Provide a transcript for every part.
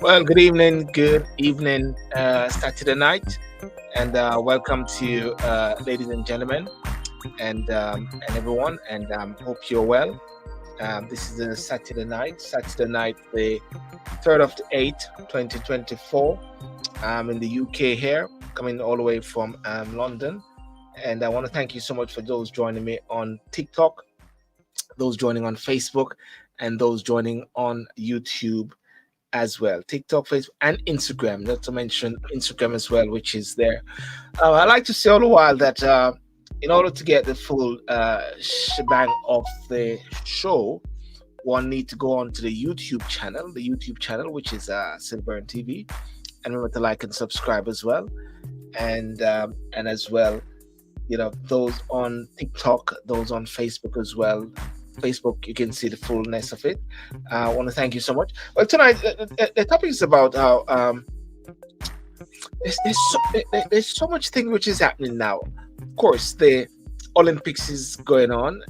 Well, good evening, Saturday night, and welcome to ladies and gentlemen, and everyone, and hope you're well. This is the Saturday night, the 3rd of the 8th, 2024. In the UK here, coming all the way from London, and I want to thank you so much for those joining me on TikTok, those joining on Facebook, and those joining on YouTube as well. TikTok, Facebook, and Instagram, not to mention Instagram as well, which is there. I like to say all the while that in order to get the full shebang of the show, one need to go on to the YouTube channel, which is Silburn TV, and remember to like and subscribe as well, and as well, those on TikTok, those on Facebook as well. Facebook, you can see the fullness of it. I want to thank you so much. Well, tonight the topic is about how there's so much thing which is happening now. Of course, the Olympics is going on.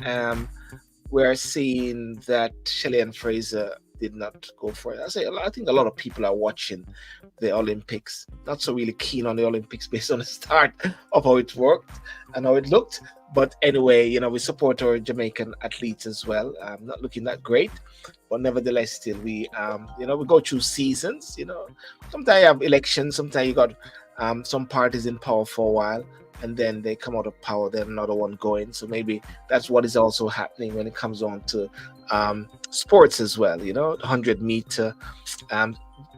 We're seeing that Shelley and Fraser did not go for it. I think a lot of people are watching the Olympics, not so really keen on the Olympics based on the start of how it worked and how it looked. But anyway, we support our Jamaican athletes as well. Not looking that great, but nevertheless, still we go through seasons. Sometimes you have elections, sometimes you got some parties in power for a while, and then they come out of power, then another one going. So maybe that's what is also happening when it comes on to sports as well. The 100 meter.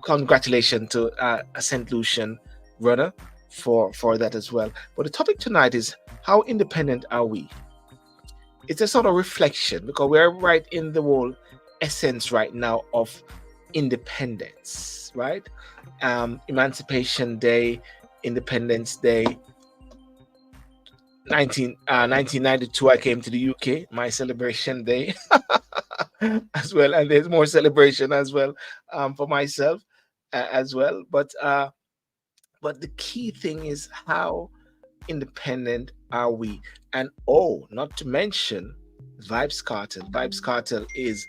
Congratulations to a St. Lucian runner for that as well. But the topic tonight is, how independent are we? It's a sort of reflection because we're right in the whole essence right now of independence, right? Emancipation Day, Independence Day, 1992, I came to the UK, my celebration day as well. And there's more celebration as well for myself as well. But the key thing is, how independent are we? And not to mention Vibes Cartel. Vibes Cartel is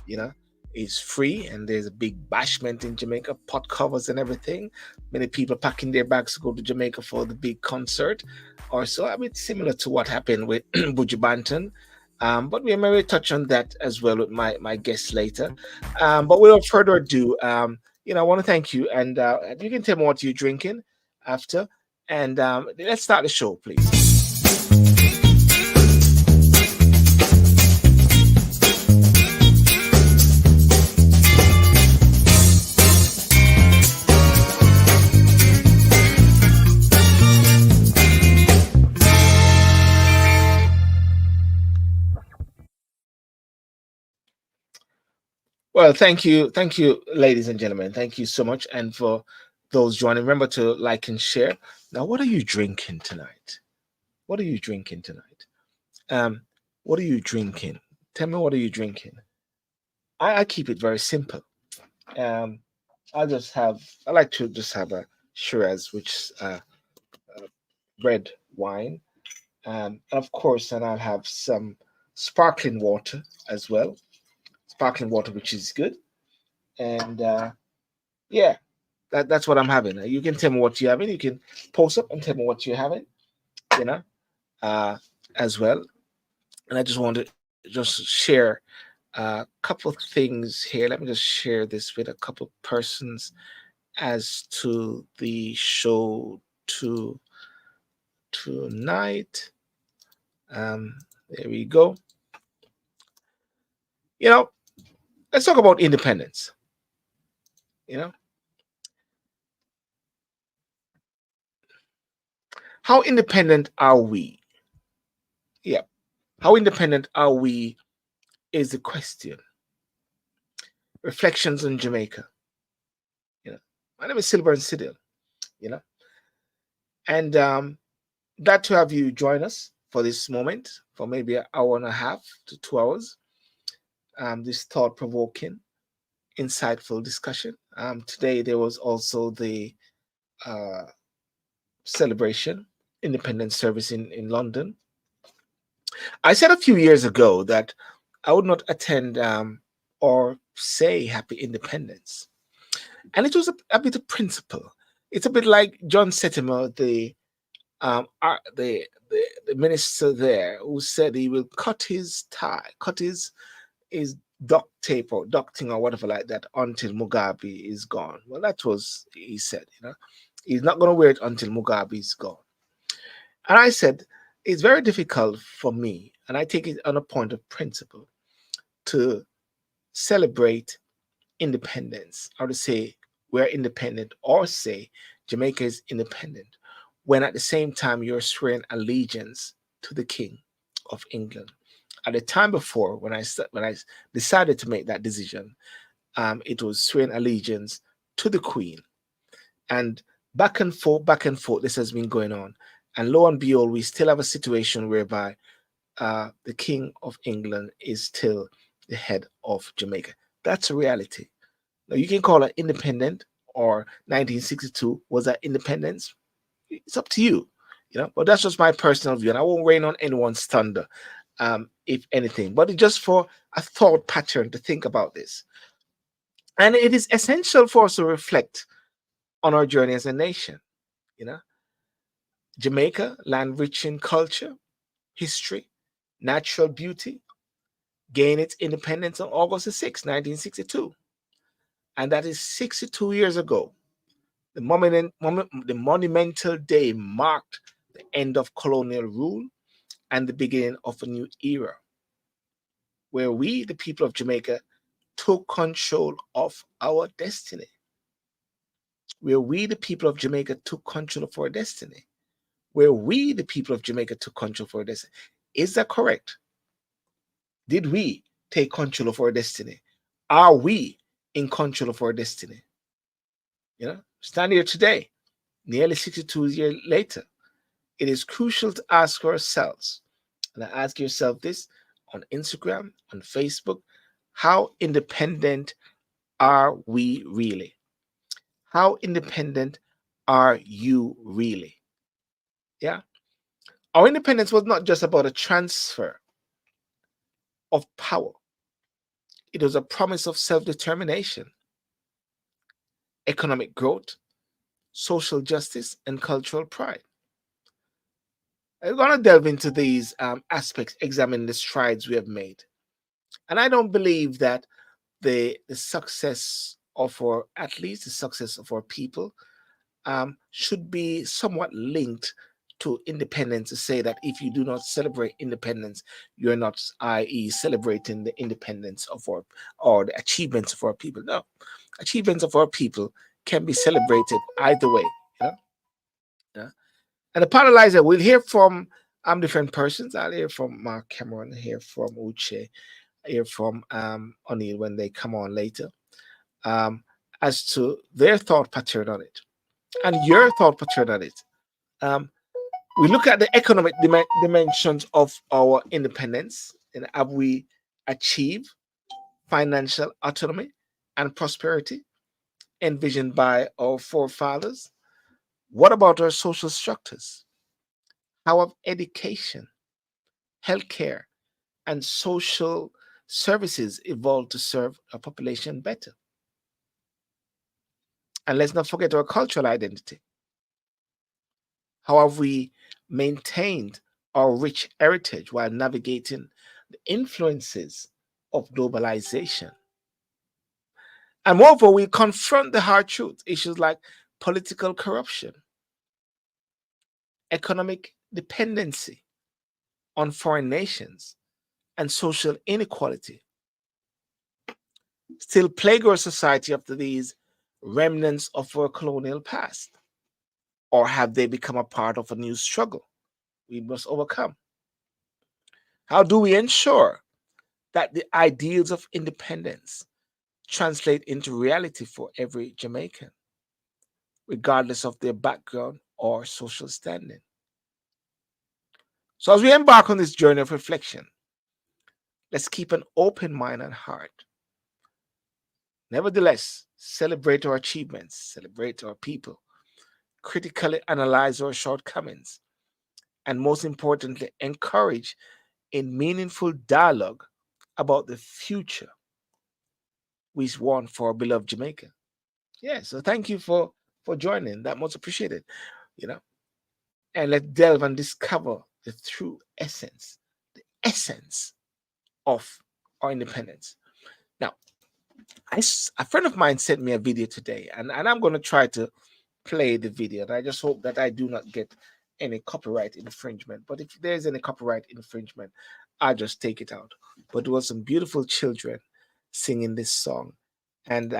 you know is free, and there's a big bashment in Jamaica, pot covers and everything. Many people packing their bags to go to Jamaica for the big concert or so. I mean, similar to what happened with Buju Banton. But we may touch on that as well with my guests later. But without further ado, I want to thank you, and you can tell me what you're drinking after, and let's start the show, please. Well, thank you, ladies and gentlemen. Thank you so much, and for those joining, remember to like and share. Now, what are you drinking tonight? What are you drinking tonight? Um, what are you drinking? Tell me, what are you drinking? I keep it very simple. Um, I like to just have a Shiraz, which is red wine, and of course, and I'll have some sparkling water as well. Sparkling water, which is good, and yeah, that's what I'm having. You can tell me what you're having. You can post up and tell me what you're having. You know, uh, as well. And I just want to just share a couple of things here. Let me just share this with a couple of persons as to the show to tonight. There we go. You know, let's talk about independence. You know, how independent are we? Yeah, how independent are we is the question. Reflections on Jamaica. You know, my name is Silver and Sidil. You know, and glad to have you join us for this moment, for maybe an hour and a half to 2 hours. This thought provoking, insightful discussion. Today, there was also the uh, celebration, Independence Service in London. I said a few years ago that I would not attend or say Happy Independence. And it was a bit of principle. It's a bit like John Setimer, the minister there, who said he will cut his tie, cut his duct tape or ducting or whatever like that until Mugabe is gone. Well, that was he said. He's not going to wear it until Mugabe is gone. And I said it's very difficult for me, and I take it on a point of principle, to celebrate independence, or to say we're independent, or say Jamaica is independent, when at the same time you're swearing allegiance to the King of England. At the time before, when I decided to make that decision, it was swearing allegiance to the Queen, and back and forth. This has been going on, and lo and behold, we still have a situation whereby the King of England is still the head of Jamaica. That's a reality. Now, you can call it independent or 1962 was that independence. It's up to you, But that's just my personal view, and I won't rain on anyone's thunder, if anything. But it's just for a thought pattern to think about this, and it is essential for us to reflect on our journey as a nation. You know, Jamaica, land rich in culture, history, natural beauty, gained its independence on August the 6th, 1962, and that is 62 years ago. The monumental day marked the end of colonial rule and the beginning of a new era where we, the people of Jamaica, took control of our destiny. Where we, the people of Jamaica, took control of our destiny. Where we, the people of Jamaica, took control of our destiny. Is that correct? Did we take control of our destiny? Are we in control of our destiny? Stand here today, nearly 62 years later. It is crucial to ask ourselves, and I ask yourself this on Instagram, on Facebook, how independent are we really? How independent are you really? Yeah. Our independence was not just about a transfer of power, it was a promise of self determination, economic growth, social justice, and cultural pride. I'm going to delve into these aspects, examine the strides we have made. And I don't believe that the success of our, at least the success of our people, should be somewhat linked to independence, to say that if you do not celebrate independence, you're not, i.e., celebrating the independence of our, or the achievements of our people. No, achievements of our people can be celebrated either way. You know? Yeah. And the panelizer, we'll hear from different persons. I'll hear from Mark Cameron, hear from Uche, hear from O'Neill when they come on later, as to their thought pattern on it and your thought pattern on it. Um, we look at the economic dimensions of our independence, and have we achieved financial autonomy and prosperity envisioned by our forefathers? What about our social structures? How have education, healthcare, and social services evolved to serve a population better? And let's not forget our cultural identity. How have we maintained our rich heritage while navigating the influences of globalization? And moreover, we confront the hard truth, issues like political corruption, economic dependency on foreign nations, and social inequality. Still plague our society after these remnants of our colonial past? Or have they become a part of a new struggle we must overcome? How do we ensure that the ideals of independence translate into reality for every Jamaican, regardless of their background or social standing? So, as we embark on this journey of reflection, let's keep an open mind and heart. Nevertheless, celebrate our achievements, celebrate our people, critically analyze our shortcomings, and most importantly, encourage in meaningful dialogue about the future we want for our beloved Jamaica. Yeah, so thank you for joining. That much appreciated. You know, and let's delve and discover the true essence of our independence. Now, a friend of mine sent me a video today, and I'm going to try to play the video. And I just hope that I do not get any copyright infringement. But if there's any copyright infringement, I just take it out. But there was some beautiful children singing this song, and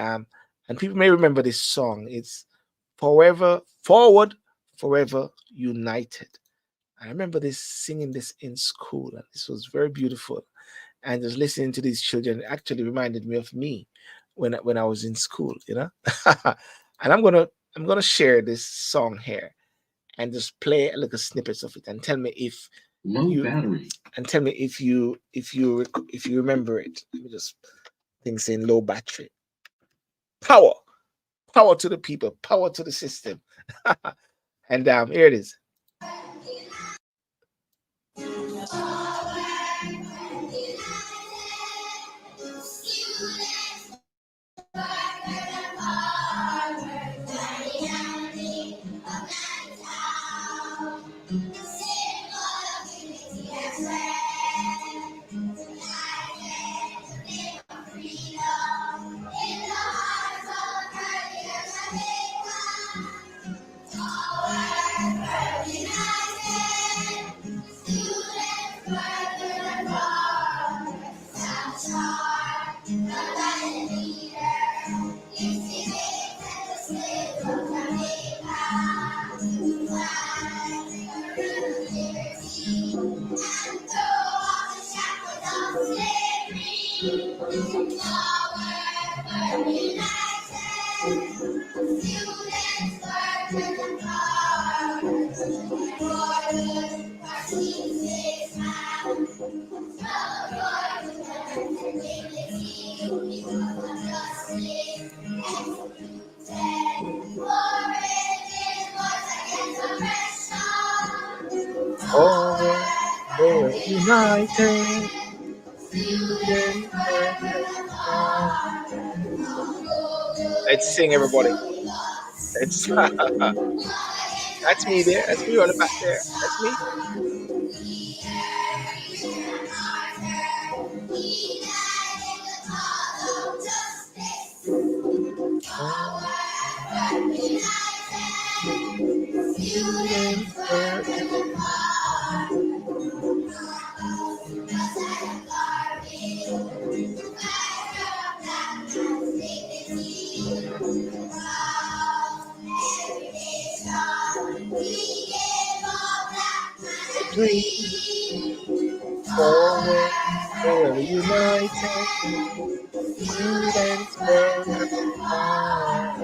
people may remember this song. It's "Forever Forward, Forever United." I remember this singing this in school, and this was very beautiful. And just listening to these children actually reminded me of me when I was in school, you know. And I'm gonna share this song here and just play a little snippets of it and tell me if low you battery and tell me if you remember it. Let me just think saying low battery. Power, power to the people, power to the system. And here it is. Forward, forward, united, students workers now. Let's sing, everybody. Let's. That's me there. That's me on the back there. That's me. Students workers. Dream forward, forward, united, students workers now.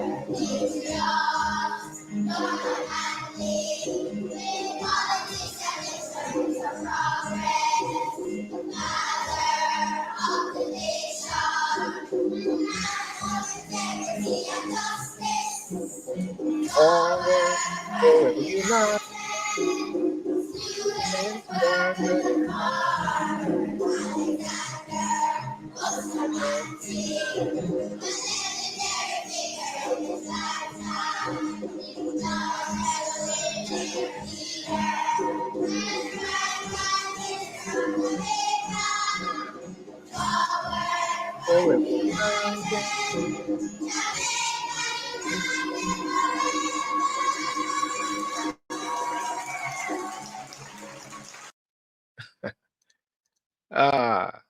Forward, forward, united, students workers now. Forward, united. Ah,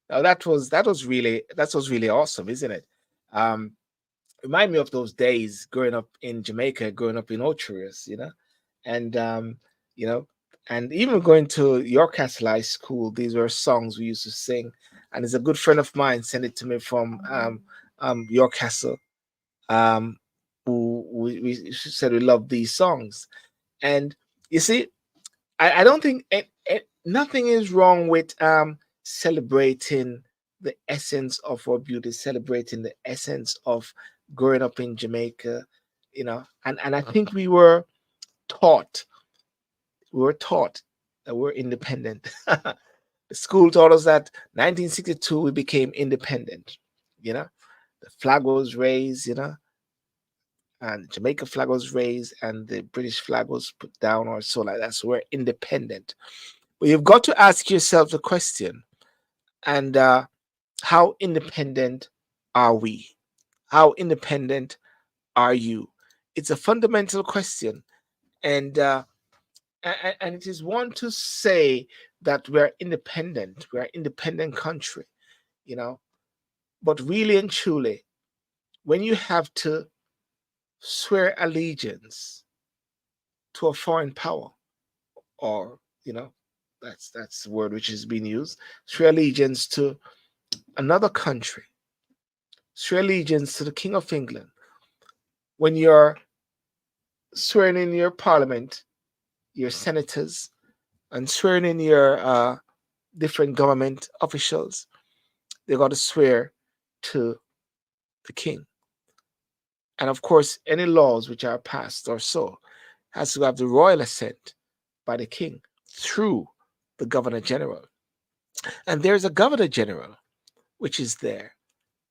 now that was really awesome, isn't it? Um, Remind me of those days growing up in Jamaica, growing up in Ocherius, and you know, and even going to York Castle High School. These were songs we used to sing, and it's a good friend of mine sent it to me from York Castle, um, who we said we love these songs, and you see, I don't think nothing is wrong with celebrating the essence of our beauty, celebrating the essence of growing up in Jamaica, and I think taught we were taught that we're independent. The school taught us that 1962 we became independent, you know, the flag was raised, and Jamaica flag was raised, and the British flag was put down, or so like that. So we're independent. But you've got to ask yourself the question, and how independent are we? How independent are you? It's a fundamental question, and and it is one to say that we're independent, we're an independent country, you know. But really and truly, when you have to swear allegiance to a foreign power, or that's the word which is being used, swear allegiance to another country, swear allegiance to the King of England, when you're swearing in your parliament, your senators, and swearing in your different government officials, they got to swear to the king. And of course, any laws which are passed or so has to have the royal assent by the king through the governor general. And there's a governor general which is there,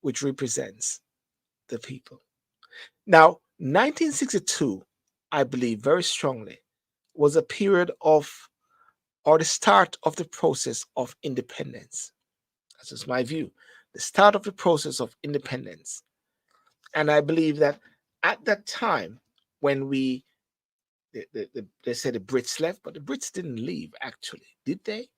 which represents the people. Now, 1962, I believe very strongly, was a period of, or the start of the process of independence. That's just my view. The start of the process of independence. And I believe that at that time, when they said the Brits left, but the Brits didn't leave actually, did they?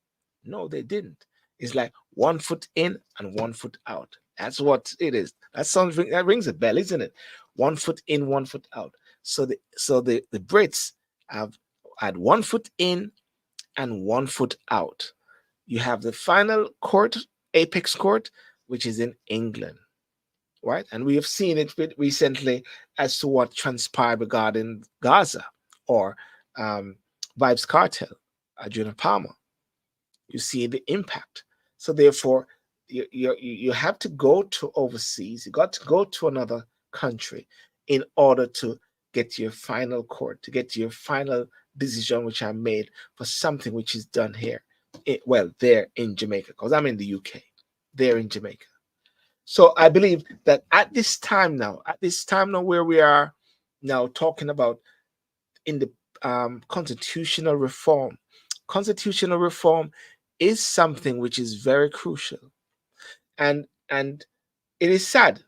No, they didn't. It's like one foot in and one foot out. That's what it is. That rings a bell, isn't it? One foot in, one foot out. So the Brits have had one foot in and one foot out. You have the final court, apex court, which is in England, right? And we have seen it recently as to what transpired regarding Gaza, or Vibes Cartel, Junior Palmer. You see the impact. So therefore, you have to go to overseas. You got to go to another country in order to get your final court, to get your final decision, which are made for something which is done here, there in Jamaica, because I'm in the UK, there in Jamaica. So I believe that at this time now, where we are now talking about in the constitutional reform, constitutional reform is something which is very crucial, and it is sad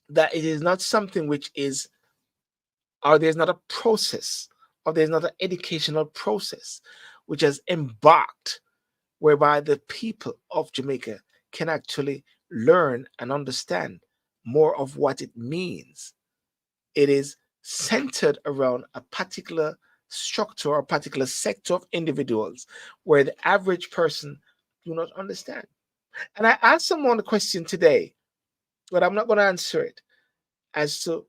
that it is not something which is, or there's not a process, or there's not an educational process which has embarked, whereby the people of Jamaica can actually learn and understand more of what it means. It is centered around a particular structure or a particular sector of individuals where the average person do not understand. And I asked someone a question today, but I'm not going to answer it, as to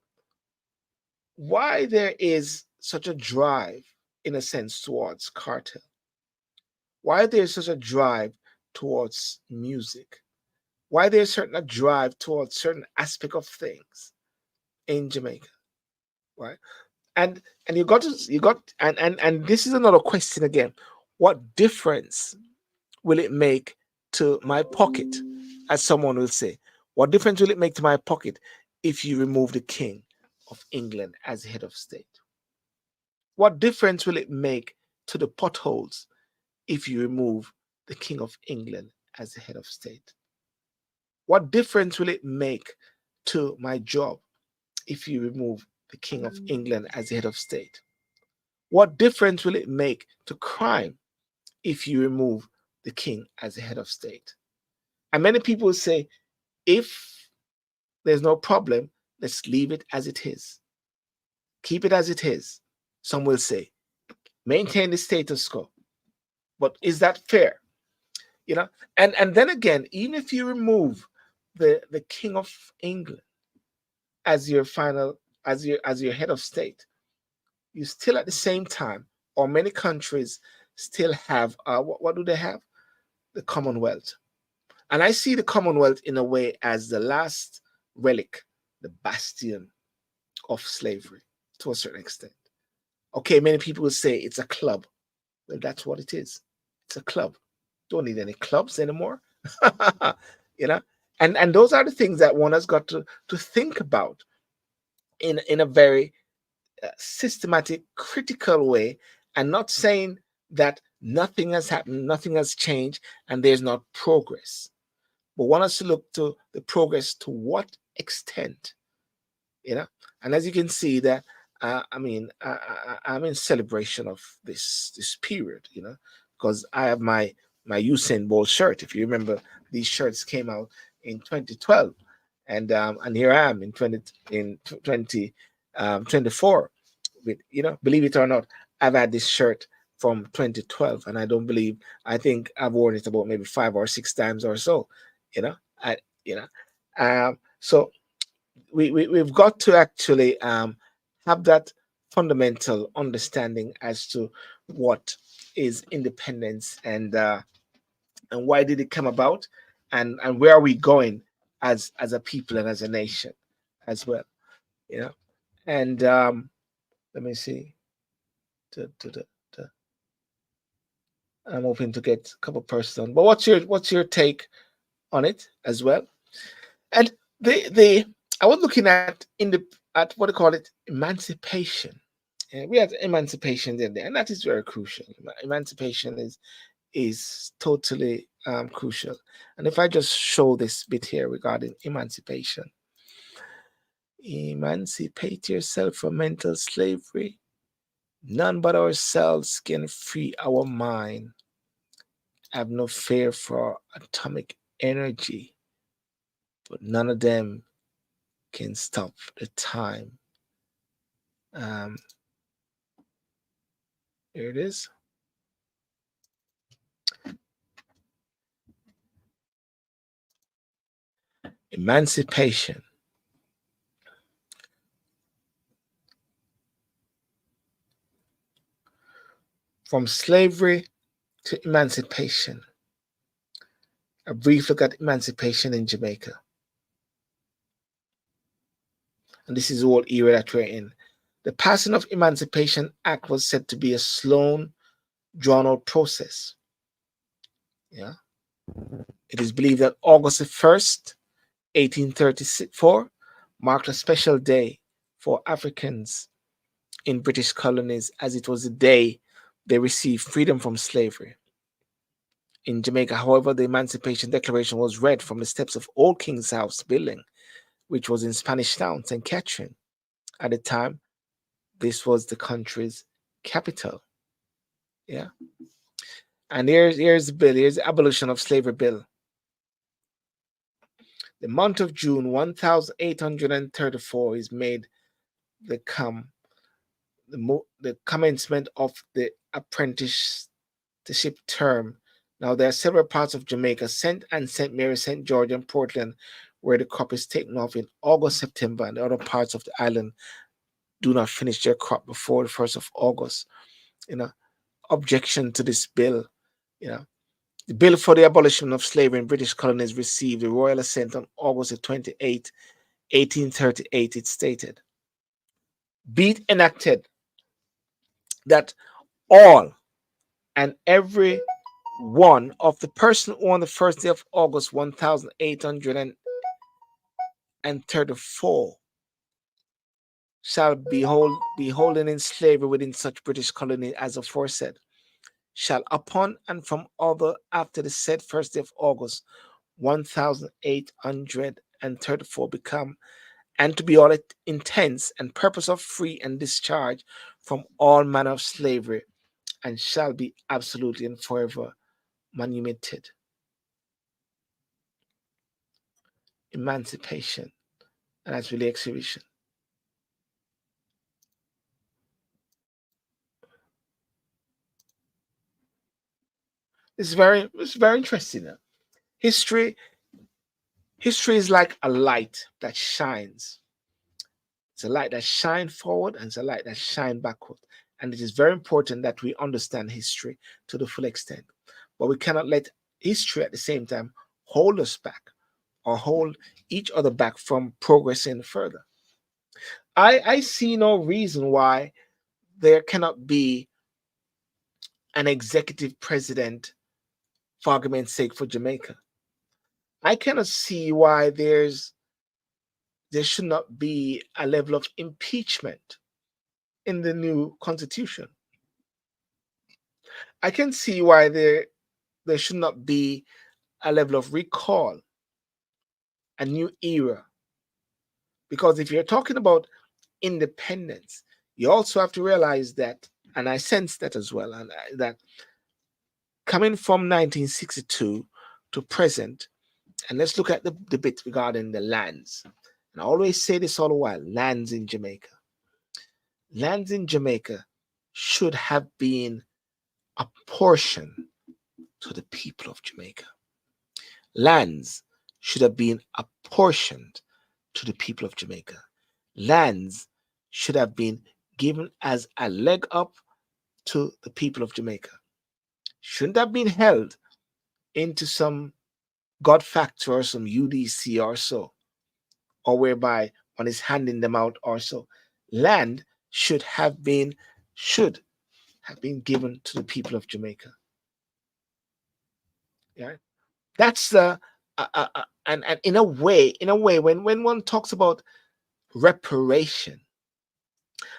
why there is such a drive, in a sense, towards cartel. Why there's such a drive towards music. Why there's certain a drive towards certain aspect of things in Jamaica, right? And and this is another question again. What difference will it make to my pocket? As someone will say, what difference will it make to my pocket if you remove the King of England as head of state? What difference will it make to the potholes if you remove the King of England as the head of state? What difference will it make to my job if you remove the King of England as the head of state? What difference will it make to crime if you remove the king as the head of state? And many people say, if there's no problem, let's leave it as it is. Keep it as it is. Some will say, maintain the status quo. But is that fair? And then again, even if you remove the King of England as your final, as your head of state, you still at the same time, or many countries still have what do they have? The Commonwealth. And I see the Commonwealth in a way as the last relic, the bastion of slavery to a certain extent. Okay, many people will say it's a club. Well, that's what it is. It's a club. Don't need any clubs anymore. you know, And those are the things that one has got to think about in a very systematic, critical way, and not saying that nothing has happened, nothing has changed, and there's not progress. But want us to look to the progress to what extent, you know. And as you can see, that I'm in celebration of this period, because I have my Usain Bolt shirt. If you remember, these shirts came out in 2012, and here I am in 2024. With, believe it or not, I've had this shirt from 2012, and I don't believe, I think I've worn it about maybe 5 or 6 times or so. You know, I you know, so we've got to actually have that fundamental understanding as to what is independence, and why did it come about, and where are we going as a people and as a nation as well, you know. And let me see. Duh, duh, duh, duh. I'm hoping to get a couple persons on. But what's your take on it as well? And the I was looking at what do you call it, emancipation. And we had emancipation in there, and that is very crucial. Emancipation is totally crucial. And if I just show this bit here regarding emancipation, emancipate yourself from mental slavery. None but ourselves can free our mind. Have no fear for atomic energy, but none of them can stop the time. Um, Here it is. Emancipation. From slavery to emancipation. A brief look at emancipation in Jamaica. And this is the whole era that we're in. The passing of Emancipation Act was said to be a slow, drawn-out process. Yeah. It is believed that August the 1st, 1834, marked a special day for Africans in British colonies, as it was the day they received freedom from slavery. In Jamaica, however, the Emancipation Declaration was read from the steps of Old King's House building, which was in Spanish Town, St. Catherine. At the time, this was the country's capital. Yeah. And here's the bill. Here's the abolition of slavery bill. The month of June 1834 is made the the commencement of the apprenticeship term. Now there are several parts of Jamaica, St. Mary, St. George, and Portland, where the crop is taken off in August, September, and the other parts of the island do not finish their crop before the 1st of August. Objection to this bill. The bill for the abolition of slavery in British colonies received the royal assent on August 28, 1838. It stated, be it enacted that all and every one of the person who on the first day of August 1834 shall be holding in slavery within such British colony as aforesaid, shall upon and from other after the said first day of August 1834 become, and to be all intents and purpose of free and discharge from all manner of slavery, and shall be absolutely and forever manumitted. Emancipation, and that's really exhibition. It's very interesting. History history is like a light that shines. It's a light that shines forward and it's a light that shines backward. And it is very important that we understand history to the full extent. But we cannot let history at the same time hold us back or hold each other back from progressing further. I see no reason why there cannot be an executive president, for argument's sake, for Jamaica. I cannot see why there should not be a level of impeachment in the new constitution. I can see why there should not be a level of recall, a new era. Because if you're talking about independence, you also have to realize that, and I sense that as well, and that coming from 1962 to present, and let's look at the debate regarding the lands. And I always say this all the while: lands in Jamaica. Lands in Jamaica should have been apportioned to the people of Jamaica. Lands should have been apportioned to the people of Jamaica. Lands should have been given as a leg up to the people of Jamaica. Shouldn't have been held into some God factor or some UDC or so, or whereby one is handing them out or so. Land should have been given to the people of Jamaica. Yeah, that's the and in a way, when one talks about reparation,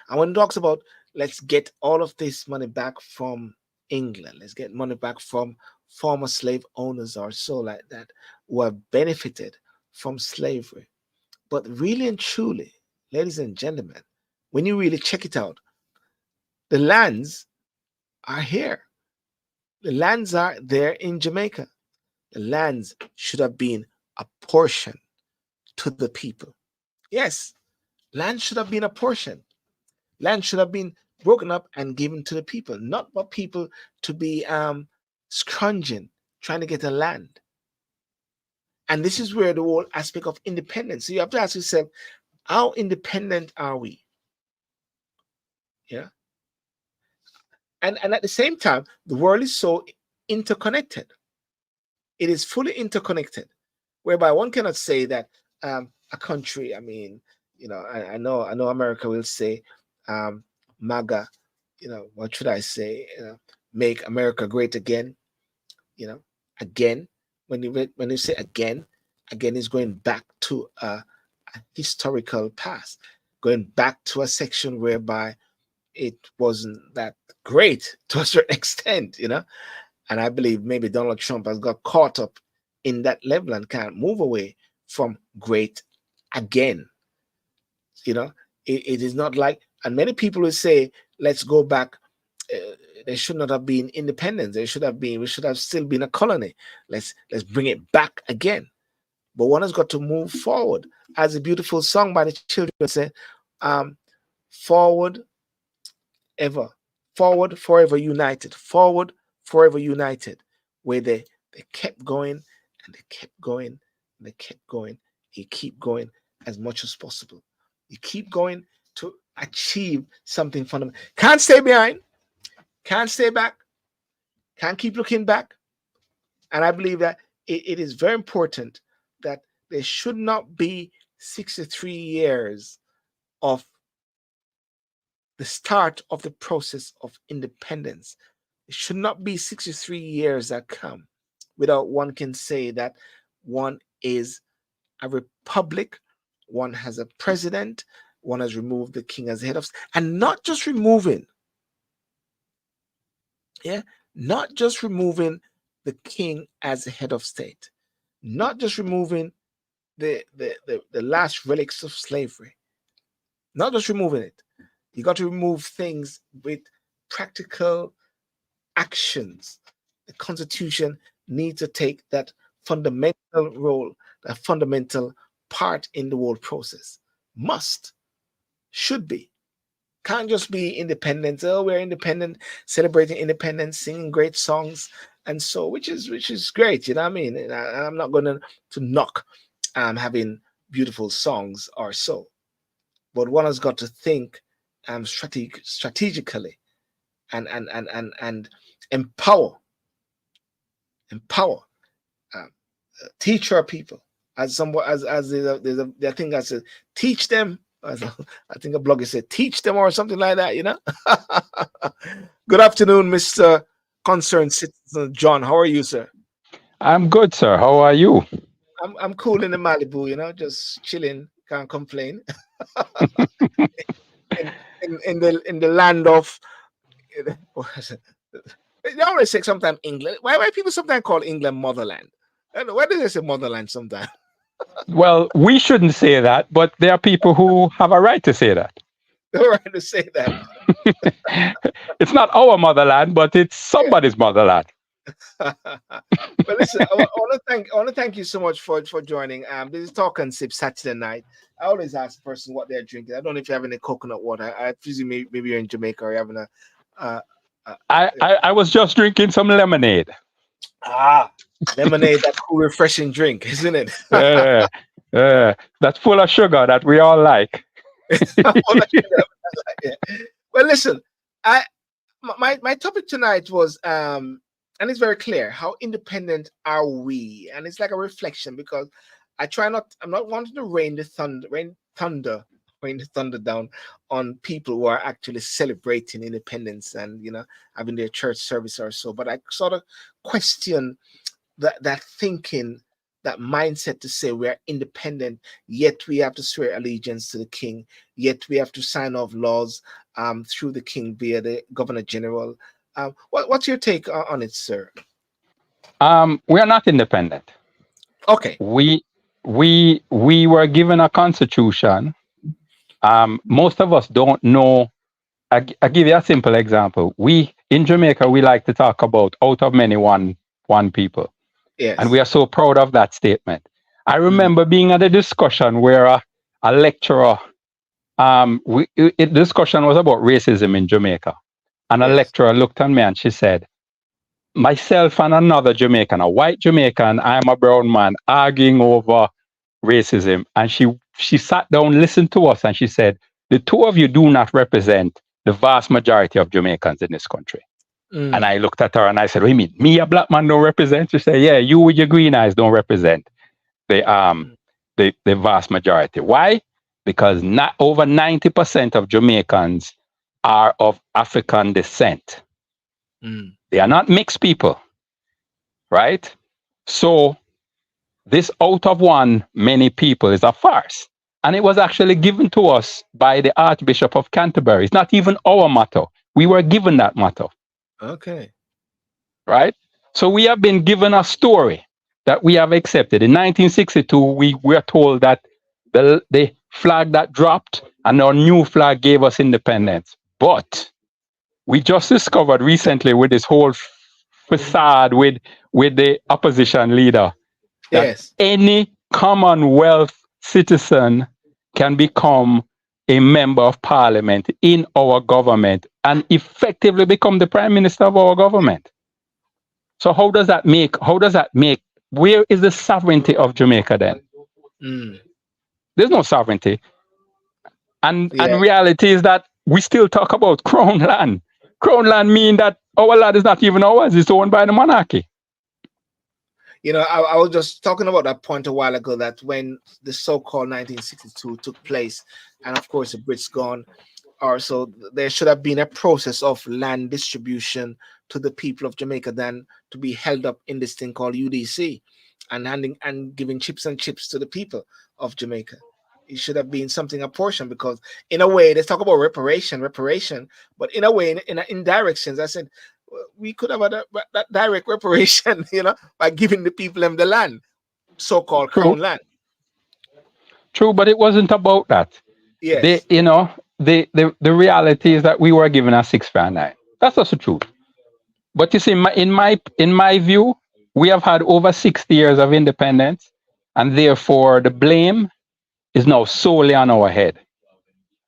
and one talks about let's get all of this money back from England, let's get money back from former slave owners or so like that who have benefited from slavery. But really and truly, ladies and gentlemen, when you really check it out, the lands are here. The lands are there in Jamaica. The lands should have been apportioned to the people. Yes, land should have been apportioned. Land should have been broken up and given to the people, not for people to be scrounging, trying to get a land. And this is where the whole aspect of independence. So you have to ask yourself, how independent are we? Yeah. And at the same time, the world is so interconnected. It is fully interconnected, whereby one cannot say that a country. I mean, I know America will say MAGA. What should I say? Make America great again. You know, again. When you say again, again is going back to a historical past, going back to a section whereby it wasn't that great to a certain extent. And I believe maybe Donald Trump has got caught up in that level and can't move away from great again. It is not like, and many people will say, let's go back. There should not have been independence. We should have still been a colony. Let's bring it back again. But one has got to move forward. As a beautiful song by the children said, forward ever, forward forever united, forward forever united, where they kept going and they kept going and they kept going. You keep going as much as possible. You keep going to achieve something fundamental. Can't stay behind, can't stay back, can't keep looking back. And I believe that it is very important that there should not be 63 years of the start of the process of independence. It should not be 63 years that come without one can say that one is a republic, one has a president, one has removed the king as head of, and not just removing, yeah, not just removing the king as the head of state, not just removing the last relics of slavery, not just removing it. You got to remove things with practical actions. The Constitution needs to take that fundamental role, that fundamental part in the whole process. Must, should be. Can't just be independent. Oh, we're independent, celebrating independence, singing great songs, and so which is great. You know what I mean? And I'm not going to knock having beautiful songs or so, but one has got to think strategically and empower um, teach our people as somewhat as there's a thing that says teach them. I think a blogger said teach them or something like that. Good afternoon, Mr. Concerned Citizen John. How are you, sir? I'm good, sir. How are you? I'm cool in the Malibu, just chilling, can't complain. In the land of, what is it? They always say sometimes England. Why people sometimes call England motherland? I don't know, why do they say motherland sometimes? Well, we shouldn't say that, but there are people who have a right to say that. They're right to say that. It's not our motherland, but it's somebody's motherland. Well, listen, I want to thank you so much for joining. This is Talk and Sip Saturday night. I always ask the person what they're drinking. I don't know if you have any coconut water. I presume maybe you're in Jamaica or you're having a uh, uh, I was just drinking some lemonade. ah lemonade, that cool, refreshing drink, isn't it? Uh, that's full of sugar that we all like. Well, yeah. Well, listen, I my topic tonight was and it's very clear. How independent are we? And it's like a reflection because I'm not wanting to rain the thunder down on people who are actually celebrating independence and having their church service or so. But I sort of question that thinking, that mindset to say we are independent, yet we have to swear allegiance to the king, yet we have to sign off laws through the king via the governor general. What's your take on it, sir? We are not independent. Okay. We were given a constitution. Most of us don't know. I give you a simple example. We in Jamaica we like to talk about out of many one people. Yes. And we are so proud of that statement. I Mm. remember being at a discussion where a lecturer, the discussion was about racism in Jamaica. And a Yes. lecturer looked at me and she said, myself and another Jamaican, a white Jamaican, I'm a brown man, arguing over racism. And she sat down, listened to us, and she said, the two of you do not represent the vast majority of Jamaicans in this country. Mm. And I looked at her and I said, what do you mean? Me, a black man, don't represent? She said, yeah, you with your green eyes don't represent the vast majority. Why? Because not over 90% of Jamaicans are of African descent. Mm. They are not mixed people, right? So this out of one many people is a farce. And it was actually given to us by the Archbishop of Canterbury. It's not even our motto. We were given that motto. Okay. Right? So we have been given a story that we have accepted. In 1962, we were told that the flag that dropped and our new flag gave us independence. But we just discovered recently with this whole facade with the opposition leader that Yes. any Commonwealth citizen can become a member of parliament in our government and effectively become the prime minister of our government. So how does that make, where is the sovereignty of Jamaica then? Mm. There's no sovereignty. And Yeah. reality is that we still talk about crown land. Crown land mean that our land is not even ours, it's owned by the monarchy. I was just talking about that point a while ago, that when the so-called 1962 took place, and of course the Brits gone, or so, there should have been a process of land distribution to the people of Jamaica than to be held up in this thing called UDC and handing and giving chips and chips to the people of Jamaica. It should have been something apportioned, because in a way they talk about reparation, but in a way, in an indirect sense, I said we could have had that direct reparation, by giving the people them the land, so-called crown land. True, but it wasn't about that. Yes. The reality is that we were given a 6 for 9. That's also true. But you see, in my view, we have had over 60 years of independence, and therefore the blame is now solely on our head.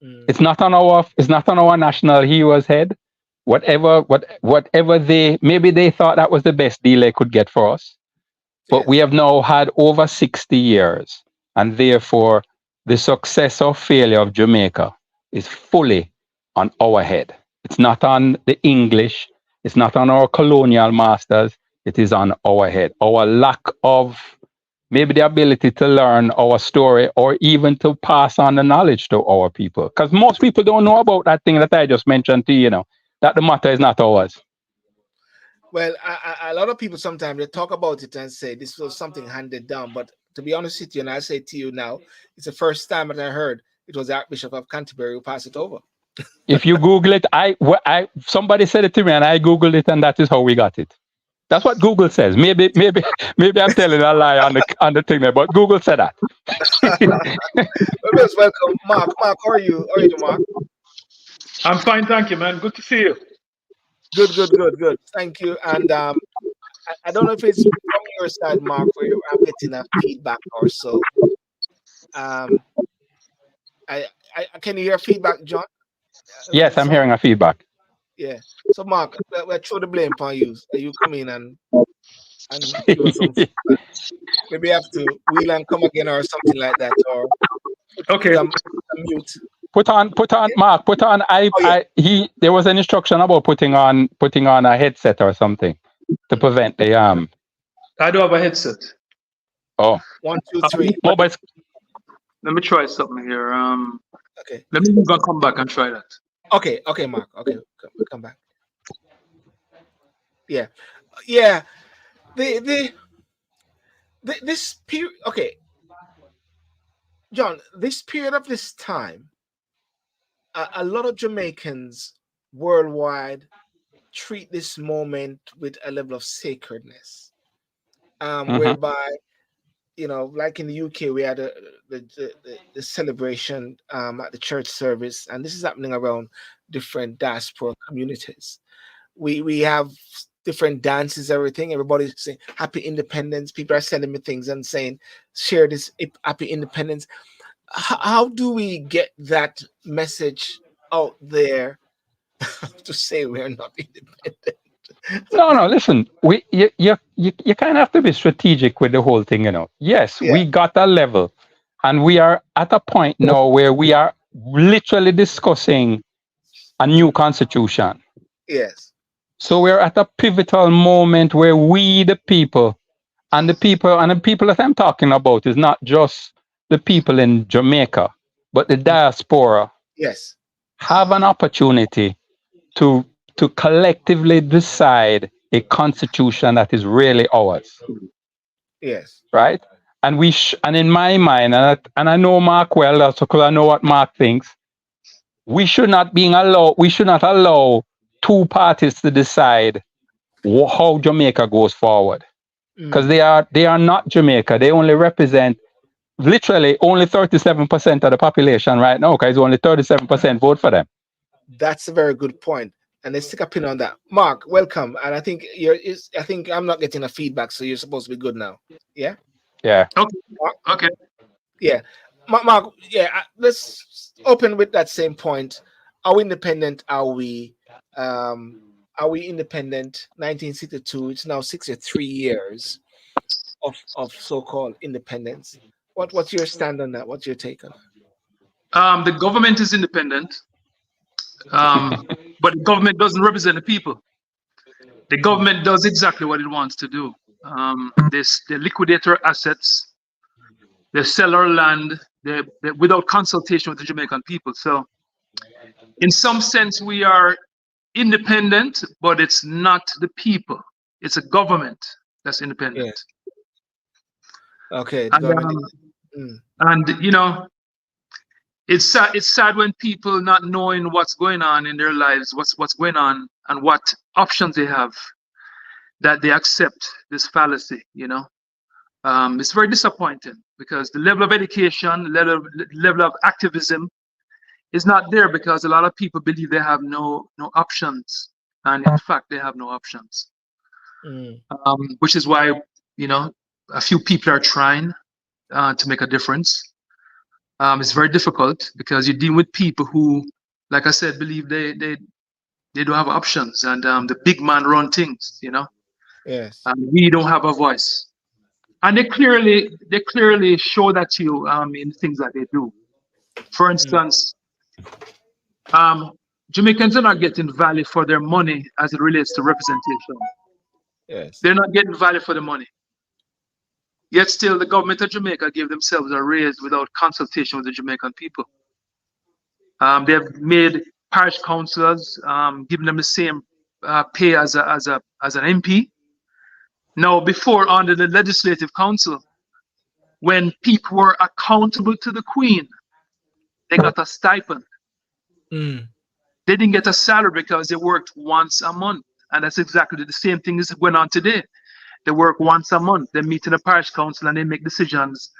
Mm. It's not on our national heroes' head. Whatever maybe they thought that was the best deal they could get for us. But Yes. we have now had over 60 years, and therefore the success or failure of Jamaica is fully on our head. It's not on the English, it's not on our colonial masters, it is on our head. Our lack of maybe the ability to learn our story or even to pass on the knowledge to our people. Because most people don't know about that thing that I just mentioned to you, that the matter is not ours. Well, a lot of people sometimes they talk about it and say this was something handed down, but To be honest with you, and I say to you now, it's the first time that I heard it was the Archbishop of Canterbury who passed it over. If you Google it, somebody said it to me, and I Googled it, and that is how we got it. That's what Google says. Maybe I'm telling a lie on the thing there, but Google said that. Well, most welcome, Mark. Mark, how are you? How are you, Mark? I'm fine, thank you, man. Good to see you. Good. Thank you. And I don't know if it's from your side, Mark, where I'm getting a feedback or so. Um, I can you hear feedback, John? Yes, I'm hearing a feedback. Yeah. So, Mark, we're throw the blame on you. You come in and give us some feedback. Maybe you have to wheel and come again or something like that, or Okay. put a mute. Put on, Mark. Put on. There was an instruction about putting on a headset or something to prevent the I do have a headset. Oh. 1, 2, 3. Mobile. Let me try something here. Okay. Let me go come back and try that. Okay, Mark. Okay, come back. Yeah. This period. Okay, John. This period of this time, a lot of Jamaicans worldwide treat this moment with a level of sacredness, whereby, like in the UK, we had the celebration at the church service, and this is happening around different diaspora communities. We have different dances, everything. Everybody's saying Happy Independence. People are sending me things and saying, share this Happy Independence. How do we get that message out there to say we're not independent? No. Listen, you kind of have to be strategic with the whole thing. Yes, Yeah. we got a level, and we are at a point now where we are literally discussing a new constitution. Yes. So we're at a pivotal moment where we, the people that I'm talking about is not just the people in Jamaica, but the diaspora. Yes. Have an opportunity to collectively decide a constitution that is really ours. Yes. Right? And and in my mind, and I know Mark well, also because I know what Mark thinks, we should not allow two parties to decide how Jamaica goes forward. Because they are not Jamaica. They only represent literally only 37% of the population right now, because only 37% vote for them. That's a very good point. And let's stick a pin on that. Mark, welcome. And I think I think I'm not getting a feedback, so you're supposed to be good now. Yeah? Yeah. Okay. Yeah. Mark, yeah, let's open with that same point. How independent are we? Are we independent? 1962, it's now 63 years of so-called independence. What's your stand on that? What's your take on that? The government is independent, but the government doesn't represent the people. The government does exactly what it wants to do. They liquidate our assets, they sell our land, they without consultation with the Jamaican people. So, in some sense, we are independent, but it's not the people. It's a government that's independent. Yes. Okay. And it's sad when people not knowing what's going on in their lives, what's going on, and what options they have, that they accept this fallacy. It's very disappointing because the level of education, level of activism is not there, because a lot of people believe they have no options, and in fact they have no options. Which is why a few people are trying to make a difference. It's very difficult because you deal with people who, like I said, believe they don't have options, and the big man run things. Yes. We don't have a voice, and they clearly show that to you in things that they do. For instance, Jamaicans are not getting value for their money as it relates to representation. Yes. They're not getting value for the money. Yet still, the government of Jamaica gave themselves a raise without consultation with the Jamaican people. They have made parish councillors, giving them the same pay as an MP. Now, before, under the Legislative Council, when people were accountable to the Queen, they got a stipend. Mm. They didn't get a salary because they worked once a month. And that's exactly the same thing is going on today. They work once a month. They meet in the parish council and they make decisions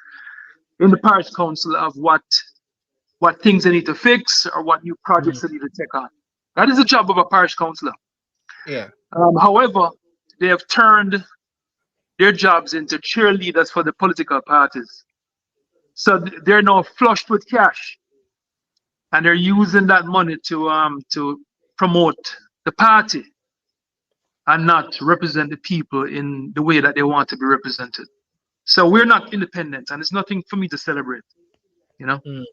in the parish council of what things they need to fix or what new Mm. projects they need to take on. That is the job of a parish councillor. Yeah. However, they have turned their jobs into cheerleaders for the political parties. So they're now flushed with cash, and they're using that money to promote the party and not represent the people in the way that they want to be represented. So we're not independent, and it's nothing for me to celebrate. You know. Mm.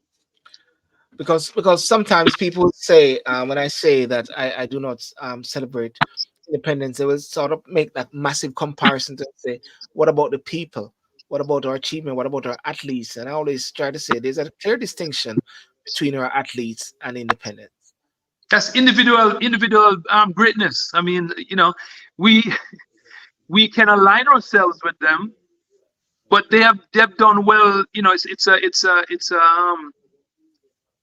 Because sometimes people say, when I say that I do not celebrate independence, they will sort of make that massive comparison to say, what about the people? What about our achievement? What about our athletes? And I always try to say there's a clear distinction between our athletes and independence. That's individual greatness. I mean, we we can align ourselves with them, but they've done well.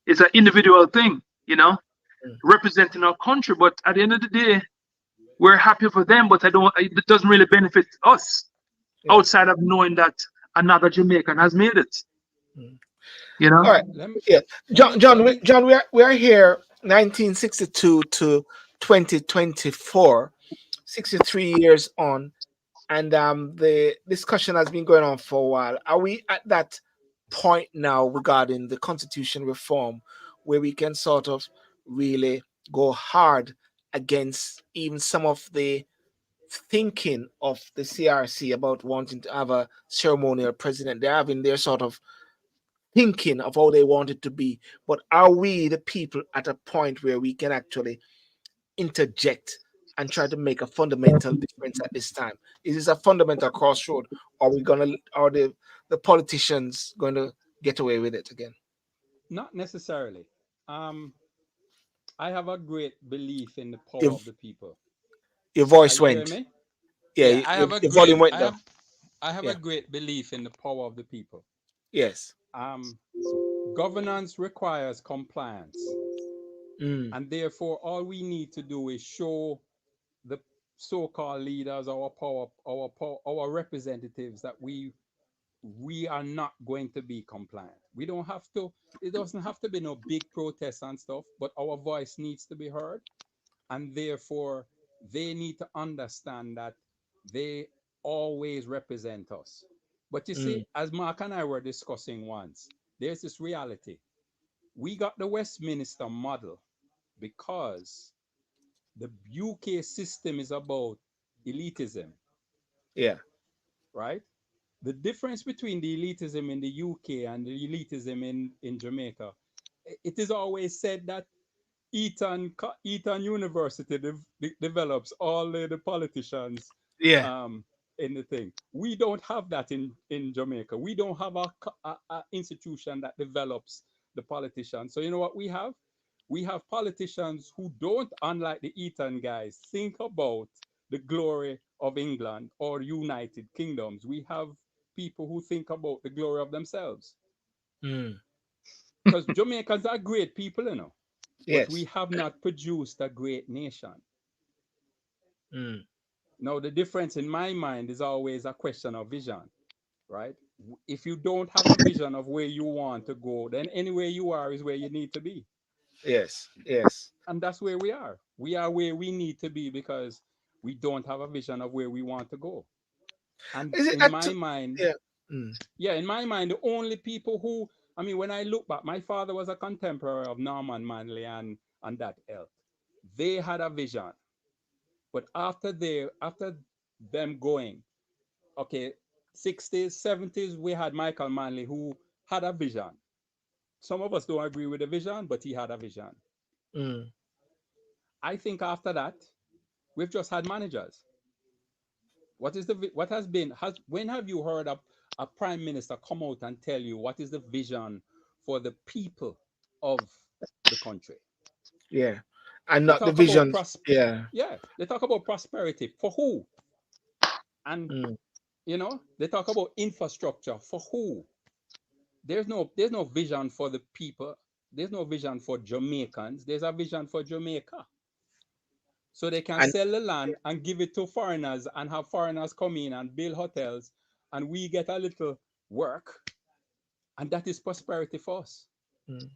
It's an individual thing. Mm. Representing our country. But at the end of the day, we're happy for them, but I don't. It doesn't really benefit us Yeah. outside of knowing that another Jamaican has made it. Mm. You All know. right. Let me Yeah. let me let me John, we are here 1962 to 2024, 63 years on, and the discussion has been going on for a while. Are we at that point now regarding the constitution reform where we can sort of really go hard against even some of the thinking of the CRC about wanting to have a ceremonial president? They're having their sort of thinking of how they want it to be. But are we, the people, at a point where we can actually interject and try to make a fundamental difference at this time? Is this a fundamental crossroad? Or are we gonna, are the politicians going to get away with it again? Not necessarily. Um, I have a great belief in the power Your, of the people. your Are voice you hearing went. me? Yeah, Yeah, I have a your great volume went down. I have a Yeah. great belief in the power of the people. Yes. Um, Governance requires compliance, Mm. and therefore all we need to do is show the so-called leaders, our representatives, that we are not going to be compliant. We don't have to. It doesn't have to be no big protests and stuff, but our voice needs to be heard, and therefore they need to understand that they always represent us. But you Mm. see, as Mark and I were discussing once, there's this reality. We got the Westminster model because the UK system is about elitism, Yeah. right? The difference between the elitism in the UK and the elitism in Jamaica, it is always said that Eton University develops all the politicians Yeah. um, in the thing. We don't have that in Jamaica. We don't have a institution that develops the politicians. So you know what we have? We have politicians who don't, unlike the Eton guys, think about the glory of England or United Kingdoms. We have people who think about the glory of themselves. Mm. Because Jamaicans are great people, you know, but we Yes. have not produced a great nation. Mm. Now, the difference in my mind is always a question of vision, right? If you don't have a vision of where you want to go, then anywhere you are is where you need to be. Yes. Yes. And that's where we are. We are where we need to be because we don't have a vision of where we want to go. And Is it in at my mind, yeah. Mm. yeah, in my mind, the only people who, I mean, when I look back, my father was a contemporary of Norman Manley and that ilk. They had a vision. But after them going, okay, 60s, 70s, we had Michael Manley who had a vision. Some of us don't agree with the vision, but he had a vision. Mm. I think after that, we've just had managers. What has been has when have you heard a prime minister come out and tell you what is the vision for the people of the country? Yeah. And They not the talk about vision. Yeah. yeah, they talk about prosperity for who? And Mm. They talk about infrastructure for who? There's no vision for the people. There's no vision for Jamaicans. There's a vision for Jamaica. So they can And sell the land and give it to foreigners and have foreigners come in and build hotels and we get a little work and that is prosperity for us. mm.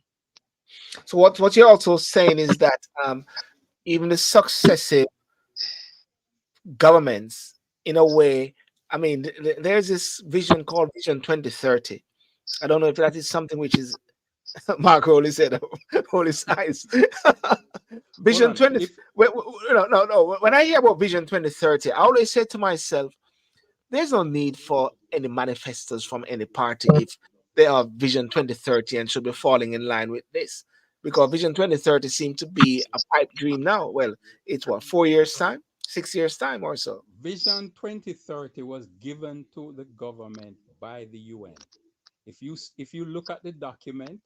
So what you're also saying is that even the successive governments, in a way, I mean, there's this vision called Vision 2030. I don't know if that is something which is Mark only said, "Hold his eyes." Hold Vision on. 20. If No, no, no. When I hear about Vision 2030, I always say to myself, there's no need for any manifestos from any party if they are Vision 2030 and should be falling in line with this. Because Vision 2030 seems to be a pipe dream now. Well, it's what, 4 years' time, 6 years' time or so. Vision 2030 was given to the government by the UN. If you look at the document,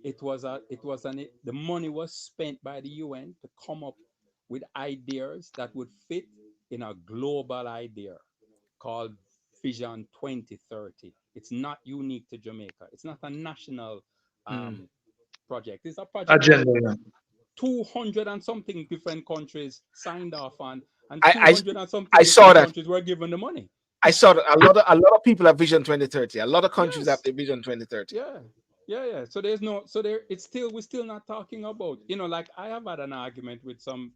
the money was spent by the UN to come up with ideas that would fit in a global idea called Vision 2030. It's not unique to Jamaica. It's not a national Mm. project. It's a project that Agenda. Yeah. 200 and something different countries signed off on, and I, I 200 and I something saw different that. countries were given the money. I saw that a lot of people have Vision 2030. A lot of countries have Yes. the Vision 2030. Yeah. Yeah. So there's no, so there, it's still, we're still not talking about, like I have had an argument with some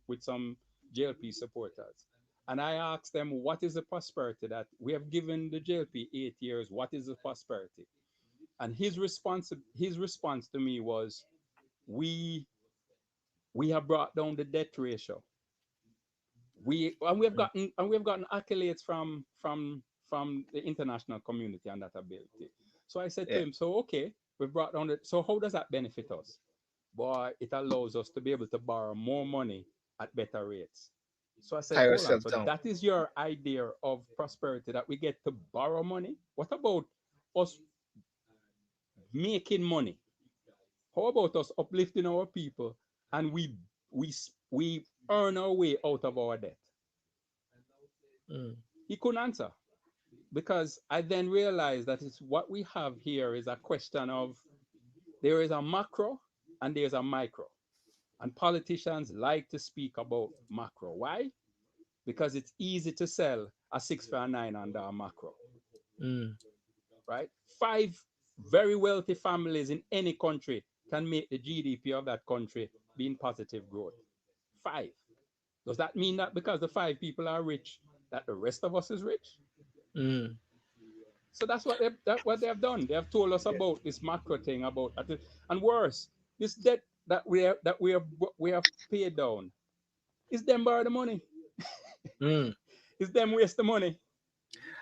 JLP supporters. And I asked them, what is the prosperity that we have given the JLP 8 years? What is the prosperity? And his response to me was, we we have brought down the debt ratio. We have gotten accolades from the international community on that ability. So I said to Yeah, him, so okay, we brought down it. So how does that benefit us? Boy, it allows us to be able to borrow more money at better rates. So I said, tie hold on. yourself So down. that is your idea of prosperity, that we get to borrow money? What about us making money? How about us uplifting our people and we earn our way out of our debt? Mm. He couldn't answer, because I then realized that it's what we have here is a question of, there is a macro and there's a micro. And politicians like to speak about macro. Why? Because it's easy to sell a 6 for a 9 under a macro, Mm. right? Five very wealthy families in any country can make the GDP of that country be in positive growth. Five. Does that mean that because the five people are rich, that the rest of us is rich? Mm. So that's what they have done. They have told us Yeah. about this macro thing, about that, and worse, this debt that we have paid down. Is them borrow the money? Mm. Is them waste the money?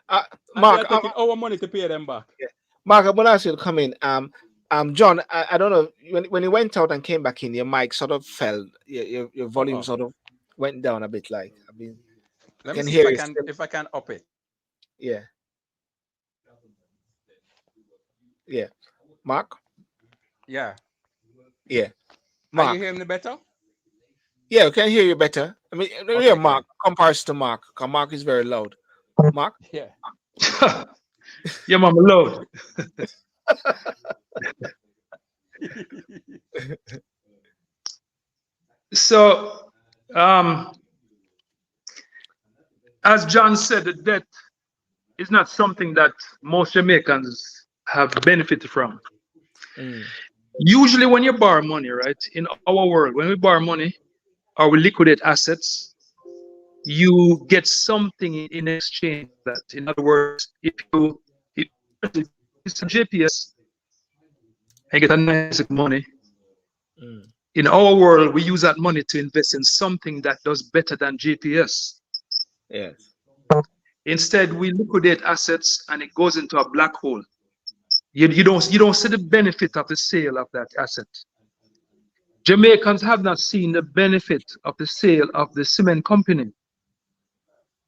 Uh, And we Mark, are taking our money to pay them back. yeah. Mark, I'm gonna ask you to come in. John, I don't know, when you went out and came back in, your mic sort of fell. Your volume Uh-oh. sort of went down a bit. Like, I mean, I Let me can see if hear I you can still. if I can up it. Yeah, yeah. Mark, Yeah. yeah. Are you Mark, hearing me better? yeah. We can hear you better. I mean, yeah. Okay, Mark, good. comparison to Mark, because Mark is very loud. Mark, Yeah. Yeah, mama load. So, as John said, the debt is not something that most Jamaicans have benefited from. mm, Usually, when you borrow money, right, in our world, when we borrow money or we liquidate assets, you get something in exchange for that. In other words, if it's a JPS and get a nice amount of money, mm, in our world, we use that money to invest in something that does better than GPS. yes, Instead, we liquidate assets and it goes into a black hole. You don't see the benefit of the sale of that asset. Jamaicans have not seen the benefit of the sale of the cement company.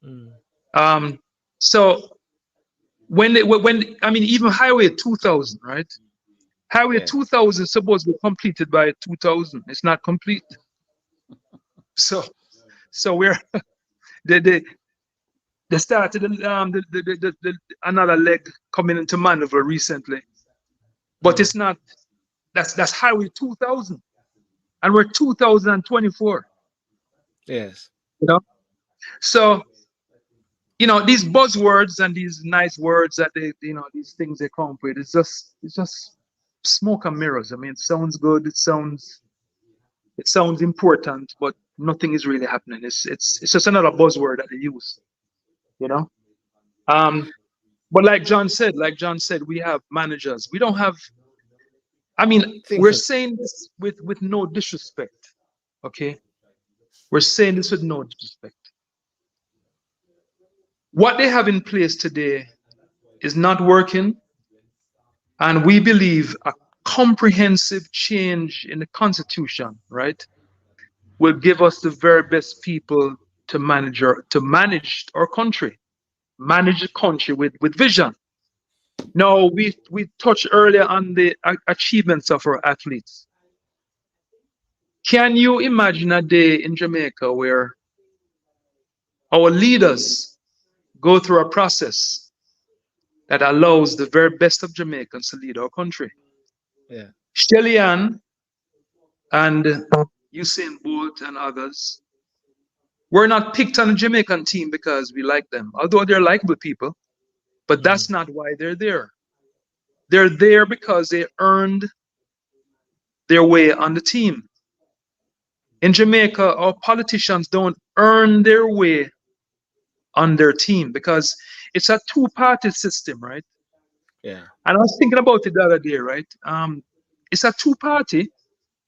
mm, Um, so when I mean even Highway 2000, right? Highway yeah, 2000 is supposed to be completed by 2000. It's not complete. So so we're the They started another leg coming into Mandeville recently, but it's not. That's Highway 2000, and we're 2024. Yes. You know, so these buzzwords and these nice words that these things they come up with. It's just smoke and mirrors. I mean, it sounds good. It sounds important, but nothing is really happening. It's just another buzzword that they use. You know. Um, but like John said, we have managers. We don't have. I mean, Things we're are, saying this with no disrespect. Okay, we're saying this with no disrespect. What they have in place today is not working, and we believe a comprehensive change in the constitution, right, will give us the very best people to manage our country, manage the country with vision. Now, we touched earlier on the achievements of our athletes. Can you imagine a day in Jamaica where our leaders go through a process that allows the very best of Jamaicans to lead our country? yeah. Shelly Ann and Usain Bolt and others were not picked on the Jamaican team because we like them, although they're likable people, but that's not why they're there. They're there because they earned their way on the team. In Jamaica, our politicians don't earn their way on their team because it's a two-party system, right? Yeah. And I was thinking about it the other day, right? It's a two-party.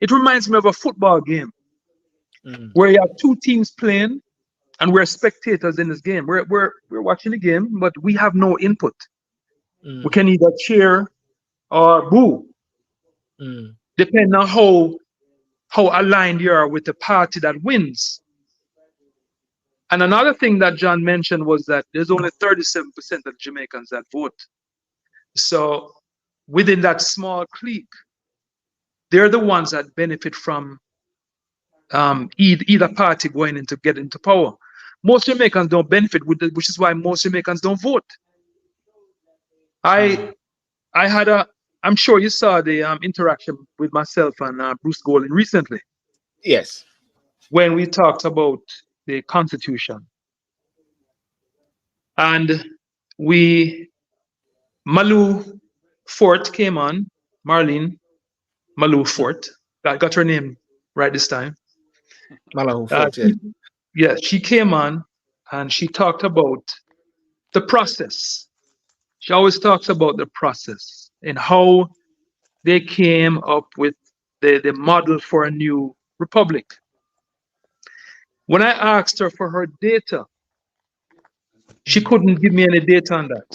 It reminds me of a football game Mm. where you have two teams playing and we're spectators in this game. We're watching the game, but we have no input. We Mm. can either cheer or boo, Mm. depending on how aligned you are with the party that wins. And another thing that John mentioned was that there's only 37% of Jamaicans that vote. So within that small clique, they're the ones that benefit from either party going into get into power. Most Jamaicans don't benefit with it, which is why most Jamaicans don't vote. I Mm. I had a I'm sure you saw the interaction with myself and Bruce Golding recently Yes. when we talked about the Constitution, and we Malu Fort came on, Marlene Malu Fort. I got her name right this time. Malahu Uh, Fort, yes. she, yeah, she came on and she talked about the process. She always talks about the process and how they came up with the model for a new republic. When I asked her for her data, she Mm. couldn't give me any data on that.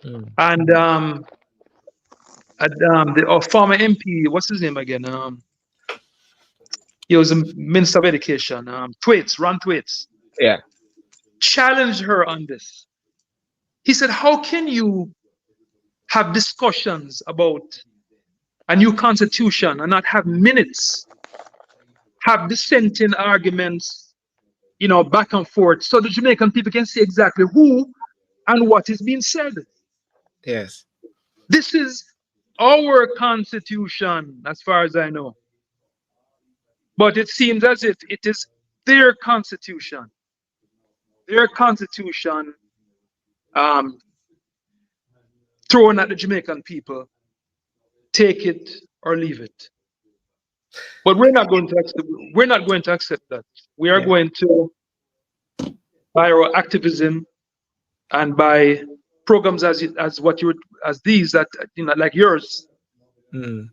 Mm. And the former MP, what's his name again? He was a Minister of Education, Ron Thwaites, Yeah. challenged her on this. He said, how can you have discussions about a new constitution and not have minutes, have dissenting arguments, back and forth, so the Jamaican people can see exactly who and what is being said? Yes. This is our constitution, as far as I know. But it seems as if it is their constitution. Their constitution um, thrown at the Jamaican people. Take it or leave it. But we're not going to accept that. We are Yeah. going to, by our activism and by programs as these that like yours, Mm.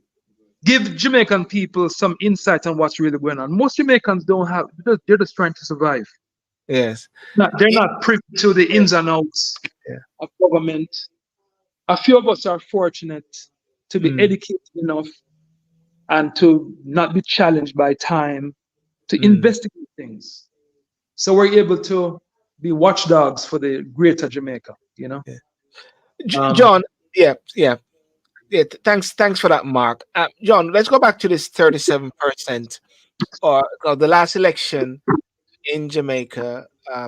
give Jamaican people some insight on what's really going on. Most Jamaicans don't have; they're just trying to survive. Yes. They're It- not privy to the ins and outs yeah. of government. A few of us are fortunate to be Mm. educated enough and to not be challenged by time to Mm. investigate things. So we're able to be watchdogs for the greater Jamaica, Yeah. Um, John, yeah, yeah. Yeah, thanks for that, Mark. John, let's go back to this 37%, or the last election in Jamaica.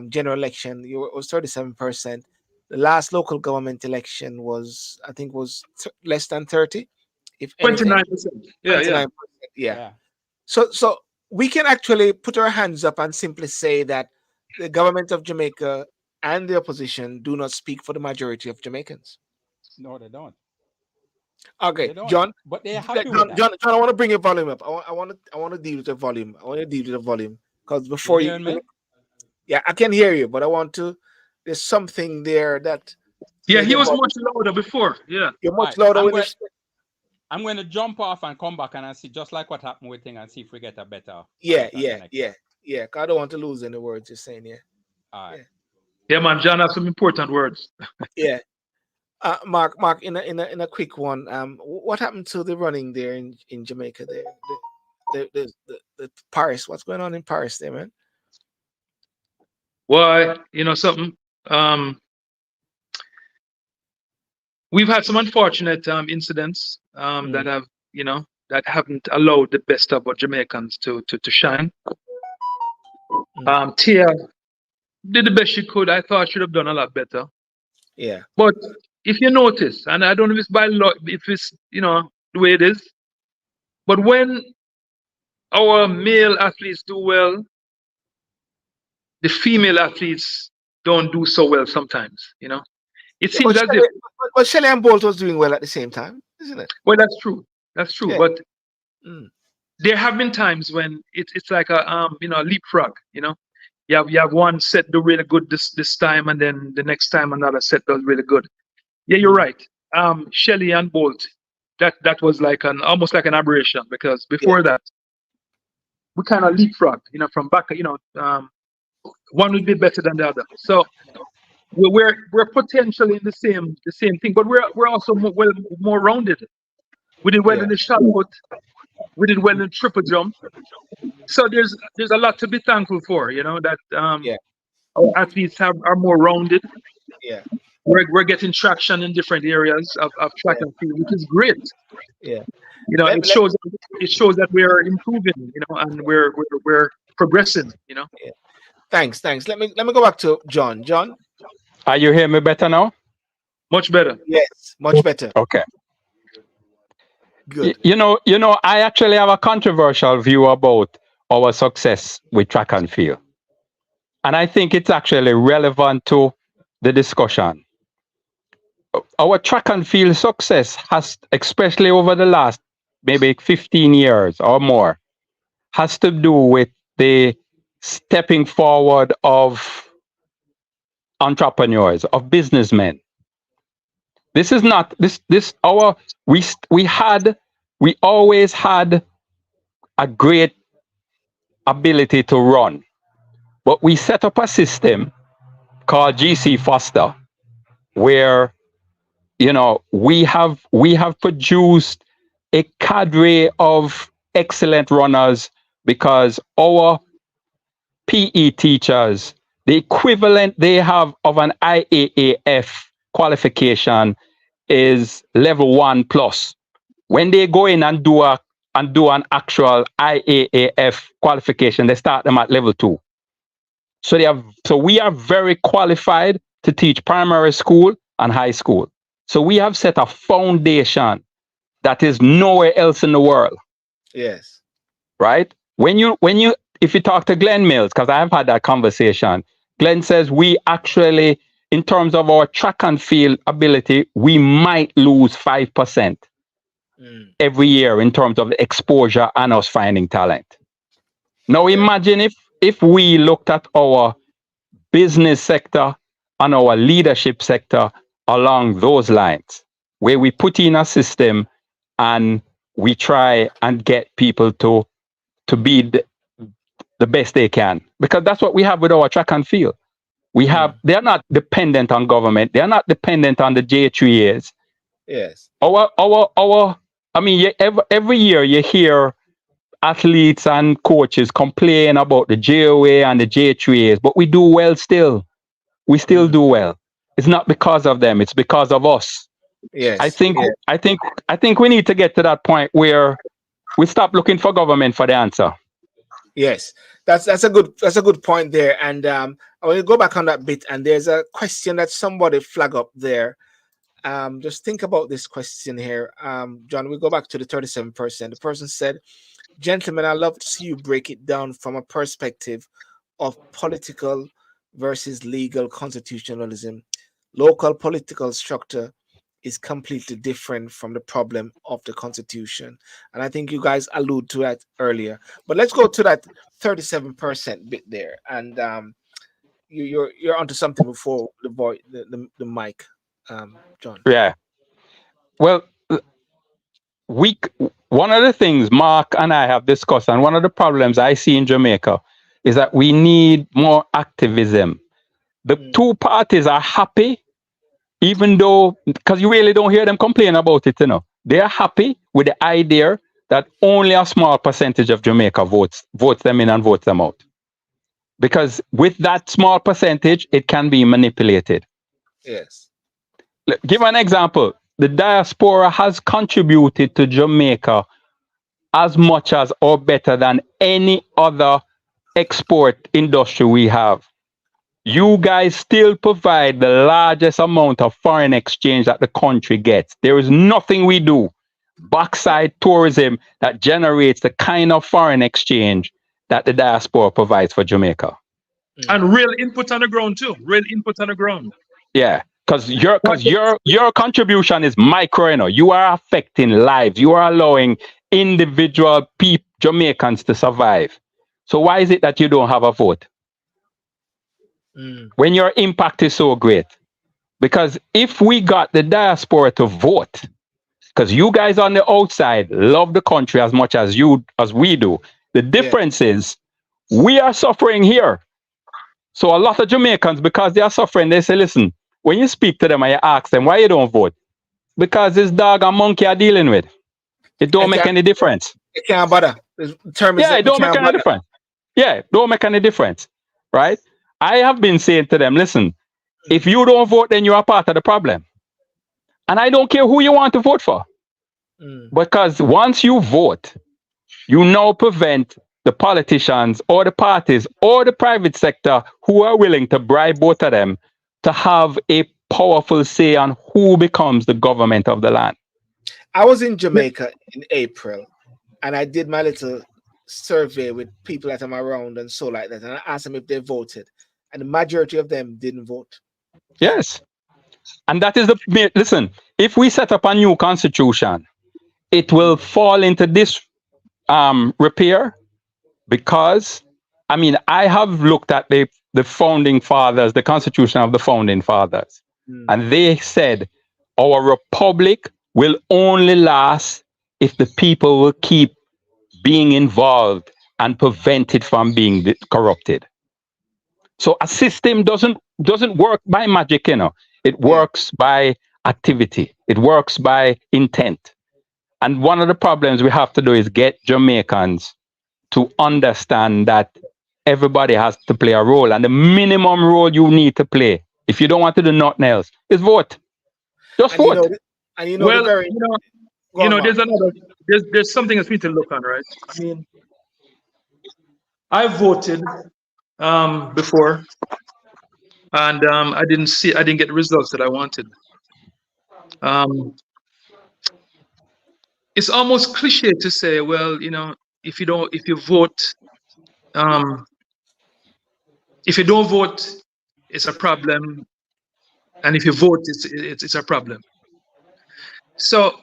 general election, it was 37%. The last local government election was, I think, less than 30, if anything. 29%. Yeah, yeah. 29%. Yeah. So we can actually put our hands up and simply say that the government of Jamaica and the opposition do not speak for the majority of Jamaicans. No, they don't. Okay, They don't. John. But they're happy with that. John, I want to bring your volume up. I want to deal with the volume. I want to deal with the volume because You hearing me? yeah, I can hear you, but I want to. There's something there that. Yeah, he was much louder before. Yeah. You're much louder when I'm going to jump off and come back and I see just like what happened with thing and see if we get a better. Yeah. I don't want to lose any words you're saying. Yeah. All right. Yeah, man. John has some important words. Yeah. Mark, in a quick one. What happened to the running there in Jamaica? There, the Paris. What's going on in Paris there, man? Well, something. We've had some unfortunate incidents that have, that haven't allowed the best of our Jamaicans to shine. Tia did the best she could. I thought she'd have done a lot better. Yeah. But if you notice, and I don't know if it's by law, if it's the way it is, but when our male athletes do well, the female athletes don't do so well sometimes. It seems as if. But Shelley and Bolt was doing well at the same time, isn't it? Well, that's true. That's true. Yeah. But there have been times when it's like a leapfrog. You have one set do really good this time, and then the next time another set does really good. Yeah, you're right. Shelley and Bolt, that was like almost like an aberration, because before that we kind of leapfrog. From back. One would be better than the other. So we're potentially in the same thing, but we're also more rounded. We did well in the shot put. We did well in triple jump. So there's a lot to be thankful for. That our athletes are more rounded. Yeah. We're getting traction in different areas of track and field, which is great. Yeah. It shows that we're improving. And we're progressing. Yeah. Thanks. Let me go back to John. John, are you hearing me better now? Much better. Yes, much better. Okay. Good. I actually have a controversial view about our success with track and field, and I think it's actually relevant to the discussion. Our track and field success has, especially over the last maybe 15 years or more, has to do with the stepping forward of entrepreneurs, of businessmen. This is not this our we always had a great ability to run, but we set up a system called GC Foster, where we have produced a cadre of excellent runners, because our PE teachers, the equivalent they have of an IAAF qualification is level 1+. When they go in and do an actual IAAF qualification, they start them at level 2. So we are very qualified to teach primary school and high school. So we have set a foundation that is nowhere else in the world. Yes. Right? If you talk to Glenn Mills, because I've had that conversation, Glenn says we actually, in terms of our track and field ability, we might lose 5% every year in terms of the exposure and us finding talent. Now imagine if we looked at our business sector and our leadership sector along those lines, where we put in a system and we try and get people to be the best they can, because that's what we have with our track and field. They're not dependent on government. They're not dependent on the J3As. Yes. Every year you hear athletes and coaches complain about the JOA and the J3As, but we do well still. We still do well. It's not because of them. It's because of us. Yes. I think we need to get to that point where we stop looking for government for the answer. Yes. That's a good point there. And I want to go back on that bit. And there's a question that somebody flag up there. Just think about this question here. John, we go back to the 37%. The person said, "Gentlemen, I love to see you break it down from a perspective of political versus legal constitutionalism. Local political structure is completely different from the problem of the constitution." And I think you guys allude to that earlier. But let's go to that 37% bit there. And you're onto something before the mic, John. Yeah. Well, we one of the things Mark and I have discussed, and one of the problems I see in Jamaica is that we need more activism. The two parties are happy, even though, because you really don't hear them complain about it, They are happy with the idea that only a small percentage of Jamaica votes them in and votes them out. Because with that small percentage, it can be manipulated. Yes. Give an example. The diaspora has contributed to Jamaica as much as or better than any other export industry we have. You guys still provide the largest amount of foreign exchange that the country gets. There is nothing we do, backside tourism, that generates the kind of foreign exchange that the diaspora provides for Jamaica. And real input on the ground too. Real input on the ground. Yeah, because your contribution is micro. You are affecting lives. You are allowing individual Jamaicans to survive. So why is it that you don't have a vote when your impact is so great? Because if we got the diaspora to vote, because you guys on the outside love the country as much as we do, the difference is we are suffering here. So a lot of Jamaicans, because they are suffering, they say, listen, when you speak to them and you ask them why you don't vote, because this dog and monkey are dealing with, it don't make any difference. It can't bother. The term is it don't make any difference. Yeah, don't make any difference, right? I have been saying to them, listen, if you don't vote, then you are part of the problem. And I don't care who you want to vote for. Because once you vote, you now prevent the politicians or the parties or the private sector who are willing to bribe both of them to have a powerful say on who becomes the government of the land. I was in Jamaica in April, and I did my little survey with people that I'm around and so like that, and I asked them if they voted, and the majority of them didn't vote. Yes. And that is listen, if we set up a new constitution, it will fall into this repair, because, I mean, I have looked at the founding fathers, the constitution of the founding fathers, and they said our republic will only last if the people will keep being involved and prevent it from being corrupted. So a system doesn't work by magic, It works by activity. It works by intent. And one of the problems we have to do is get Jamaicans to understand that everybody has to play a role, and the minimum role you need to play, if you don't want to do nothing else, is vote. Just vote. There's something else we need to look on, right? I mean, I voted before, and I didn't get the results that I wanted. It's almost cliche to say, well, if you don't vote, it's a problem, and if you vote, it's a problem. So,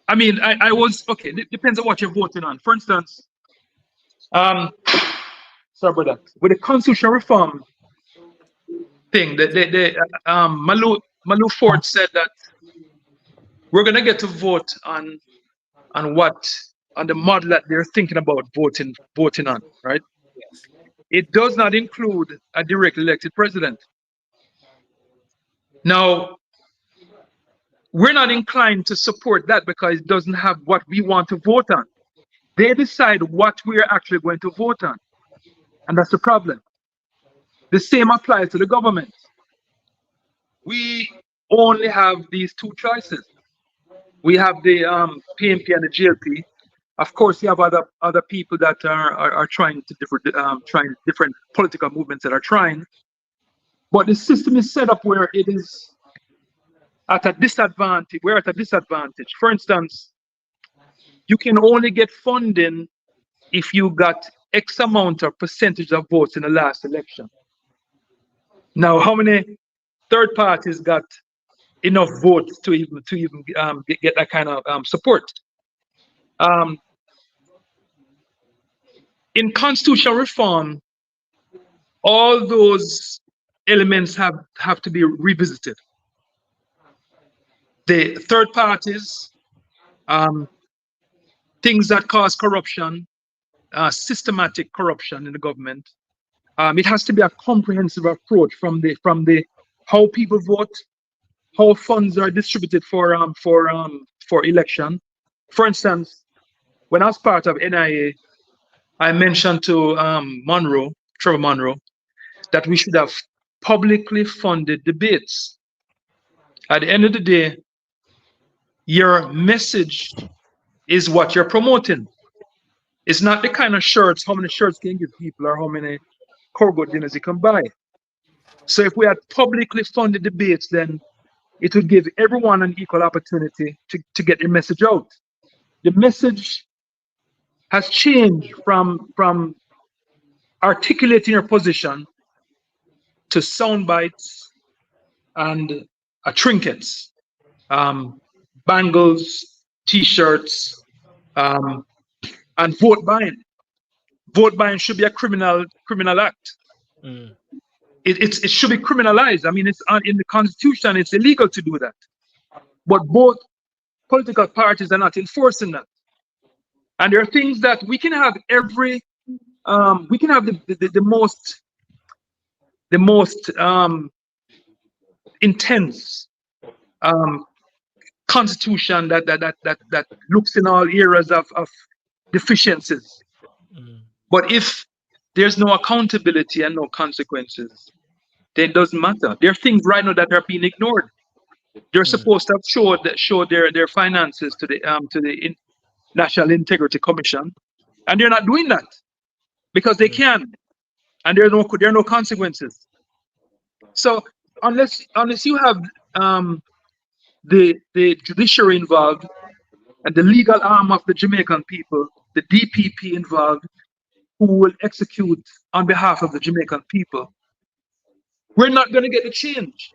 I mean, I was okay. It depends on what you're voting on. For instance, sorry about that. With the constitutional reform thing, Malu Ford said that we're gonna get to vote on the model that they're thinking about voting on, right? Yes. It does not include a directly elected president. Now, we're not inclined to support that because it doesn't have what we want to vote on. They decide what we're actually going to vote on, and that's the problem. The same applies to the government. We only have these two choices. We have the PNP and the GLP, Of course, you have other people that are trying to trying different political movements that are trying, but the system is set up where it is at a disadvantage. We're at a disadvantage. For instance, you can only get funding if you got X amount of percentage of votes in the last election. Now, how many third parties got enough votes to even get that kind of support? Um, in constitutional reform, all those elements have to be revisited. The third parties, things that cause corruption, systematic corruption in the government. It has to be a comprehensive approach from the how people vote, how funds are distributed for election. For instance, when I was part of NIA, I mentioned to Trevor Monroe, that we should have publicly funded debates. At the end of the day, your message is what you're promoting. It's not the kind of shirts, how many shirts can you give people or how many cargo dinners you can buy. So if we had publicly funded debates, then it would give everyone an equal opportunity to get their message out. The message has changed from articulating your position to sound bites and trinkets, bangles, t-shirts, and vote buying. Vote buying should be a criminal act. Mm. It should be criminalized. I mean, it's in the Constitution, it's illegal to do that. But both political parties are not enforcing that. And there are things that we can have we can have the most intense constitution that looks in all areas of deficiencies. Mm. But if there's no accountability and no consequences, then it doesn't matter. There are things right now that are being ignored. They're supposed to have showed their finances to the National Integrity Commission, and they're not doing that because they can, and there are no consequences. So unless you have the judiciary involved and the legal arm of the Jamaican people, the DPP involved, who will execute on behalf of the Jamaican people, we're not going to get the change,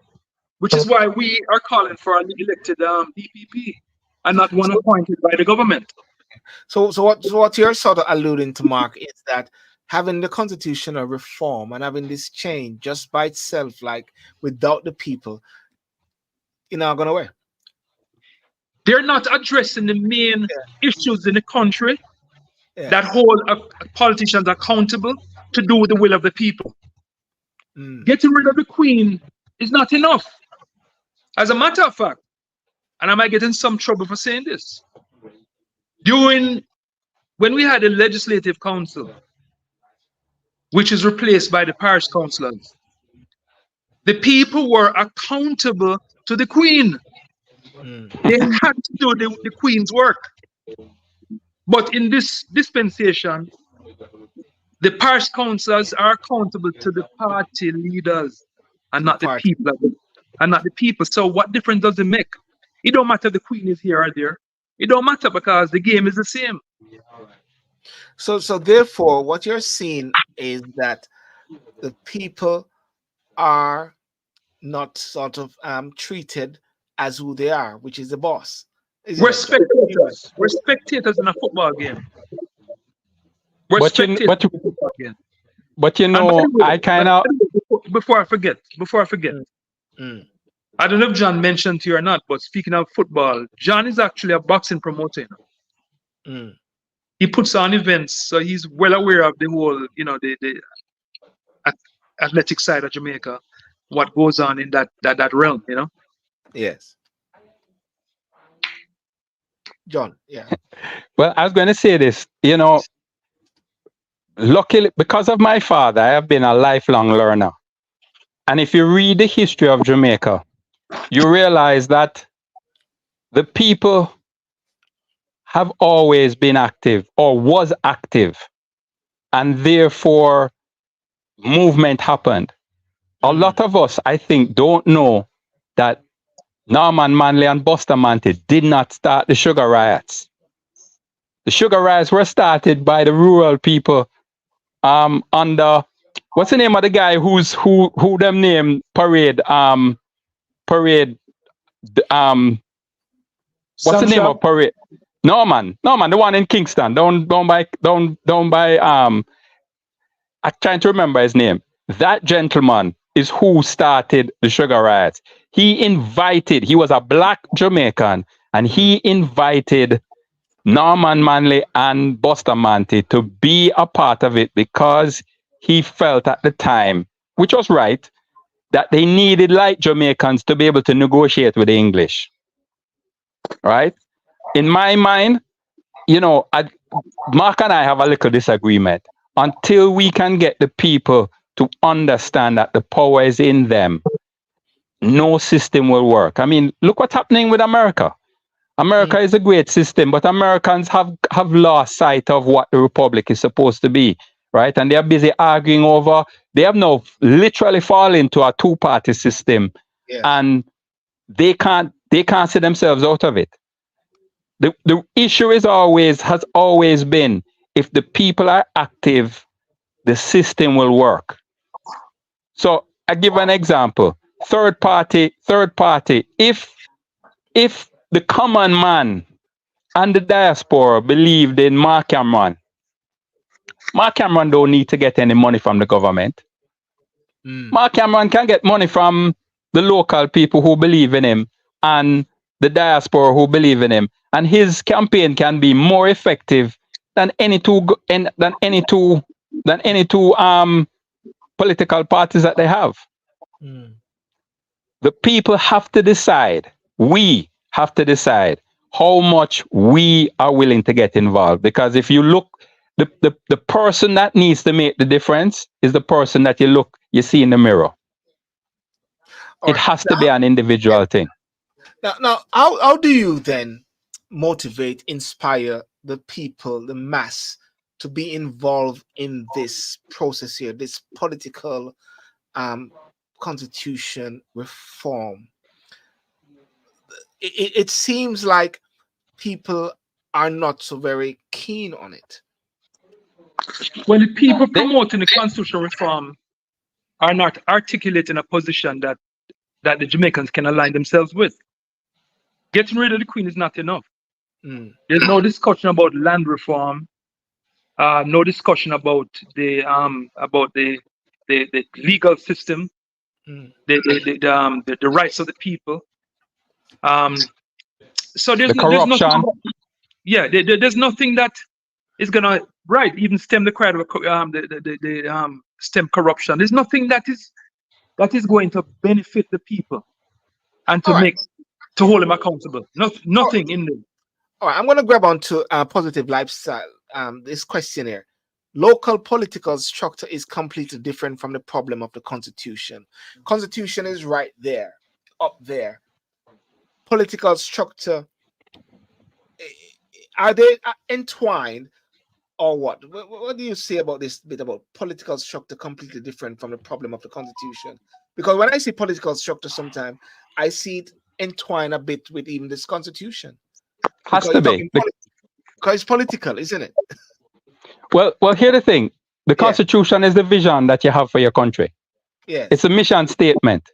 which is why we are calling for an elected DPP and not one appointed by the government. So what you're sort of alluding to, Mark, is that having the constitutional reform and having this change just by itself, like without the people, you're not going to work. They're not addressing the main issues in the country that hold politicians accountable to do the will of the people. Getting rid of the Queen is not enough. As a matter of fact, and I might get in some trouble for saying this, when we had a legislative council, which is replaced by the parish councillors, the people were accountable to the Queen. They had to do the Queen's work. But in this dispensation, the parish councillors are accountable to the party leaders and not the people. And not the people. So what difference does it make? It don't matter if the Queen is here or there. It don't matter because the game is the same. So therefore, what you're seeing is that the people are not sort of treated as who they are, which is the boss. We're spectators. We're spectators in a football game. But you know, I kind of before I forget. I don't know if John mentioned to you or not, but speaking of football, John is actually a boxing promoter. He puts on events, so he's well aware of the whole, the athletic side of Jamaica, what goes on in that realm, Yes. John, yeah. Well, I was going to say this, luckily, because of my father, I have been a lifelong learner. And if you read the history of Jamaica, you realize that the people have always been active or was active, and therefore movement happened. A lot of us, I think, don't know that Norman Manley and Bustamante did not start the sugar riots. The sugar riots were started by the rural people under, what's the name of the guy who them name parade um what's the name Samsha. of parade? Norman, the one in Kingston. Don't buy I'm trying to remember his name. That gentleman is who started the sugar riots. He was a black Jamaican, and he invited Norman Manley and Bustamante to be a part of it because he felt at the time, which was right, that they needed like Jamaicans to be able to negotiate with the English. Right? In my mind, Mark and I have a little disagreement. Until we can get the people to understand that the power is in them, no system will work. I mean, look what's happening with America. America is a great system, but Americans have lost sight of what the republic is supposed to be, right? And they are busy arguing over. They have now literally fallen into a two-party system, and they can't see themselves out of it. The issue has always been, if the people are active, the system will work. So I give an example. Third party. If the common man and the diaspora believed in Mark Cameron don't need to get any money from the government. Mark Cameron can get money from the local people who believe in him and the diaspora who believe in him, and his campaign can be more effective than any two political parties that they have. The people have to decide. We have to decide how much we are willing to get involved. Because if you look, the person that needs to make the difference is the person that you see in the mirror. It has to be an individual thing. Now, how do you then motivate, inspire the people, the mass, to be involved in this process here, this political constitution reform? It seems like people are not so very keen on it. Well, the people promoting the constitutional reform are not articulating a position that the Jamaicans can align themselves with. Getting rid of the Queen is not enough. There's no discussion about land reform. No discussion about the legal system, the rights of the people. So there's corruption. There's nothing that is gonna even stem the crowd of stem corruption. There's nothing that is going to benefit the people and to hold them accountable. Nothing in there. All right, I'm going to grab onto positive lifestyle. This question here. Local political structure is completely different from the problem of the constitution. Constitution is right there, up there. Political structure, are they entwined or what? What do you say about this bit about political structure completely different from the problem of the constitution? Because when I see political structure, sometimes I see it entwined a bit with even this constitution. Has to be. Because it's political, isn't it? Well, here's the thing. The constitution is the vision that you have for your country. Yes. It's a mission statement.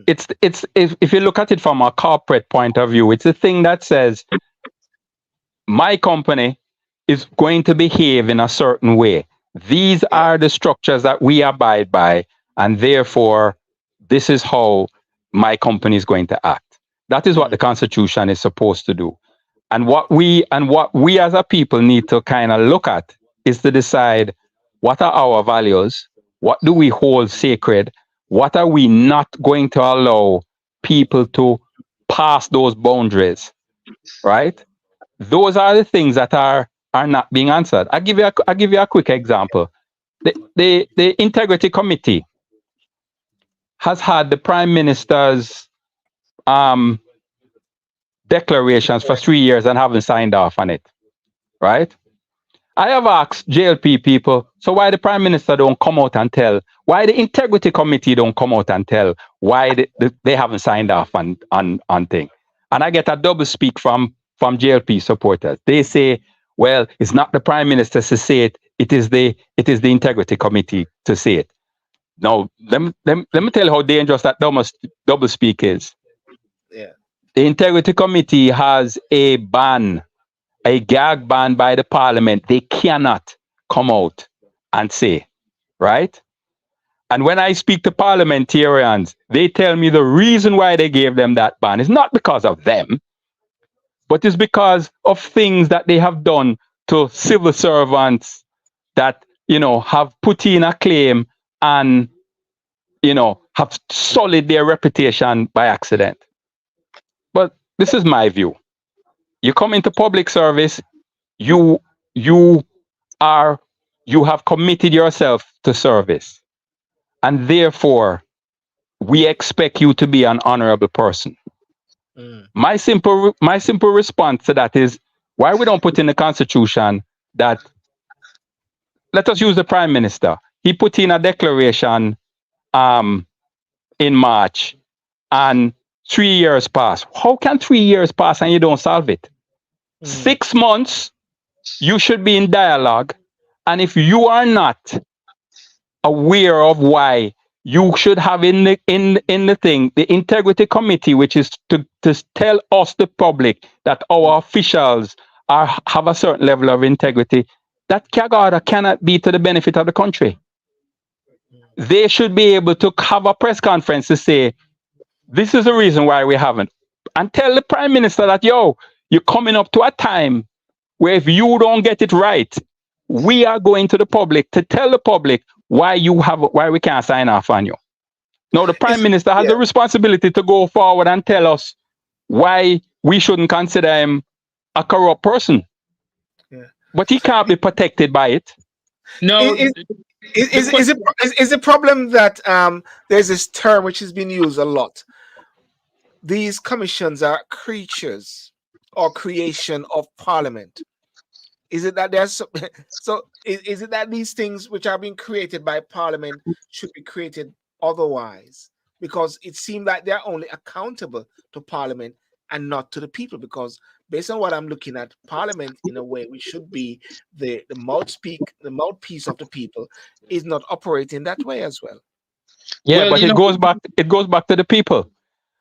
It's if you look at it from a corporate point of view, it's a thing that says my company is going to behave in a certain way. These are the structures that we abide by, and therefore this is how my company is going to act. That is what the constitution is supposed to do. And what we as a people need to kind of look at is to decide, what are our values? What do we hold sacred? What are we not going to allow people to pass those boundaries? Right? Those are the things that are not being answered. I'll give you a quick example. The Integrity Committee has had the Prime Minister's declarations for 3 years and haven't signed off on it, right? I have asked JLP people, so why the Prime Minister don't come out and tell, why the Integrity Committee don't come out and tell why they haven't signed off on thing. And I get a double speak from JLP supporters. They say, well, it's not the Prime Minister to say it, it is the Integrity Committee to say it. Now, let me tell you how dangerous that double speak is. Yeah. The Integrity Committee has a ban, a gag ban by the Parliament. They cannot come out and say, right? And when I speak to parliamentarians, they tell me the reason why they gave them that ban is not because of them, but it's because of things that they have done to civil servants that, have put in a claim and, have sullied their reputation by accident. But this is my view. You come into public service, you have committed yourself to service. And therefore, we expect you to be an honorable person. My simple response to that is why we don't put in the Constitution that, let us use the Prime Minister. He put in a declaration in March and 3 years pass. How can 3 years pass and you don't solve it? 6 months, you should be in dialogue. And if you are not aware of why, you should have in the thing, the Integrity Committee, which is to tell us, the public, that our officials have a certain level of integrity. That order cannot be to the benefit of the country. They should be able to have a press conference to say, this is the reason why we haven't. And tell the Prime Minister that, you're coming up to a time where if you don't get it right, we are going to the public to tell the public why we can't sign off on you. Now, the Prime Minister has the responsibility to go forward and tell us why we shouldn't consider him a corrupt person. Yeah. But he can't be protected by it. No. Is the problem that there's this term which has been used a lot? These commissions are creatures or creation of Parliament. Is it that there's so is it that these things which are being created by Parliament should be created otherwise? Because it seems like they're only accountable to Parliament and not to the people. Because based on what I'm looking at, Parliament, in a way, which should be the mouthpiece of the people, is not operating that way as well. Yeah, well, but it goes back to the people.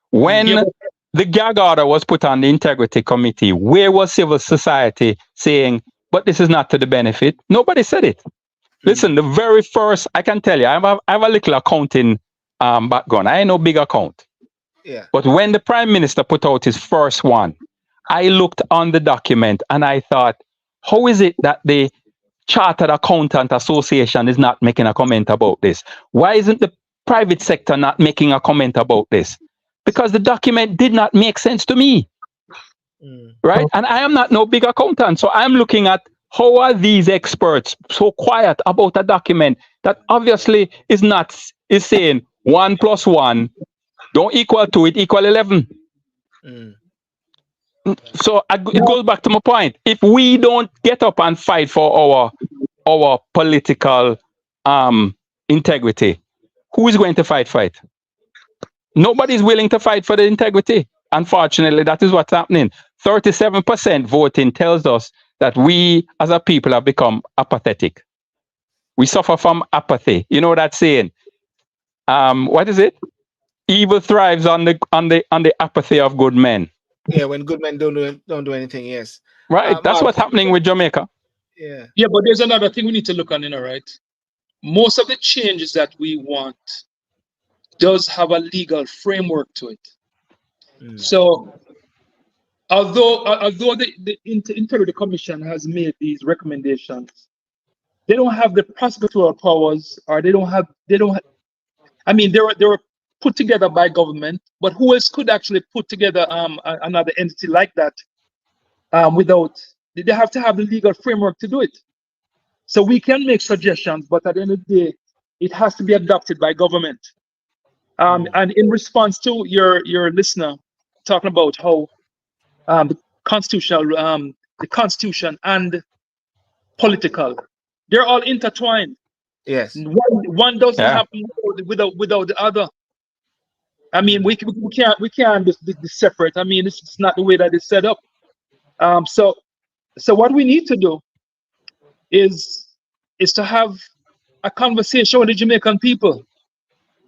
When the gag order was put on the Integrity Committee, where was civil society saying, but this is not to the benefit? Nobody said it. Listen, the very first, I can tell you, I have a little accounting background. I ain't no big account. Yeah. But when the Prime Minister put out his first one, I looked on the document and I thought, how is it that the Chartered Accountant Association is not making a comment about this? Why isn't the private sector not making a comment about this? Because the document did not make sense to me. Right? And I am not no big accountant. So I'm looking at how are these experts so quiet about a document that obviously is saying 1 + 1 don't equal 2, it equal 11. So it goes back to my point. If we don't get up and fight for our political integrity, who is going to fight for it? Nobody's willing to fight for the integrity. Unfortunately, that is what's happening. 37% voting tells us that we as a people have become apathetic. We suffer from apathy. You know that saying? What is it? Evil thrives on the apathy of good men. Yeah, when good men don't do anything, yes. Right. That's what's happening with Jamaica. Yeah. Yeah, but there's another thing we need to look on, right? Most of the changes that we want does have a legal framework to it. So although the Integrity Commission has made these recommendations, they don't have the prosecutorial powers, or they don't have I mean, they were put together by government, but who else could actually put together another entity like that without, they have to have the legal framework to do it. So we can make suggestions, but at the end of the day, it has to be adopted by government. And in response to your listener talking about how the constitutional, the constitution and political. They're all intertwined. Yes. One doesn't Yeah. happen without the other. I mean, we can't be separate. I mean, it's not the way that it's set up. So what we need to do is to have a conversation with the Jamaican people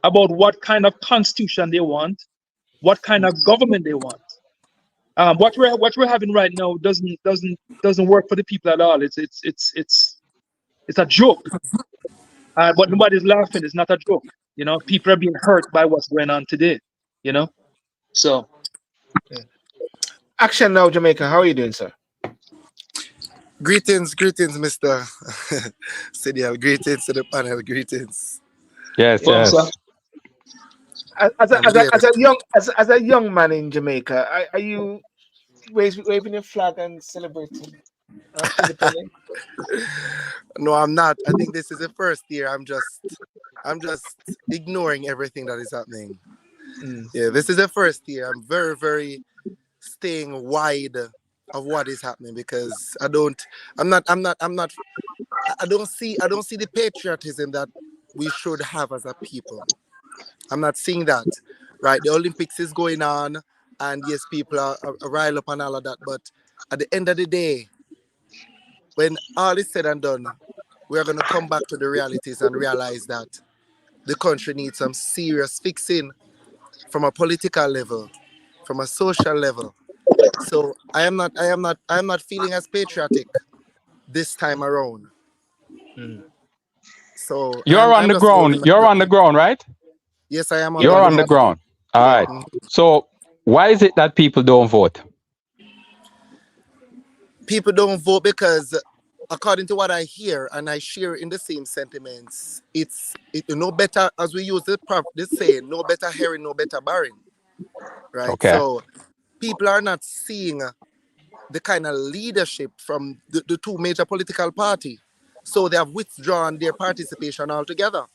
about what kind of constitution they want, what kind of government they want. What we're having right now doesn't work for the people at all. It's a joke. But nobody's laughing. It's not a joke. You know, people are being hurt by what's going on today. You know, so Action Now Jamaica. How are you doing, sir? Greetings, Mr. Sidial. Greetings to the panel. Greetings. Yes, well, sir, yes. I'm here. As a young man in Jamaica, are you waving your flag and celebrating independence? No, I'm not. I think this is the first year. I'm just ignoring everything that is happening. Mm. Yeah, this is the first year. I'm very, very staying wide of what is happening because I don't see the patriotism that we should have as a people. I'm not seeing that. Right. The Olympics is going on and yes, people are riled up and all of that. But at the end of the day, when all is said and done, we are going to come back to the realities and realize that the country needs some serious fixing from a political level, from a social level. So I am not feeling as patriotic this time around. Mm. So You're on I'm the just holding ground. my You're breath. on the ground, right? Yes, I am on Yeah, the You're on the on the ground. ground. ground. All Yeah. right. So why is it that people don't vote? People don't vote because, according to what I hear and I share in the same sentiments, it's no better, as we use the saying, no better hearing, no better bearing, right? Okay. So people are not seeing the kind of leadership from the two major political parties. So they have withdrawn their participation altogether,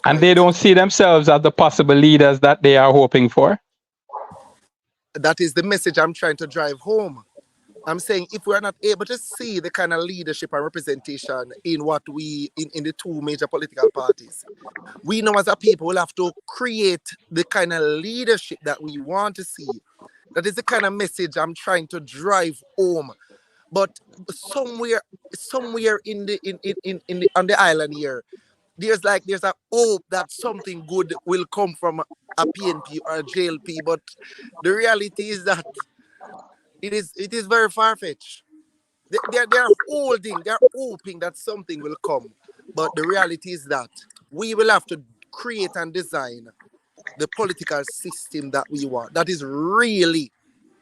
And right? they don't see themselves as the possible leaders that they are hoping for. That is the message I'm trying to drive home. I'm saying if we're not able to see the kind of leadership and representation in in the two major political parties, we know as a people will have to create the kind of leadership that we want to see. That is the kind of message I'm trying to drive home. But somewhere in the on the island here, there's a hope that something good will come from a PNP or a JLP. But the reality is that it is very far-fetched. They're hoping that something will come. But the reality is that we will have to create and design the political system that we want. That is really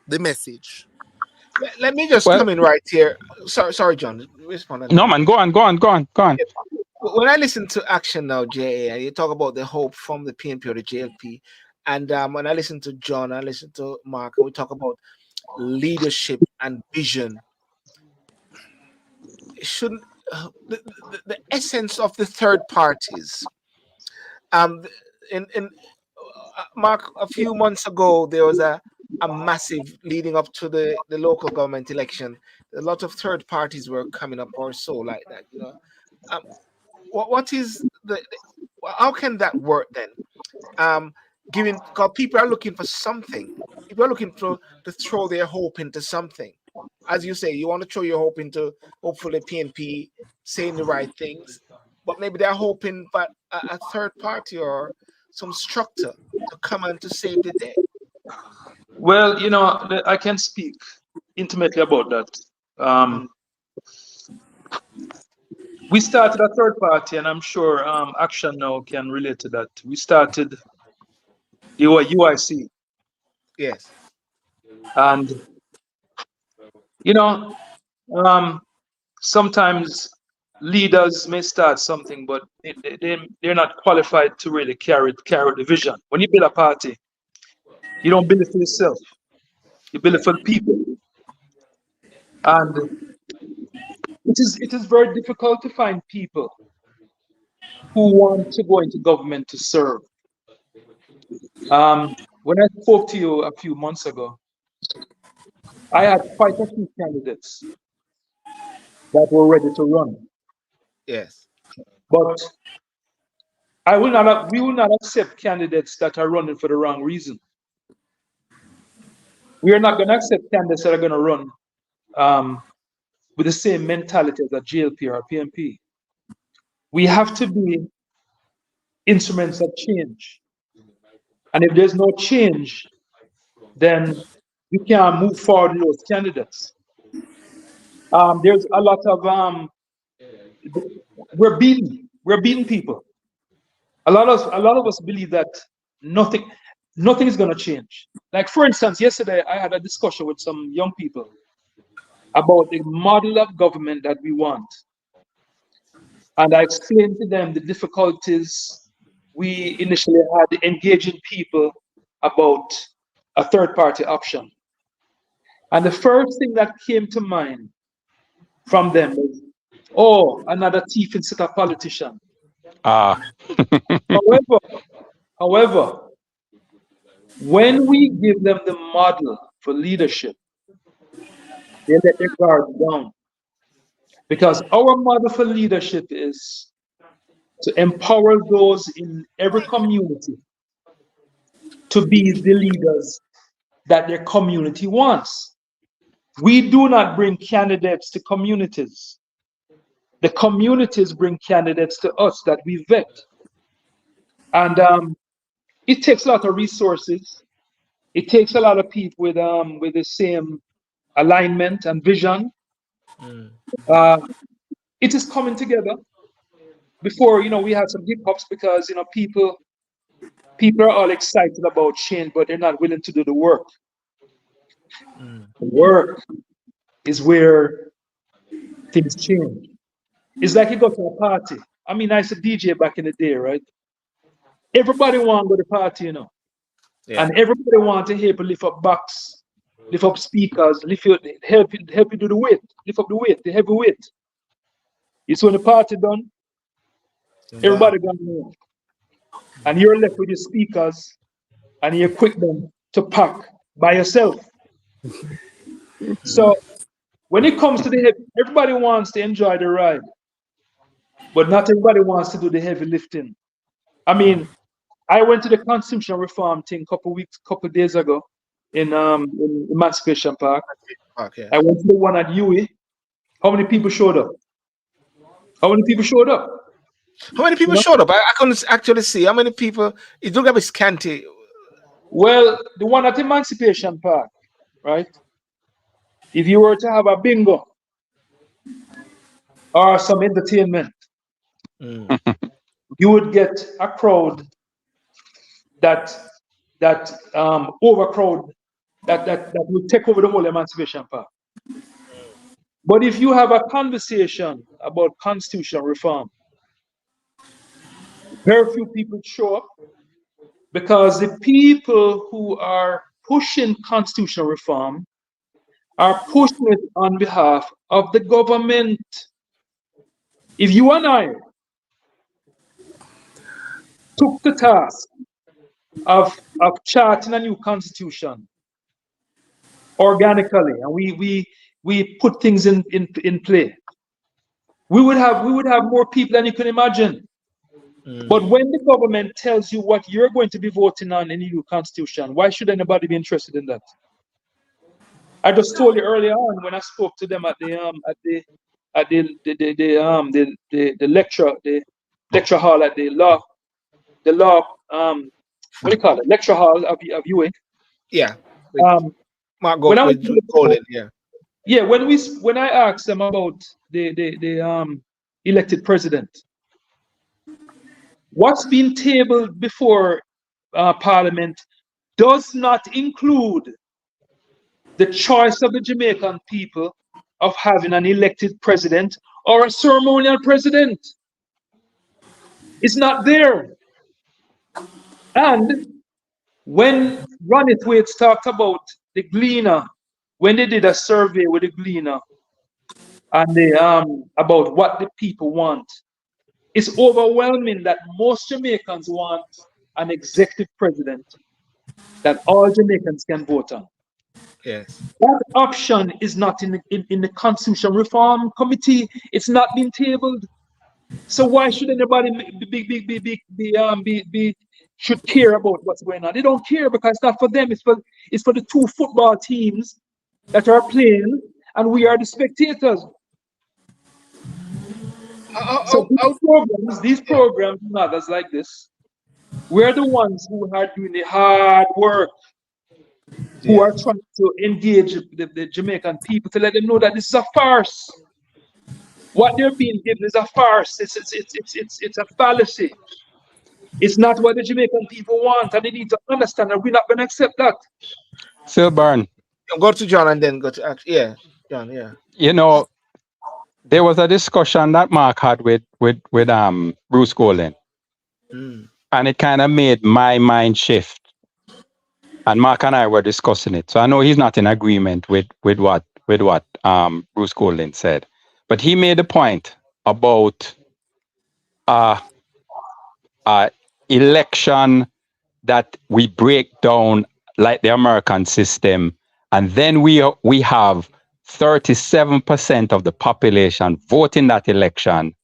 the message. Let me just Well, come in right here. Sorry, John. Respond and no, then. man, go on, go on, go on, go on. When I listen to Action Now, JA, and you talk about the hope from the PNP or the JLP, and when I listen to John, I listen to Mark, and we talk about leadership and vision. Shouldn't the essence of the third parties? Um, in Mark, a few months ago, there was a massive leading up to the local government election. A lot of third parties were coming up or so like that, you know. Um, what is how can that work then? Given because people are looking for something, people are looking to throw their hope into something. As you say, you want to throw your hope into hopefully PNP saying the right things, but maybe they're hoping for a third party or some structure to come and to save the day. well, I can speak intimately about that. Mm. Um, we started a third party, and I'm sure Action Now can relate to that. We started the UIC, Yes. and you know, um, sometimes leaders may start something, but they're not qualified to really carry the vision. When you build a party, you don't build it for yourself. You build it Yeah. for the people, and it is very difficult to find people who want to go into government to serve. Um, When I spoke to you a few months ago, I had quite a few candidates that were ready to run. Yes. But we will not accept candidates that are running for the wrong reason. We are not going to accept candidates that are going to run with the same mentality as a GLP or a PMP. We have to be instruments of change. And if there's no change, then we can't move forward with those candidates. There's a lot of we're beating people. A lot of us believe that nothing is going to change. Like, for instance, yesterday I had a discussion with some young people about the model of government that we want, and I explained to them the difficulties we initially had engaging people about a third party option. And the first thing that came to mind from them was, oh, another thief instead of politician. Ah. However, when we give them the model for leadership, they let their guard down. Because our model for leadership is to empower those in every community to be the leaders that their community wants. We do not bring candidates to communities. The communities bring candidates to us that we vet. And it takes a lot of resources. It takes a lot of people with the same alignment and vision. It is coming together. Before, we had some hiccups because people are all excited about change, but they're not willing to do the work. The work is where things change. It's like you go to a party. I mean, I used to DJ back in the day, right? Everybody want to go to the party, Yeah. and everybody want to hear people lift up box, lift up speakers, help you do the weight, lift up the weight, the heavy weight. It's when the party done, everybody gone home, and you're left with your speakers and your equipment to pack by yourself. So when it comes to the heavy, everybody wants to enjoy the ride, but not everybody wants to do the heavy lifting. I mean, I went to the constitutional reform thing couple days ago in Emancipation Park. Okay. I went to the one at UE. How many people showed up? How many people showed up? How many people showed up? I couldn't actually see how many people. It looked a bit scanty. Well, the one at Emancipation Park, right? If you were to have a bingo or some entertainment, you would get a crowd that overcrowd that would take over the whole Emancipation Park. But if you have a conversation about constitutional reform, very few people show up because the people who are pushing constitutional reform are pushing it on behalf of the government. If you and I took the task of charting a new constitution organically and we put things in play, we would have more people than you can imagine. But when the government tells you what you're going to be voting on in the new constitution, why should anybody be interested in that? I just told you earlier on when I spoke to them at the lecture hall at the law what do you call it, lecture hall of UA. Yeah. When I asked them about the elected president, what's been tabled before Parliament does not include the choice of the Jamaican people of having an elected president or a ceremonial president. It's not there. And when Ronnie Thwaites talked about the Gleaner, when they did a survey with the Gleaner and they about what the people want, it's overwhelming that most Jamaicans want an executive president that all Jamaicans can vote on. Yes. That option is not in the Constitution Reform Committee. It's not been tabled. So why should anybody should care about what's going on? They don't care because it's not for them. It's for the two football teams that are playing, and we are the spectators. So these programs and others like this, we're the ones who are doing the hard work, who are trying to engage the Jamaican people to let them know that this is a farce. What they're being given is a farce. It's a fallacy. It's not what the Jamaican people want, and they need to understand that we're not going to accept that. Silburn. Go to John and then go to John. Yeah. You know, there was a discussion that Mark had with Bruce Golding, and it kind of made my mind shift. And Mark and I were discussing it, so I know he's not in agreement with what Bruce Golding said, but he made a point about election that we break down like the American system, and then we have 37% of the population voting that election.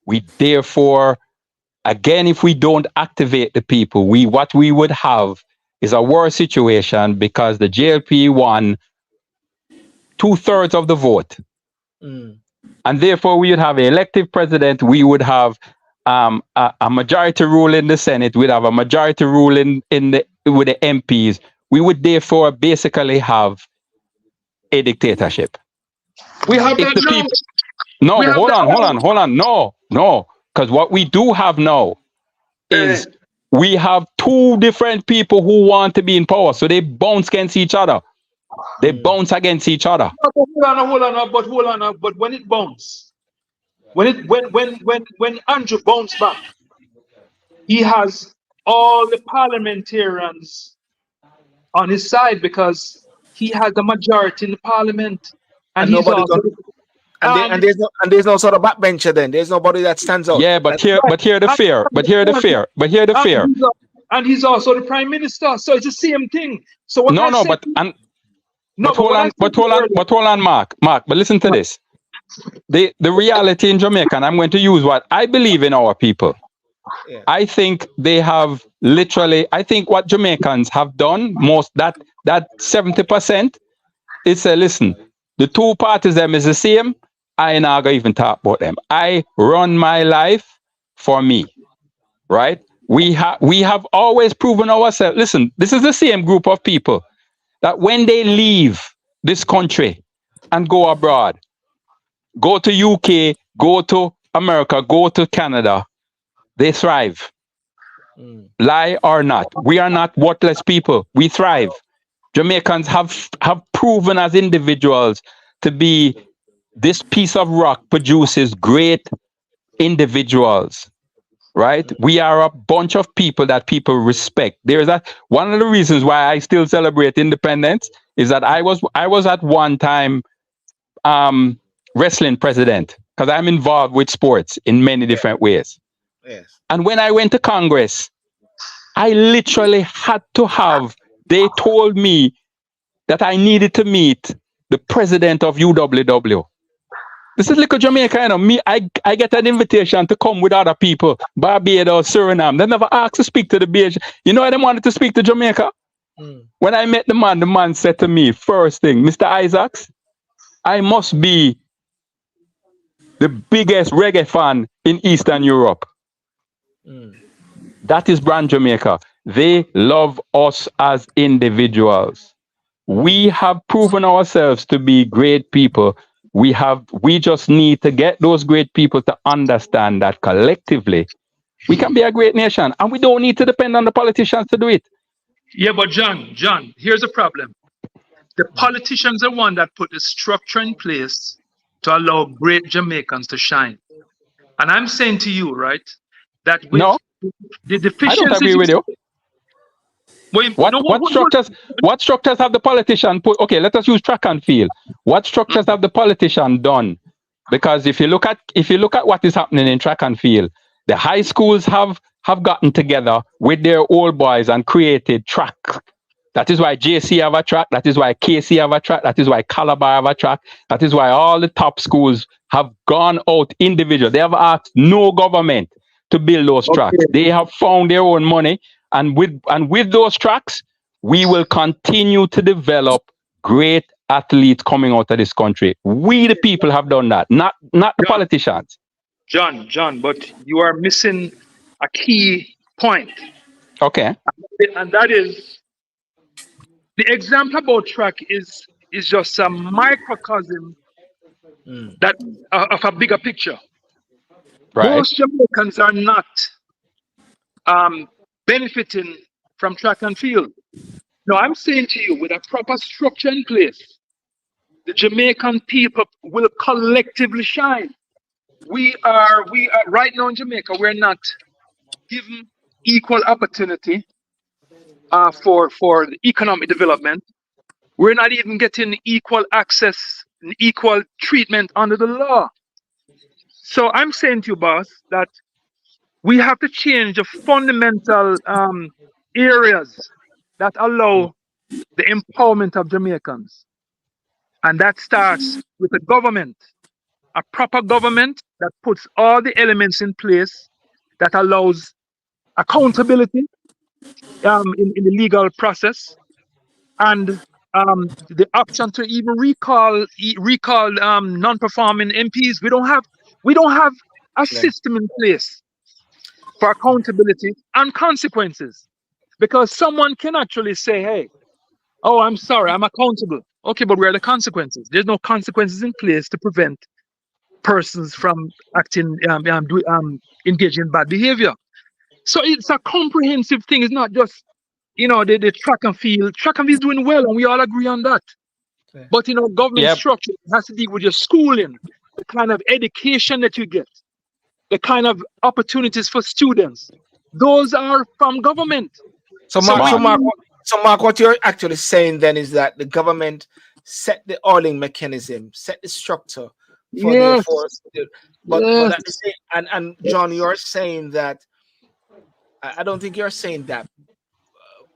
We therefore, again, if we don't activate the people, what we would have is a worse situation because the JLP won 2/3 of the vote. And therefore we would have an elective president, we would have a majority rule in the Senate, we'd have a majority rule with the MPs. We would therefore basically have a dictatorship. We have that now. No, hold on. No. Because what we do have now is we have two different people who want to be in power. So they bounce against each other. Hold on. But when it bounces, when Andrew bounced back, he has all the parliamentarians on his side because he has the majority in the parliament, and he's also. And there's no sort of backbencher then. There's nobody that stands out. Yeah, but here the fear. And he's also the prime minister, so it's the same thing. So what hold on, Mark. But listen to this. The reality in Jamaica, and I'm going to use what I believe in our people. Yeah. I think they have I think what Jamaicans have done that 70% is say, listen, the two parties them is the same. I not gonna even talk about them. I run my life for me, right? We have always proven ourselves. Listen, this is the same group of people that when they leave this country and go abroad, go to UK, go to America, go to Canada, they thrive. Lie or not, we are not worthless people. We thrive. Jamaicans have proven as individuals to be this piece of rock produces great individuals, right? We are a bunch of people that people respect. There's one of the reasons why I still celebrate independence is that I was at one time wrestling president because I'm involved with sports in many different ways. Yes. And when I went to Congress, I literally had to they told me that I needed to meet the president of UWW. This is little Jamaica, you know. Me, I get an invitation to come with other people, Barbados, Suriname. They never asked to speak to the BH. You know why they wanted to speak to Jamaica? When I met the man said to me, first thing, Mr. Isaacs, I must be the biggest reggae fan in Eastern Europe. That is brand Jamaica. They love us as individuals. We have proven ourselves to be great people. We just need to get those great people to understand that collectively we can be a great nation and we don't need to depend on the politicians to do it. Yeah, but John, here's the problem. The politicians are the one that put the structure in place to allow great Jamaicans to shine. And I'm saying to you, right, that with the deficiencies. I don't agree with you. What structures have the politician put? Okay, let us use track and field. What structures have the politician done? Because if you look at what is happening in track and field, The high schools have gotten together with their old boys and created track. That is why JC have a track. That is why KC have a track. That is why Calabar have a track. That is why all the top schools have gone out individual. They have asked no government to build those tracks. They have found their own money. And with those tracks, we will continue to develop great athletes coming out of this country. We, the people, have done that, not the politicians. John, but you are missing a key point. Okay. And that is, the example about track is just a microcosm that of a bigger picture. Right. Most Jamaicans are not benefiting from track and field. No, I'm saying to you, with a proper structure in place, the Jamaican people will collectively shine. We are right now in Jamaica, we're not given equal opportunity for the economic development. We're not even getting equal access and equal treatment under the law. So I'm saying to you, boss, that we have to change the fundamental areas that allow the empowerment of Jamaicans. And that starts with a government, a proper government that puts all the elements in place that allows accountability in the legal process, and the option to even recall non-performing MPs. We don't have a system in place for accountability and consequences, because someone can actually say, hey, oh, I'm sorry, I'm accountable. Okay, but where are the consequences? There's no consequences in place to prevent persons from acting, engaging in bad behavior. So it's a comprehensive thing. It's not just, the track and field. Track and field is doing well, and we all agree on that. Okay. But, government structure has to deal with your schooling, the kind of education that you get, the kind of opportunities for students. Those are from government. So Mark, what you're actually saying then is that the government set the oiling mechanism, set the structure for the force. But at the same, and John, you're saying that. I don't think you're saying that.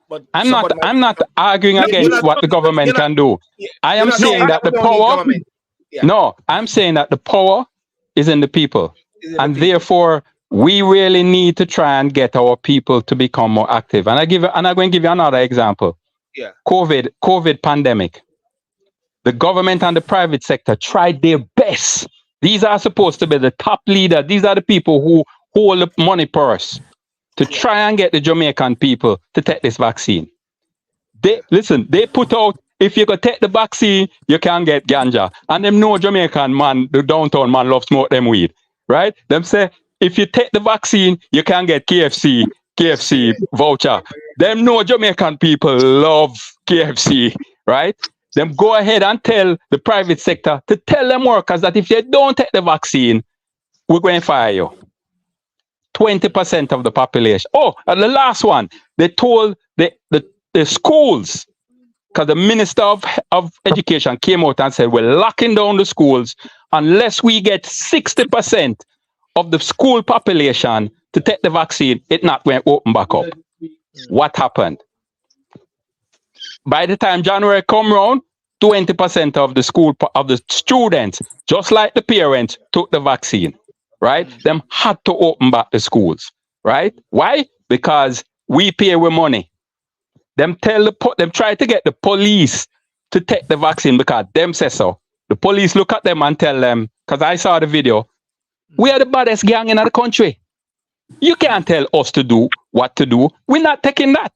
But I'm not arguing against what the government can do. I am saying that the power. No, I'm saying that the power is in the people, and therefore we really need to try and get our people to become more active. And I'm going to give you another example. Yeah. COVID pandemic. The government and the private sector tried their best. These are supposed to be the top leaders. These are the people who hold the money purse to try and get the Jamaican people to take this vaccine. They put out, if you could take the vaccine, you can get ganja. And them know Jamaican man, the downtown man, love smoke them weed, right? Them say, if you take the vaccine, you can get KFC voucher. Them know Jamaican people love KFC, right? Them go ahead and tell the private sector to tell them workers that if they don't take the vaccine, we're going to fire you. 20% of the population. Oh, and the last one, they told the schools, because the Minister of Education came out and said, we're locking down the schools unless we get 60% of the school population to take the vaccine, it not going to open back up. What happened? By the time January come around, 20% of the students, just like the parents, took the vaccine, right? Them had to open back the schools, right? Why? Because we pay with money. Them try to get the police to take the vaccine because them say so. The police look at them and tell them, because I saw the video, we are the baddest gang in the country. You can't tell us to do what to do. We're not taking that.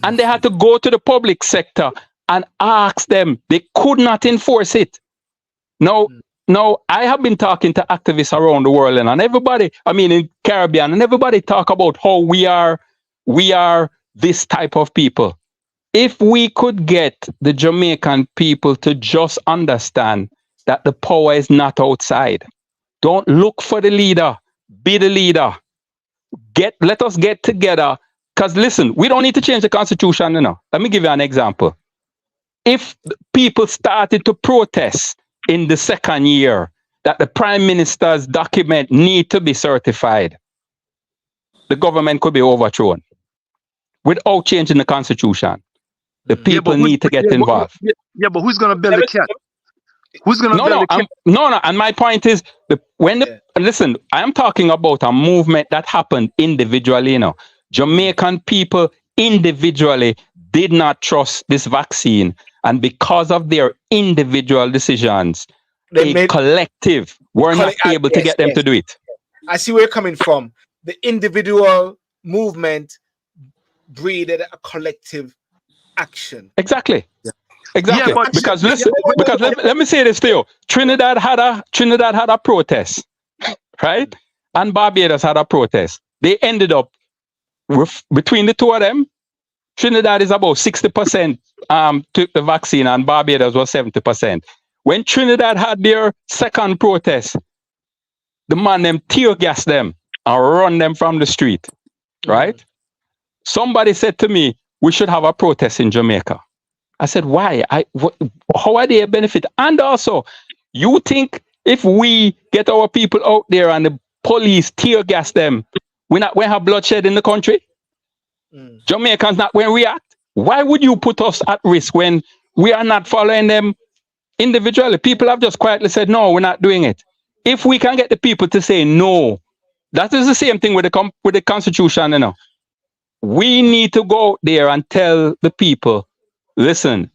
And they had to go to the public sector and ask them. They could not enforce it. Now, I have been talking to activists around the world and everybody, in Caribbean, and everybody talk about how we are this type of people. If we could get the Jamaican people to just understand that the power is not outside. Don't look for the leader. Be the leader. Let us get together. Because listen, we don't need to change the constitution, Let me give you an example. If people started to protest in the second year that the prime minister's document need to be certified, the government could be overthrown without changing the constitution. The Yeah, but people need to get involved. but who's gonna build Let the me, cat? Who's gonna No, build no, the cat? no. And my point is, yeah. listen, I am talking about a movement that happened individually. Jamaican people individually did not trust this vaccine, and because of their individual decisions, They a made collective were not able to yes, get them yes. to do it. I see where you're coming from. The individual movement breeded a collective action. Exactly. Yeah. Yeah, Exactly. but Because Yeah, listen, because let me say this to you. Trinidad had a protest, right? And Barbados had a protest. They ended up between the two of them. Trinidad is about 60% took the vaccine, and Barbados was 70%. When Trinidad had their second protest, the man them tear gas them and run them from the street, right? Somebody said to me, we should have a protest in Jamaica. I said, why? How are they a benefit? And also, you think if we get our people out there and the police tear gas them, we have bloodshed in the country? Jamaicans not when react. Why would you put us at risk when we are not following them individually? People have just quietly said, no, we're not doing it. If we can get the people to say no, that is the same thing with the constitution. We need to go out there and tell the people, listen.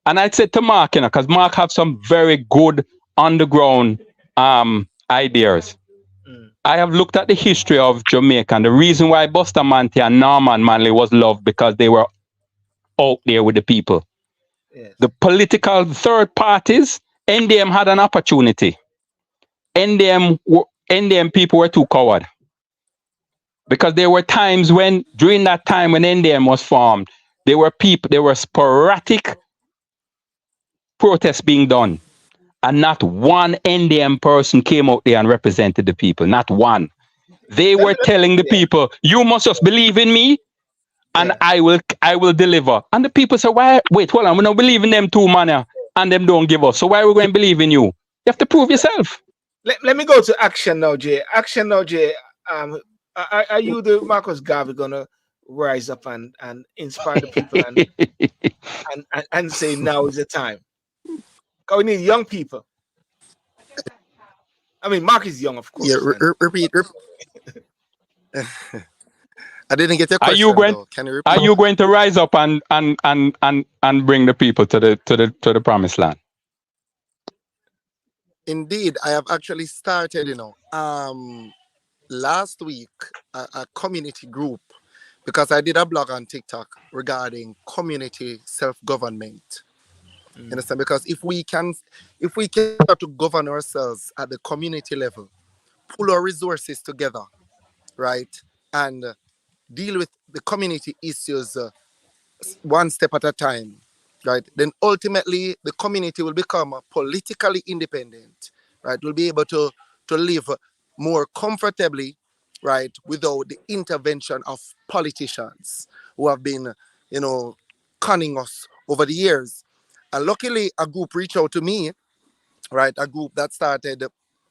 And I said to Mark, because Mark have some very good underground ideas. I have looked at the history of Jamaica, and the reason why Bustamante and Norman Manley was loved because they were out there with the people. Yes. The political third parties, NDM had an opportunity. NDM people were too coward. Because there were times during that time when NDM was formed, there were sporadic protests being done. And not one NDM person came out there and represented the people. Not one. They were telling the people, you must just believe in me and I will deliver. And the people say, why? Wait, hold on. We don't believe in them too, man. And them don't give us. So why are we going to believe in you? You have to prove yourself. Let me go to action now, Jay. Action now, Jay. Are you the Marcus Garvey gonna rise up and inspire the people and say now is the time? Because we need young people. I mean, Mark is young, of course. Yeah, repeat. I didn't get your Are you question going? though. Can you repeat? Are you going to rise up and bring the people to the promised land? Indeed, I have actually started. Last week a community group, because I did a blog on TikTok regarding community self-government. You understand? Because if we can start to govern ourselves at the community level, pull our resources together, right, and deal with the community issues one step at a time, right, then ultimately the community will become politically independent, right? We'll be able to live more comfortably, right, without the intervention of politicians who have been, conning us over the years. And luckily, a group reached out to me, right? A group that started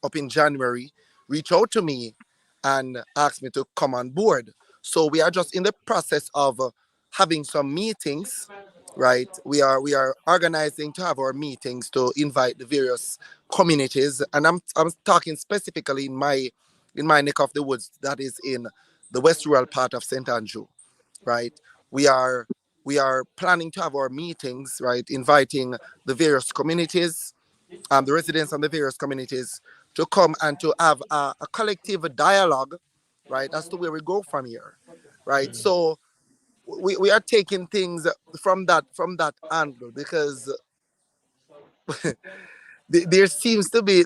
up in January reached out to me and asked me to come on board. So we are just in the process of having some meetings, right? We are organizing to have our meetings to invite the various communities, and I'm talking specifically in my neck of the woods, that is in the west rural part of St. Andrew, right? We are planning to have our meetings, right? Inviting the various communities, the residents of the various communities to come and to have a collective dialogue, right, as to where we go from here, right? So we are taking things from that angle, because there seems to be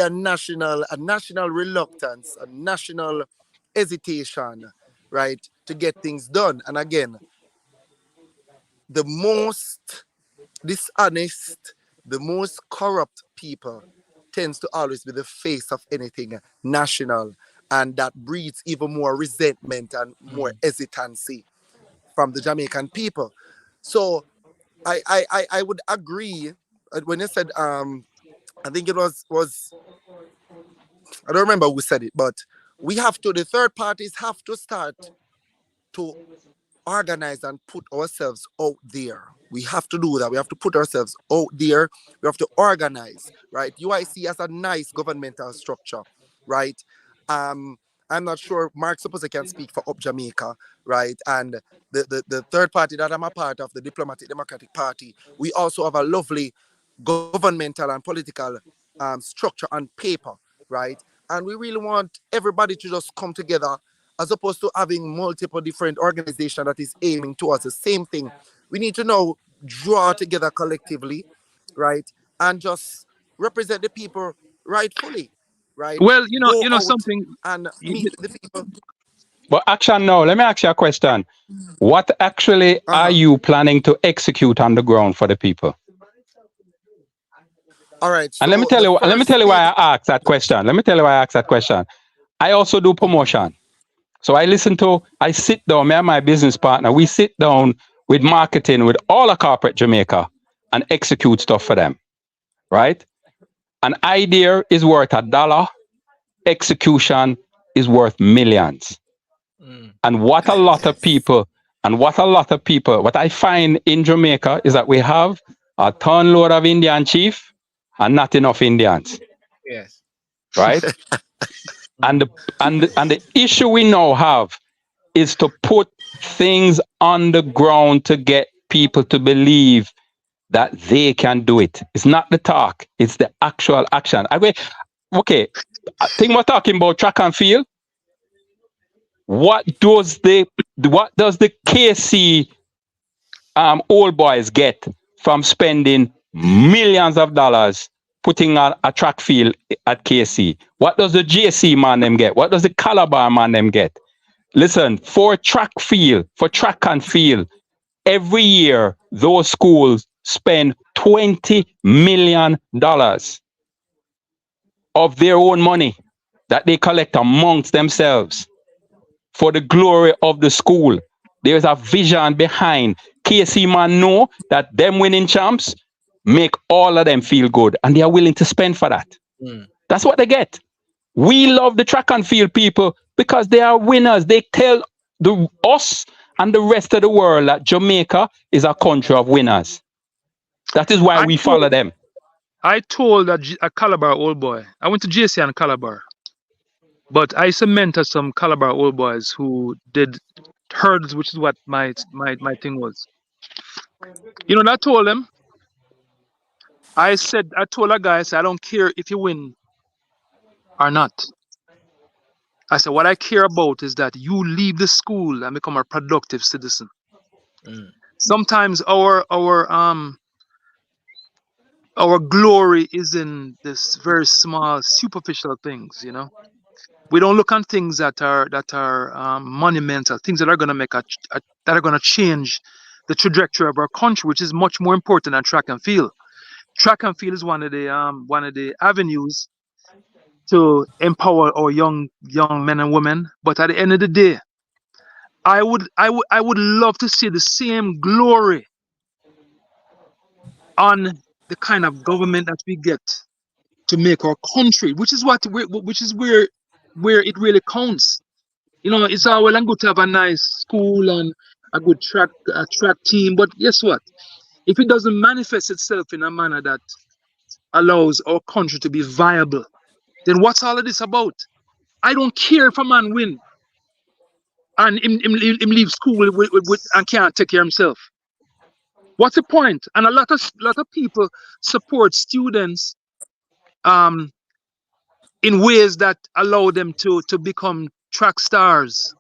a national reluctance, a national hesitation, right, to get things done. And again, the most dishonest, the most corrupt people tends to always be the face of anything national, and that breeds even more resentment and more hesitancy from the Jamaican people. So I would agree when you said I think it was I don't remember who said it, but the third parties have to start to organize and put ourselves out there. We have to do that. We have to put ourselves out there. We have to organize, right? UIC has a nice governmental structure, right? Um, I'm not sure Mark suppose I can speak for Up Jamaica, right? And the third party that I'm a part of, the Diplomatic Democratic Party, we also have a lovely governmental and political structure on paper, right? And we really want everybody to just come together as opposed to having multiple different organizations that is aiming towards the same thing. We need to now draw together collectively, right? And just represent the people rightfully, right? Well, Go out something. and meet the people. But action now, let me ask you a question. What actually are Uh-huh. you planning to execute on the ground for the people? All right. And let me So tell the you, first why thing, I asked that question. Let me tell you why I asked that question. I also do promotion. So I sit down, me and my business partner, we sit down with marketing with all of corporate Jamaica and execute stuff for them, right? An idea is worth $1, execution is worth millions. Mm. And what a lot of yes. people, what I find in Jamaica is that we have a ton load of Indian chief and not enough Indians, Yes. right? And Mm. the issue we now have is to put things on the ground to get people to believe that they can do it. It's not the talk, it's the actual action. Okay, I think we're talking about track and field. What does the KC old boys get from spending millions of dollars putting on a track field at KC? What does the JC man them get? What does the Calabar man them get? Listen, for track and field, every year those schools spend $20 million of their own money that they collect amongst themselves for the glory of the school. There's a vision behind. KC man know that them winning champs make all of them feel good and they are willing to spend for that. Mm. That's what they get. We love the track and field people because they are winners. They tell us and the rest of the world that Jamaica is a country of winners. That is why I we told, follow them. I told a Calabar old boy. I went to JC and Calabar, but I used to mentor some Calabar old boys who did hurdles, which is what my thing was. I told them. I told a guy, I said, I don't care if you win or not. I said, what I care about is that you leave the school and become a productive citizen. Mm. Sometimes our glory is in this very small, superficial things. We don't look on things that are monumental, things that are going to that are going to change the trajectory of our country, which is much more important than track and field. Track and field is one of the avenues to empower our young men and women. But at the end of the day, I would love to see the same glory on the kind of government that we get to make our country, which is where it really counts. It's all well and good to have a nice school and a good track team, but guess what? If it doesn't manifest itself in a manner that allows our country to be viable, then what's all of this about? I don't care if a man win and him leave school and can't take care of himself. What's the point? And a lot of people support students um in ways that allow them to become track stars.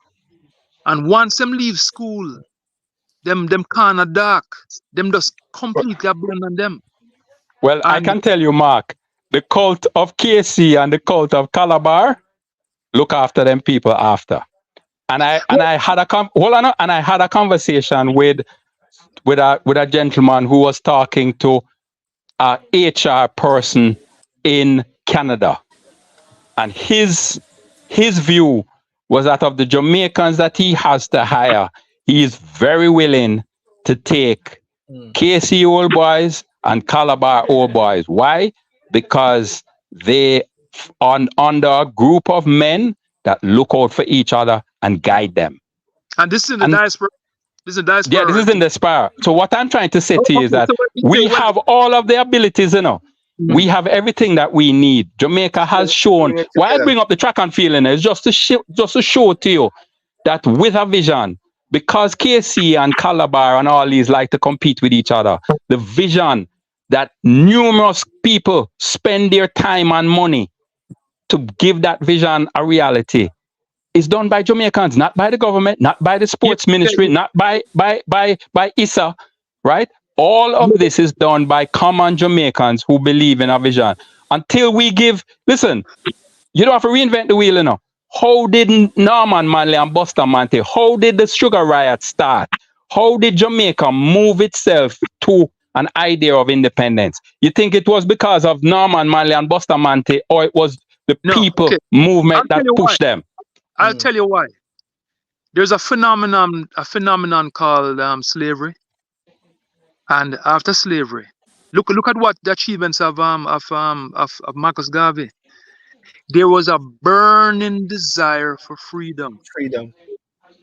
And once them leave school, them kinda dark. Them just completely abandon them. Well, I And can tell you, Mark, the cult of KC and the cult of Calabar look after them people after. And I had a conversation with a gentleman who was talking to a HR person in Canada, and his view was that of the Jamaicans that he has to hire, he is very willing to take Mm. KC old boys and Calabar old boys. Why? Because they on under a group of men that look out for each other and guide them. And this is in the And diaspora. This is in yeah, diaspora, this right? is in the spire. So what I'm trying to say Oh, to you is okay. that So what you say? we Well, have all of the abilities, you know. We have everything that we need. Jamaica has shown. Putting it Why I together. bring up the track and field in it is just to show to you that with a vision, because KC and Calabar and all these like to compete with each other, the vision that numerous people spend their time and money to give that vision a reality is done by Jamaicans, not by the government, not by the yeah, sports ministry, not by ISA, right? All of this is done by common Jamaicans who believe in a vision. Until we give, listen, you don't have to reinvent the wheel, you know. How did Norman Manley and Bustamante, how did the sugar riot start? How did Jamaica move itself to an idea of independence? You think it was because of Norman Manley and Bustamante, or it was the no, people okay. I'll movement tell that you why. pushed them? I'll tell you why. There's a phenomenon called slavery, and after slavery, look at what the achievements of Marcus Garvey. There was a burning desire for freedom. Freedom.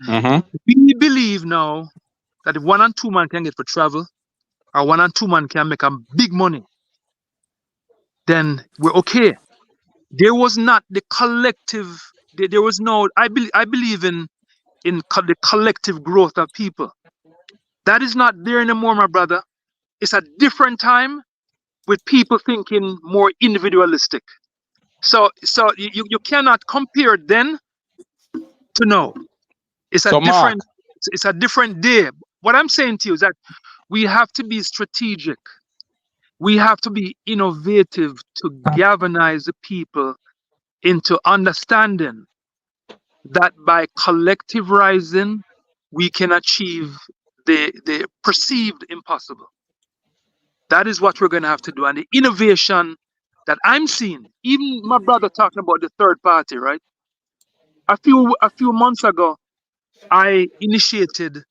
Mm-hmm. We believe now that if 1 and 2 man can get for travel, or 1 and 2 man can make a big money, then we're okay. There was not the collective. There was no. I believe in the collective growth of people. That is not there anymore, my brother. It's a different time with people thinking more individualistic. So you cannot compare then to now. It's a So, Mark, different it's a different day. What I'm saying to you is that we have to be strategic. We have to be innovative to galvanize the people into understanding that by collective rising, we can achieve the perceived impossible. That is what we're going to have to do. And the innovation that I'm seeing, even my brother talking about the third party, right? A few months ago, I initiated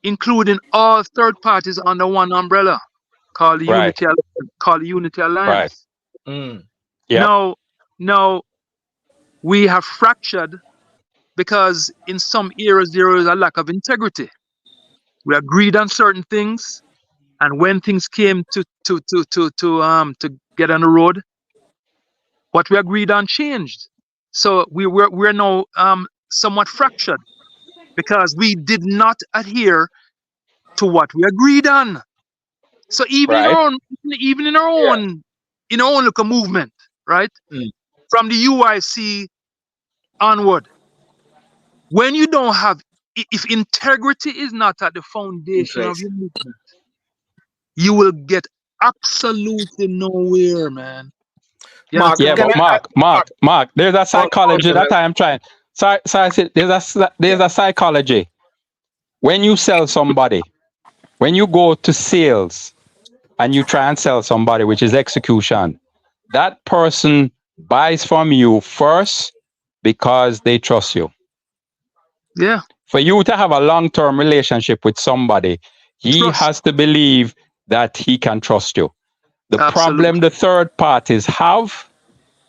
including all third parties under one umbrella called the right, Unity right. Alliance. Mm. Yep. Now we have fractured because in some areas there is a lack of integrity. We agreed on certain things, and when things came to get on the road, what we agreed on changed. So we're now somewhat fractured because we did not adhere to what we agreed on. So Right. even in our Yeah. own local movement, right? Mm. From the UIC onward, when you don't have, if integrity is not at the In foundation of place. your movement, you will get absolutely nowhere, man. You Mark, Yeah, understand? can but I Mark, Mark, Mark, Mark, there's a all psychology that together? I am trying. Sorry, I said there's Yeah. a psychology. When you sell somebody, when you go to sales and you try and sell somebody, which is execution, that person buys from you first because they trust you. Yeah, For you to have a long-term relationship with somebody, he trust. has to believe that he can trust you. The Absolutely. problem the third parties have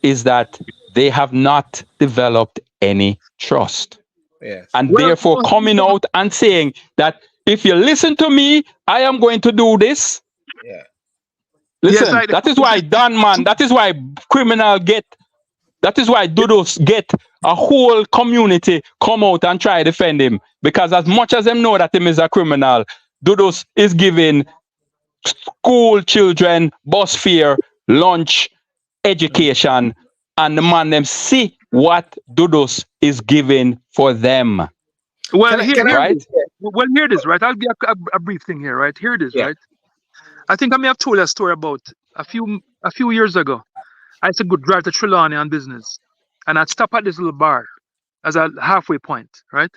is that they have not developed any trust. Yes. And Well, therefore, coming out and saying that if you listen to me, I am going to do this. Yeah. yes, Listen, that is why Don Man, that is why criminal get, that is why Dudos get a whole community come out and try to defend him. Because as much as them know that him is a criminal, Dudos is giving school children bus fare, lunch, education, and the man them see what Dudos is giving for them. well, Can I here, can I here it Right? is. Well, here it is, right? I'll give a brief thing here, right? Here it is, yeah. right? I think I may have told a story about a few years ago. I used to go drive to Trelawney on business, and I'd stop at this little bar as a halfway point, right?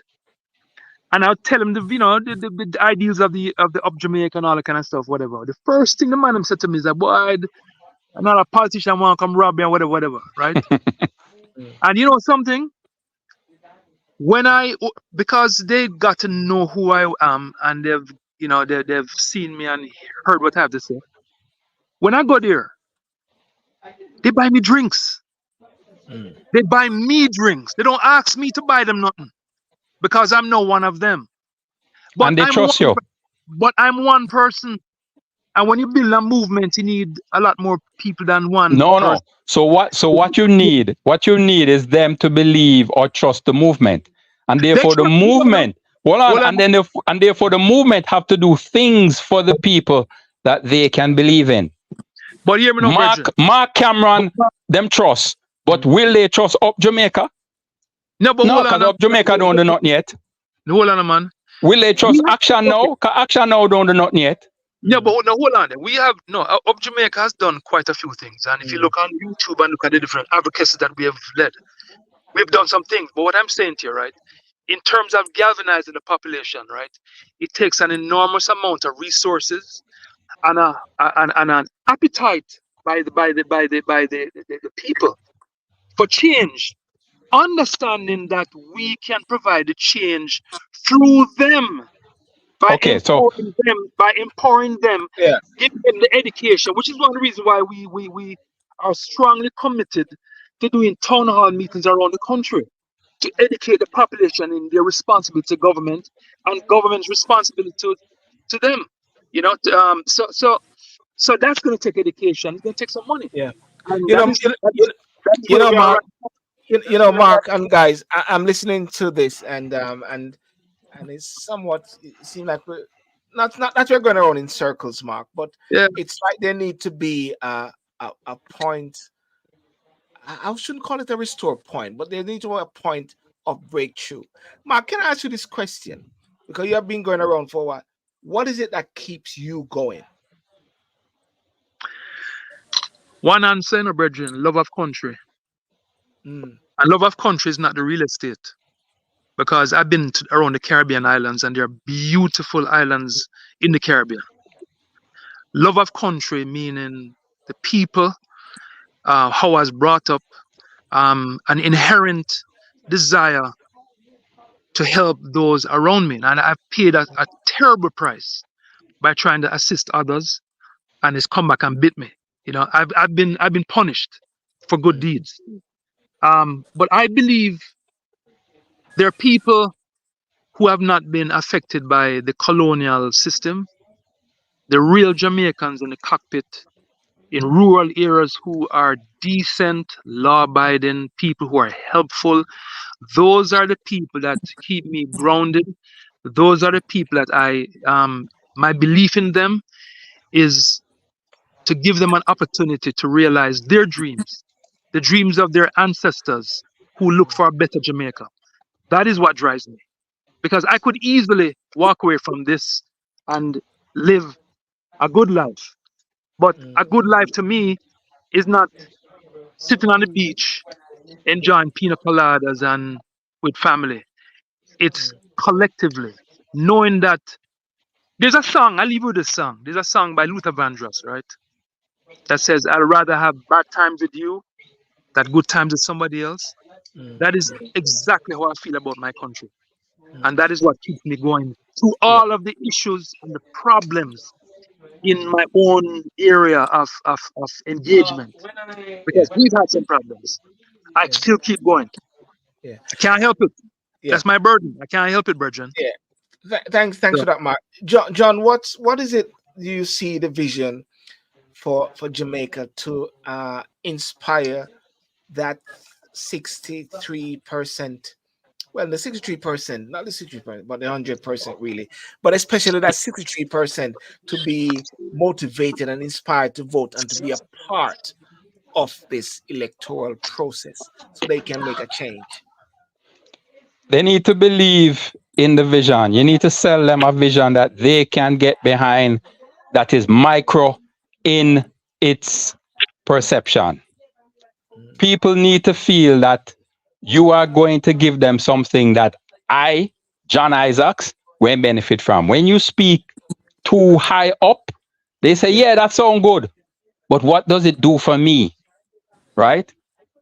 And I'll tell him the ideals of Jamaica and all that kind of stuff, whatever. The first thing the man said to me is that, boy, another politician want to come rob me and whatever, right? Mm. And you know something? Because they got to know who I am, and they've seen me and heard what I have to say. When I go there, they buy me drinks. Mm. They buy me drinks. They don't ask me to buy them nothing because I'm no one of them. But And they I'm trust one. you. But I'm one person. And when you build a movement, you need a lot more people than one No, no. person. What you need is them to believe or trust the movement. And They therefore the trust me. movement, hold on, Hold on. and therefore the movement have to do things for the people that they can believe in. But hear me now, brethren. Mark But, Cameron, them trust. But will they trust Up Jamaica? no, but No, hold on. because Up Jamaica don't do nothing yet. Hold on, man. Will they We trust have, Action okay. now? Because Action now don't do nothing yet. Yeah, but no, hold on. We have no. Up Jamaica has done quite a few things, and if you Mm. look on YouTube and look at the different advocacies that we have led, we've done some things. But what I'm saying to you, right, in terms of galvanizing the population, right, it takes an enormous amount of resources and and an appetite by the people for change, understanding that we can provide the change through them by Okay, so empowering them, Yeah. giving them the education, which is one of the reasons why we are strongly committed to doing town hall meetings around the country to educate the population in their responsibility to government and government's responsibility to them. You know, so that's going to take education. It's going to take some money, Yeah. and You know, that is you where know, we are Mark. right now. You know, Mark and guys, I'm listening to this, and it's somewhat. It seems like we're not that we're going around in circles, Mark, but Yeah. it's like there need to be a point. I shouldn't call it a restore point, but there needs to be a point of breakthrough. Mark, can I ask you this question? Because you have been going around for a while. What is it that keeps you going? One answer, no, brethren, love of country. Mm, And love of country is not the real estate. Because I've been around the Caribbean islands and there are beautiful islands in the Caribbean. Love of country, meaning the people, how I was brought up, an inherent desire to help those around me. And I've paid a terrible price by trying to assist others, and it's come back and bit me. You know, I've been punished for good mm, deeds. But I believe there are people who have not been affected by the colonial system, the real Jamaicans in the cockpit, in rural areas who are decent, law abiding, people who are helpful. Those are the people that keep me grounded. Those are the people that my belief in them is to give them an opportunity to realize their dreams, the dreams of their ancestors who look for a better Jamaica. That is what drives me. Because I could easily walk away from this and live a good life. But mm, a good life to me is not sitting on the beach enjoying pina coladas and with family. It's mm, collectively knowing that there's a song. I leave you with this song. There's a song by Luther Vandross, right? That says, "I'd rather have bad times with you than good times with somebody else." mm, That is exactly how I feel about my country, mm. and that is what keeps me going through Yeah. all of the issues and the problems in my own area of engagement. Yeah. Because we've had some problems. I Yeah. still keep going. Yeah. I can't help it. Yeah. That's my burden. I can't help it, Virgin. Yeah. Thanks So, for that, Mark. John, what is it you see the vision for Jamaica to inspire that 63%? Well, the 63%, not the 63%, but the 100% really, but especially that 63% to be motivated and inspired to vote and to be a part of this electoral process so they can make a change. They need to believe in the vision. You need to sell them a vision that they can get behind, that is micro in its perception. Mm, People need to feel that you are going to give them something that I, John Isaacs, will benefit from. When you speak too high up, they say, yeah, yeah, that sounds good. But what does it do for me? Right?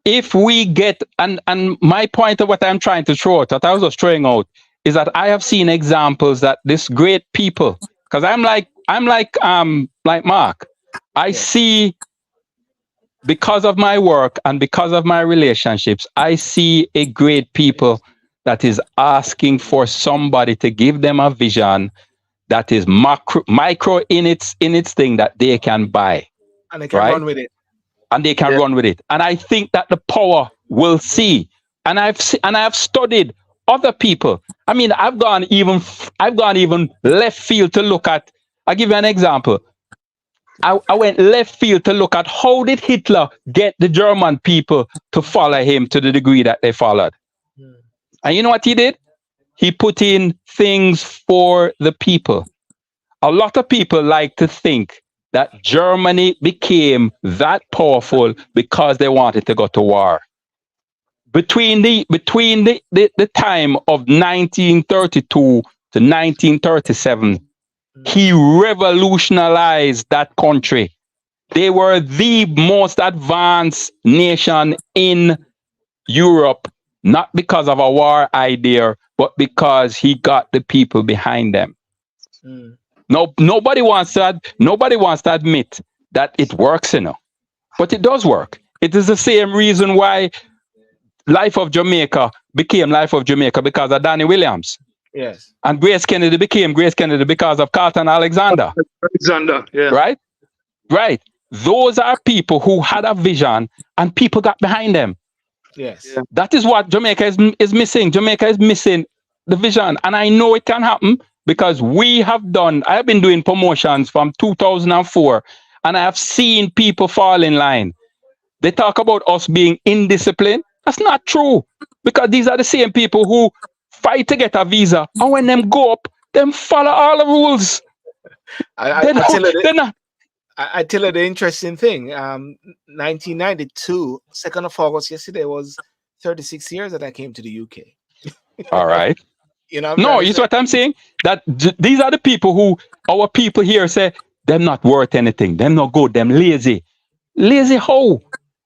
If we get, and my point of what I'm trying to throw out, that I was just throwing out, is that I have seen examples that this great people, because I'm like Mark, I yeah, see because of my work and because of my relationships, I see a great people that is asking for somebody to give them a vision that is micro in its thing that they can buy, And they can right? run with it. And they can Yeah. run with it. And I think that the power will see. And I've studied other people. I mean, I've gone even left field to look at. I'll give you an example. I went left field to look at how did Hitler get the German people to follow him to the degree that they followed. Mm. And you know what he did? He put in things for the people. A lot of people like to think that Germany became that powerful because they wanted to go to war. Between the time of 1932 to 1937, he revolutionized that country. They were the most advanced nation in Europe, not because of a war idea, but because he got the people behind them. Mm. No, nobody wants to admit that it works, but it does work. It is the same reason why Life of Jamaica became Life of Jamaica because of Danny Williams. Yes. And Grace Kennedy became Grace Kennedy because of Carlton Alexander. Alexander, yeah. Right? Right. Those are people who had a vision and people got behind them. Yes. Yeah. That is what Jamaica is missing. Jamaica is missing the vision. And I know it can happen because I have been doing promotions from 2004 and I have seen people fall in line. They talk about us being indisciplined. That's not true because these are the same people who fight to get a visa. And when them go up, them follow all the rules. I tell you the interesting thing. 1992, 2nd of August, yesterday was 36 years that I came to the UK. All right. You know what I'm No, trying to you see say? what I'm saying? That these are the people who our people here say they're not worth anything. They're not good. Them lazy. Lazy how?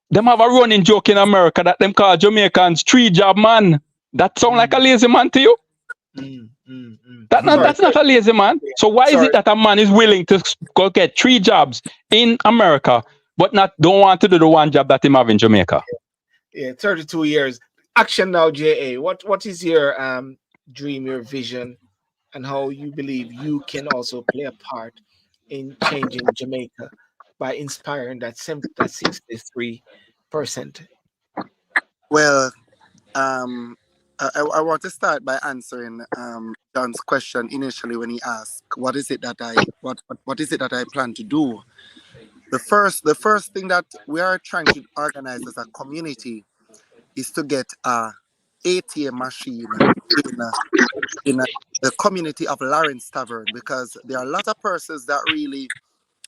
Them have a running joke in America that them call Jamaicans tree job man. That sound like a lazy man to you? Sorry, That's not a lazy man. So why is sorry. it that a man is willing to go get 3 jobs in America, but don't want to do the one job that him have in Jamaica? Yeah, 32 years. Action now, JA. What is your dream, your vision, and how you believe you can also play a part in changing Jamaica by inspiring that 63%? Well, I want to start by answering John's question initially when he asked, "What is it that what is it that I plan to do?" The first thing that we are trying to organize as a community is to get a ATM machine in the community of Lawrence Tavern, because there are a lot of persons that really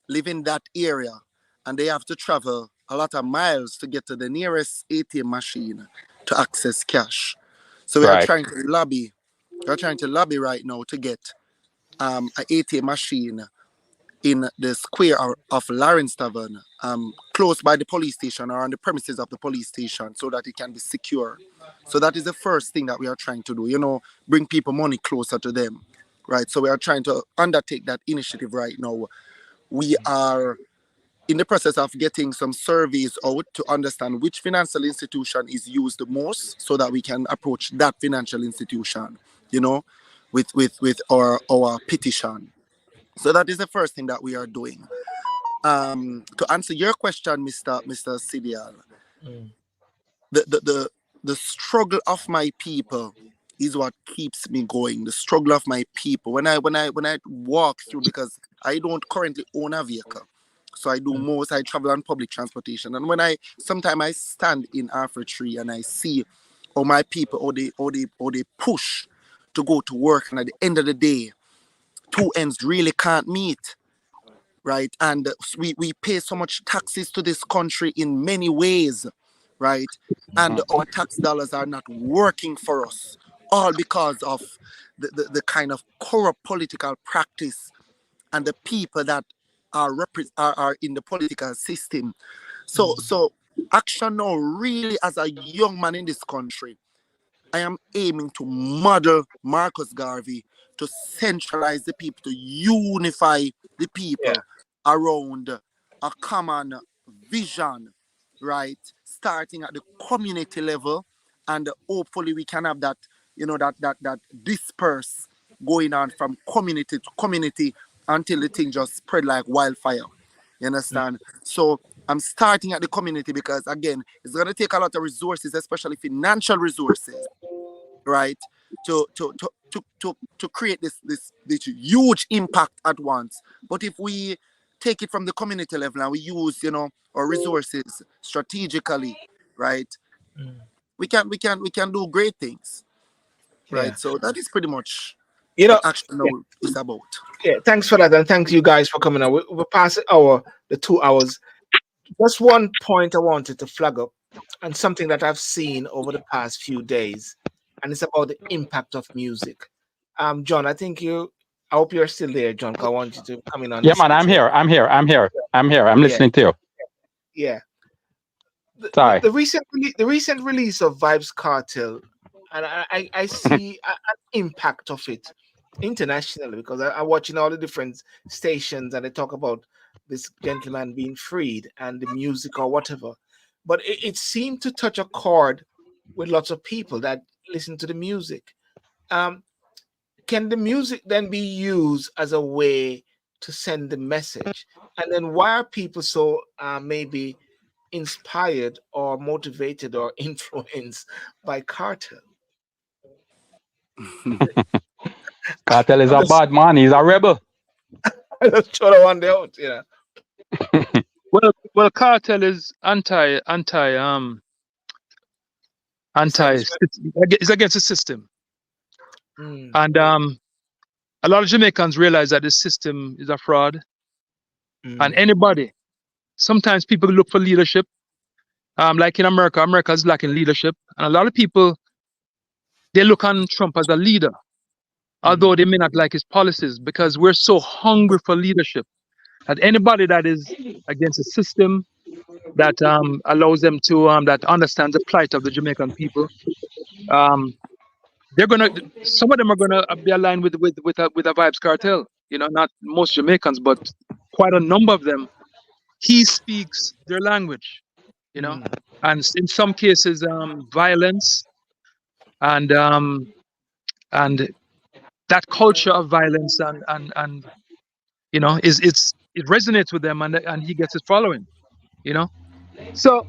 live in that area and they have to travel a lot of miles to get to the nearest ATM machine to access cash. So Right. we are trying to lobby right now to get an ATM machine in the square of Lawrence Tavern, close by the police station or on the premises of the police station, so that it can be secure. So that is the first thing that we are trying to do, bring people money closer to them, right? So we are trying to undertake that initiative right now. We are in the process of getting some surveys out to understand which financial institution is used the most, so that we can approach that financial institution, with our petition. So that is the first thing that we are doing. To answer your question, Mr. Sidial, Mm. the struggle of my people is what keeps me going. The struggle of my people. When I walk through, because I don't currently own a vehicle, so I travel on public transportation. And when sometimes I stand in Alfred Tree and I see how my people, how they push to go to work, and at the end of the day, two ends really can't meet, right? And we pay so much taxes to this country in many ways, right? And our tax dollars are not working for us, all because of the kind of corrupt political practice and the people that are in the political system. So action now, really, as a young man in this country, I am aiming to model Marcus Garvey, to centralize the people, to unify the Yeah. people around a common vision, right? Starting at the community level, and hopefully we can have that, that disperse going on from community to community until the thing just spread like wildfire. You understand? So I'm starting at the community because again, it's gonna take a lot of resources, especially financial resources, right? To create this huge impact at once. But if we take it from the community level and we use, our resources strategically, right? Mm. We can do great things, Yeah. right? So that is pretty much You what know, Action yeah, Now is about. yeah, thanks for that, and thank you guys for coming on. We're past the 2 hours. Just one point I wanted to flag up, and something that I've seen over the past few days, and it's about the impact of music. John, I think you. I hope you're still there, John. 'Cause I want you to come in on Yeah, this man, I'm before. here. I'm here. I'm here. I'm here. I'm Yeah, listening to you. yeah. Sorry. The recent release of Vibes Cartel, and I see an impact of it internationally because I'm watching all the different stations and they talk about this gentleman being freed and the music or whatever. But it seemed to touch a chord with lots of people that listen to the music. Um, can the music then be used as a way to send the message? And then why are people so maybe inspired or motivated or influenced by Carter? Cartel is I'm a just, bad man. He's a rebel. I just trying to wonder out, yeah. Well, cartel is anti. Establishment. It's against the system, Mm, and a lot of Jamaicans realize that the system is a fraud, and mm, anybody. Sometimes people look for leadership. Like in America, America is lacking leadership, and a lot of people they look on Trump as a leader, mm, although they may not like his policies, because we're so hungry for leadership that anybody that is against the system that allows them to that understands the plight of the Jamaican people, um, they're gonna some of them are gonna be aligned with a Vibes Cartel. Not most Jamaicans, but quite a number of them. He speaks their language, you know, mm, and in some cases, violence and and that culture of violence and it resonates with them, and he gets his following. You know, so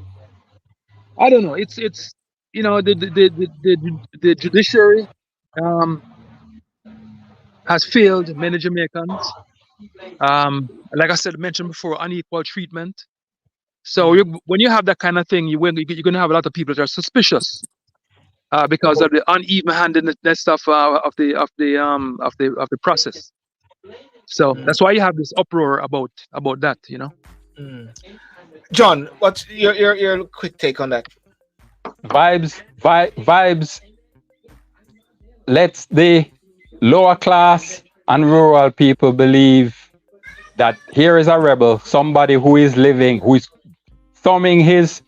I don't know. It's the judiciary um, has failed many Jamaicans. Like I said, mentioned before, unequal treatment. So mm. when you have that kind of thing, you're going to have a lot of people that are suspicious because of About, the uneven-handedness of the process. So mm, that's why you have this uproar about that. mm. John, what's your quick take on that? Vibes lets the lower class and rural people believe that here is a rebel, somebody who is living, who is thumbing his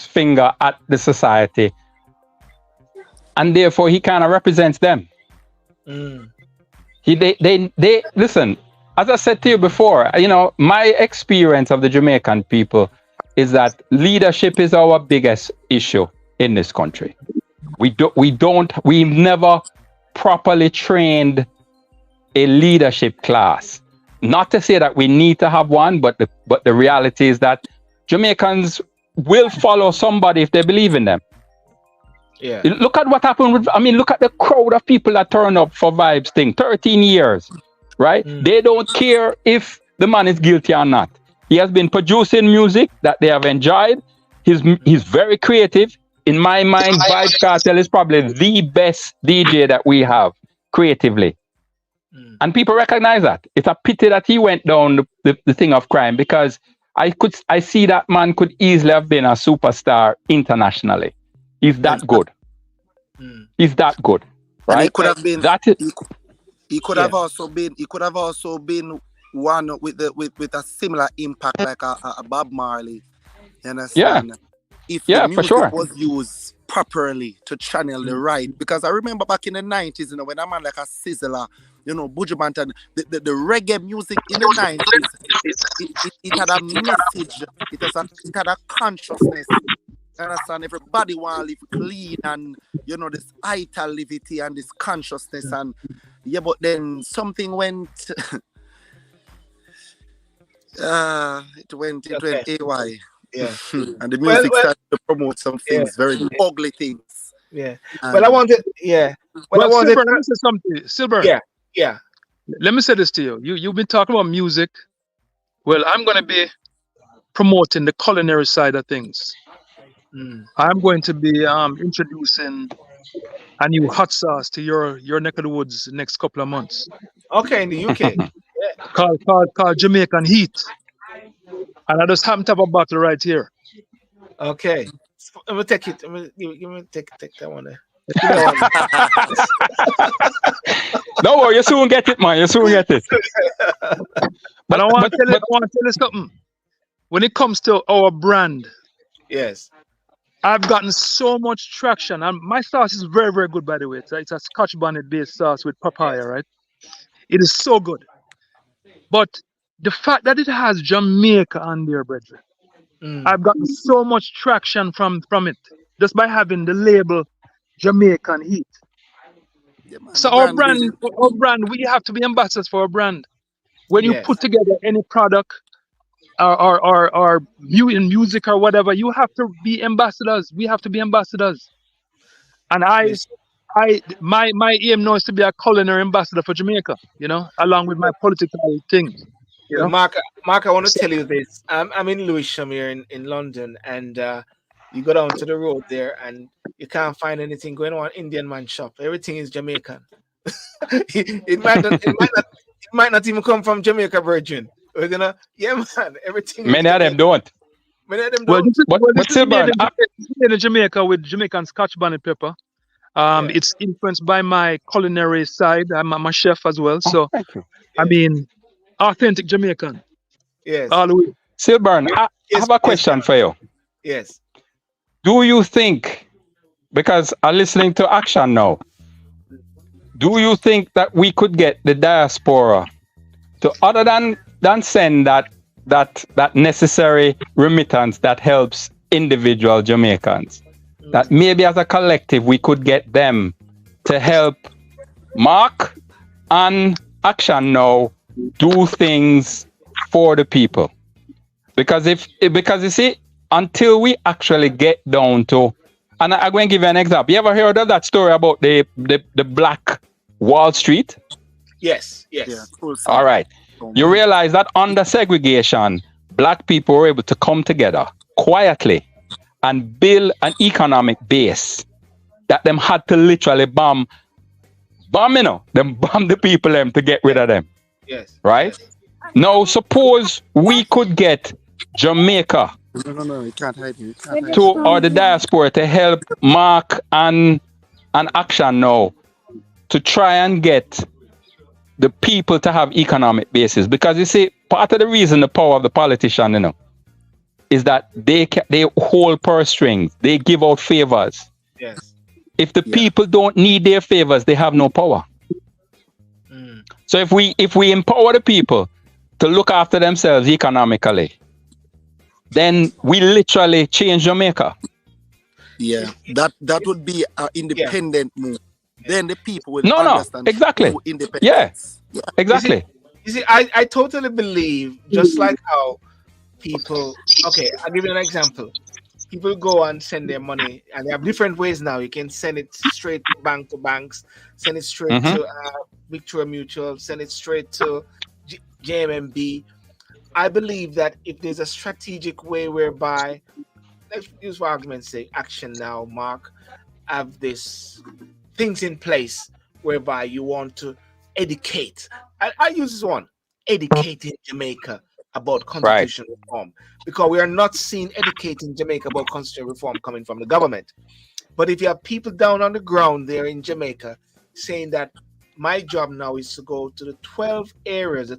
finger at the society, and therefore he kind of represents them. Mm, They listen. As I said to you before, my experience of the Jamaican people is that leadership is our biggest issue in this country. We've never properly trained a leadership class. Not to say that we need to have one, but the reality is that Jamaicans will follow somebody if they believe in them. yeah. Look at what happened look at the crowd of people that turned up for Vibes thing, 13 years, right? Mm, They don't care if the man is guilty or not. He has been producing music that they have enjoyed. He's very creative. In my mind, Vibes Cartel is probably the best DJ that we have creatively. mm, And people recognize that. It's a pity that he went down the thing of crime, because I see that man could easily have been a superstar internationally. He's that Exactly. good. mm. He's that good, And he right? could have been That is, he could Yeah. have also been one with a similar impact like a Bob Marley. You yeah. understand? if the Yeah, for music sure. was used properly to channel the right. Because I remember back in the 90s, when a man like a Sizzler, Buju Banton, the reggae music in the 90s, it had a message, it had a consciousness. You understand? Everybody want to live clean and, this vitality and this consciousness. And, yeah, but then something went, it went AY. Yeah. And the music started to promote some Yeah. things, very ugly things. Yeah. And Well, I wanted. Yeah. Well, I Well, wanted. Silver, let me say something. Silver, Yeah. Yeah. let me say this to you. You've been talking about music. Well, I'm going to be promoting the culinary side of things. I'm going to be introducing a new hot sauce to your neck of the woods next couple of months. Okay, in the UK. Called Jamaican Heat. And I just happen to have a bottle right here. Okay. I'm gonna take it. Give me take that one there. Give me that one. No worry, you soon get it, man. You soon get it. But I want to tell you something. When it comes to our brand, Yes. I've gotten so much traction, and my sauce is very, very good, by the way. It's a Scotch bonnet based sauce with papaya, right? It is so good. But the fact that it has Jamaica on there, brethren, I've gotten so much traction from it just by having the label Jamaican Heat. yeah, man, So the our brand brand, we have to be ambassadors for our brand. When you Yes. put together any product or in music or whatever, you have to be ambassadors. We have to be ambassadors. And Yes. my aim now is to be a culinary ambassador for Jamaica, along with my political things, Well, Mark, I want to tell you this. I'm in Lewisham here in London, and you go down to the road there, and you can't find anything going on Indian man shop. Everything is Jamaican. It might not even come from Jamaica, Virgin. Yeah, man. Everything is Many of them Jamaican. don't. Many of them Well, don't. this is Silver, made in Jamaica with Jamaican Scotch bonnet pepper. Yeah. It's influenced by my culinary side. I'm a chef as well, so thank you. I mean, authentic Jamaican Yes. all the way. Silburn, I Yes, have a question for you. Yes. Do you think, because I'm listening to Action now, do you think that we could get the diaspora to, other than send that necessary remittance that helps individual Jamaicans, that maybe as a collective we could get them to help Mark and Action now do things for the people? Because you see, until we actually get down to, and I'm going to give you an example. You ever heard of that story about the Black Wall Street? Yes. Yes. yeah, cool. All right. You realize that under segregation, Black people were able to come together quietly and build an economic base that them had to literally bomb, them bomb the people them to get rid of them. Yes. Right? Yes. Now, suppose we could get Jamaica No, you can't hide me. You can't hide to, or the diaspora, to help Mark and Action now to try and get the people to have economic basis. Because you see, part of the reason the power of the politician, is that they hold purse strings, they give out favors. Yes. If the people don't need their favors, they have no power. So if we empower the people to look after themselves economically, then we literally change Jamaica. Yeah, that would be an independent move. Then the people will No, understand exactly. true independence. Yeah, exactly. You see, I totally believe, just like how people, okay, I'll give you an example. People go and send their money, and they have different ways now. You can send it straight bank to banks, send it straight to Victoria Mutual, send it straight to JMMB. I believe that if there's a strategic way whereby, let's use for argument's sake, Action now, Mark, have this things in place whereby you want to educate. I use this one, educating Jamaica about constitutional reform, because we are not seeing educating Jamaica about constitutional reform coming from the government. But if you have people down on the ground there in Jamaica saying that my job now is to go to the 12 areas,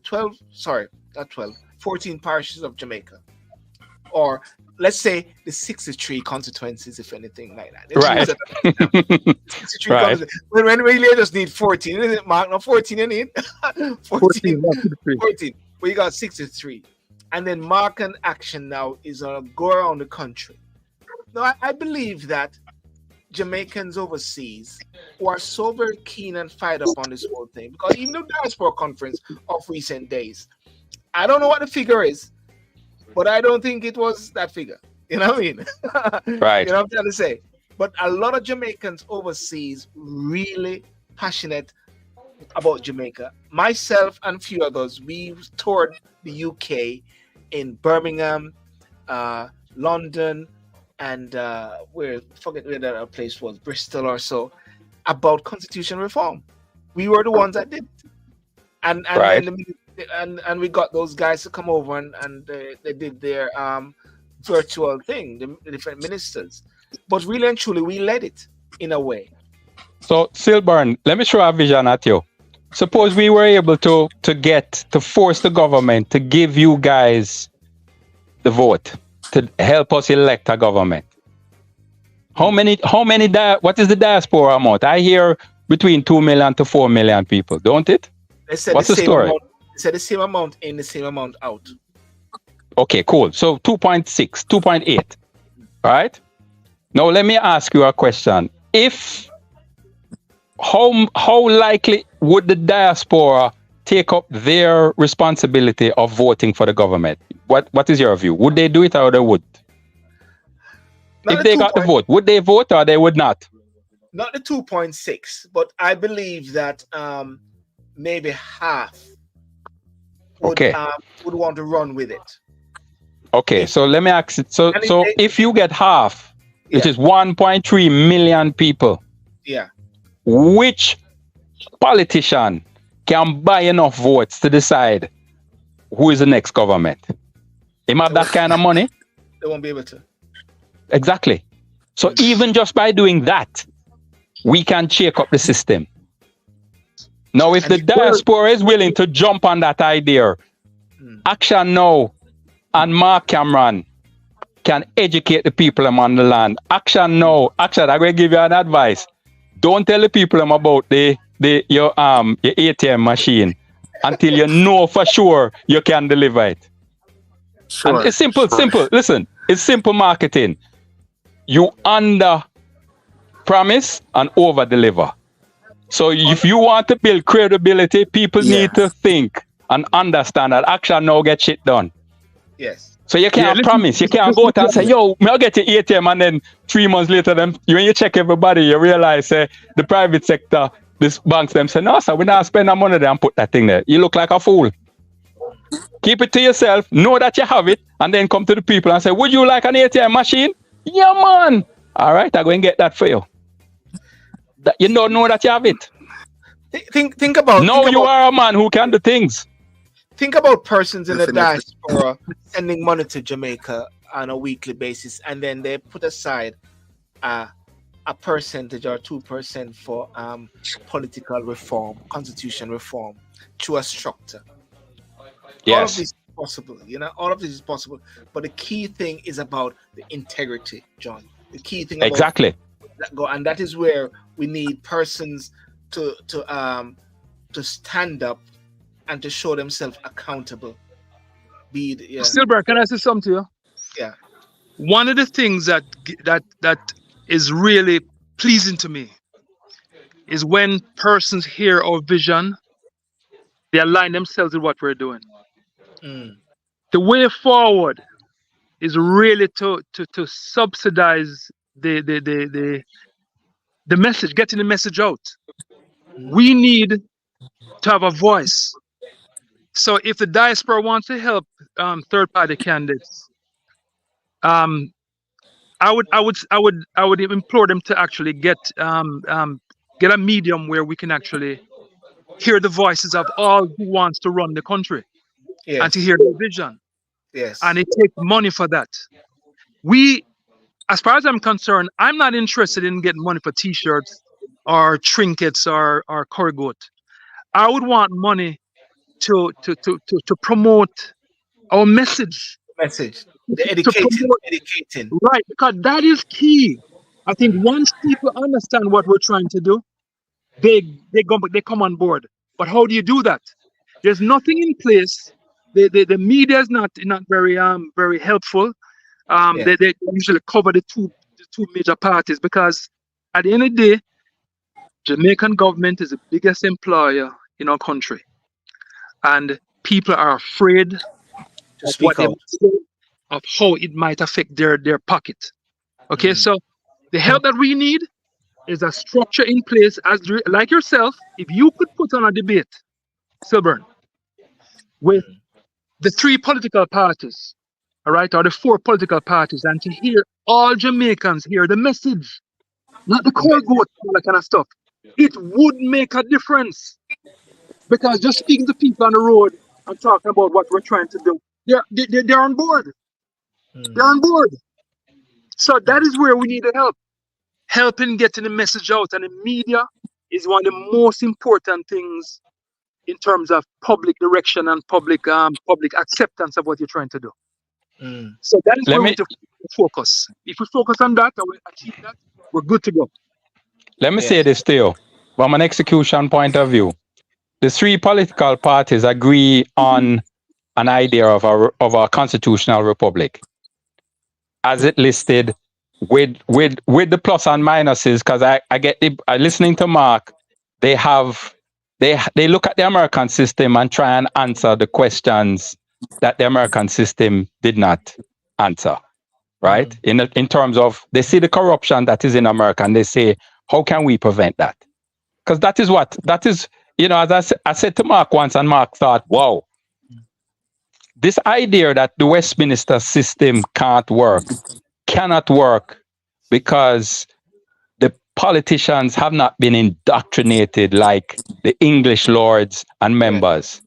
14 parishes of Jamaica, or let's say the 63 constituencies, if anything like that. Let's use Right. that as an example. 63 Right. constituencies. When we really just need 14, isn't it, Mark? No, 14 you need. 14, 14, not 53. 14. But you got 63. And then Mark and Action now is going to go around the country. Now, I believe that Jamaicans overseas who are so very keen and fired up on this whole thing, because even the diaspora conference of recent days, I don't know what the figure is, but I don't think it was that figure. You know what I mean? Right. You know what I'm trying to say? But a lot of Jamaicans overseas really passionate about Jamaica. Myself and a few others, we toured the UK in Birmingham, London, and where forget where that other place was, Bristol or so, about constitution reform. We were the ones that did, and Right. and we got those guys to come over and they did their virtual thing, the different ministers. But really and truly, we led it in a way. So, Silburn, let me throw a vision at you. Suppose we were able to force the government to give you guys the vote to help us elect a government. What is the diaspora amount? I hear between 2 million to 4 million people, don't it? They said What's the same story? amount, they said the same amount in, the same amount out. Okay, cool. So 2.6, 2.8. All right. Now let me ask you a question. How likely would the diaspora take up their responsibility of voting for the government? What is your view? Would they do it or they would? Not If they got the vote, would they vote or they would not? Not the 2.6, but I believe that maybe half would want to run with it. Okay, so let me ask it. So if you get half, which is 1.3 million people, yeah, which politician can buy enough votes to decide who is the next government? Him have that kind of money? They won't be able to. Exactly. So even just by doing that, we can shake up the system. Now, if the diaspora is willing to jump on that idea, Action Now and Mark Cameron can educate the people on the land. Action Now, Action, I'm going to give you an advice. Don't tell the people about your ATM machine until you know for sure you can deliver it. Sure. And it's simple. Listen, it's simple marketing. You under promise and over deliver. So if you want to build credibility, people need to think and understand that Action Now get shit done. Yes. So you can't promise. You can't go out and say, yo, I'll get your ATM, and then 3 months later, when you check everybody, you realize the private sector, these banks, them say, no, sir, we're not spending our money there and put that thing there. You look like a fool. Keep it to yourself, know that you have it, and then come to the people and say, would you like an ATM machine? Yeah, man. All right, I'm going to get that for you. You don't know that you have it. Think about. No, you are a man who can do things. Think about persons in the diaspora sending money to Jamaica on a weekly basis, and then they put aside a percentage or 2% for political reform, constitution reform, through a structure. Yes. All of this is possible, all of this is possible. But the key thing is about the integrity, John. The key thing exactly. And that is where we need persons to stand up and to show themselves accountable. Silber, can I say something to you? Yeah. One of the things that is really pleasing to me is when persons hear our vision, they align themselves with what we're doing. The way forward is really to subsidize the message, getting the message out. We need to have a voice. So if the diaspora wants to help third-party candidates, I would implore them to actually get a medium where we can actually hear the voices of all who wants to run the country, and to hear the vision. Yes. And it takes money for that. We, as far as I'm concerned, I'm not interested in getting money for T-shirts or trinkets or curry goat. I would want money to promote our message. The to promote, educating. right, because that is key. I think once people understand what we're trying to do, they come on board. But how do you do that? There's nothing in place. The media is not very helpful. Yeah, They usually cover the two major parties because at the end of the day, Jamaican government is the biggest employer in our country, and people are afraid to of what speak they out. might say, of how it might affect their pocket. Okay, Mm, so the help that we need is a structure in place like yourself. If you could put on a debate, Silburn, with mm, the three political parties, all right, or the four political parties, and to hear all Jamaicans hear the message, not the the core message. goat, all that kind of stuff, it would make a difference. Because just speaking to people on the road and talking about what we're trying to do, they're on board. They're Mm, on board. So that mm, is where we need the help. Helping getting the message out. And the media is one of the most important things in terms of public direction and public acceptance of what you're trying to do. mm. So that is Let where we me need to focus. If we focus on that and we achieve that, we're good to go. let me say Yes. this to you. From an execution point of view, the three political parties agree on an idea of our constitutional republic as it listed with the plus and minuses, because I get listening to Mark, they have they look at the American system and try and answer the questions that the American system did not answer, right? Mm, In terms of, they see the corruption that is in America and they say, how can we prevent that? Because that is, as I said to Mark once, and Mark thought, wow, this idea that the Westminster system cannot work because the politicians have not been indoctrinated like the English lords and yeah. members.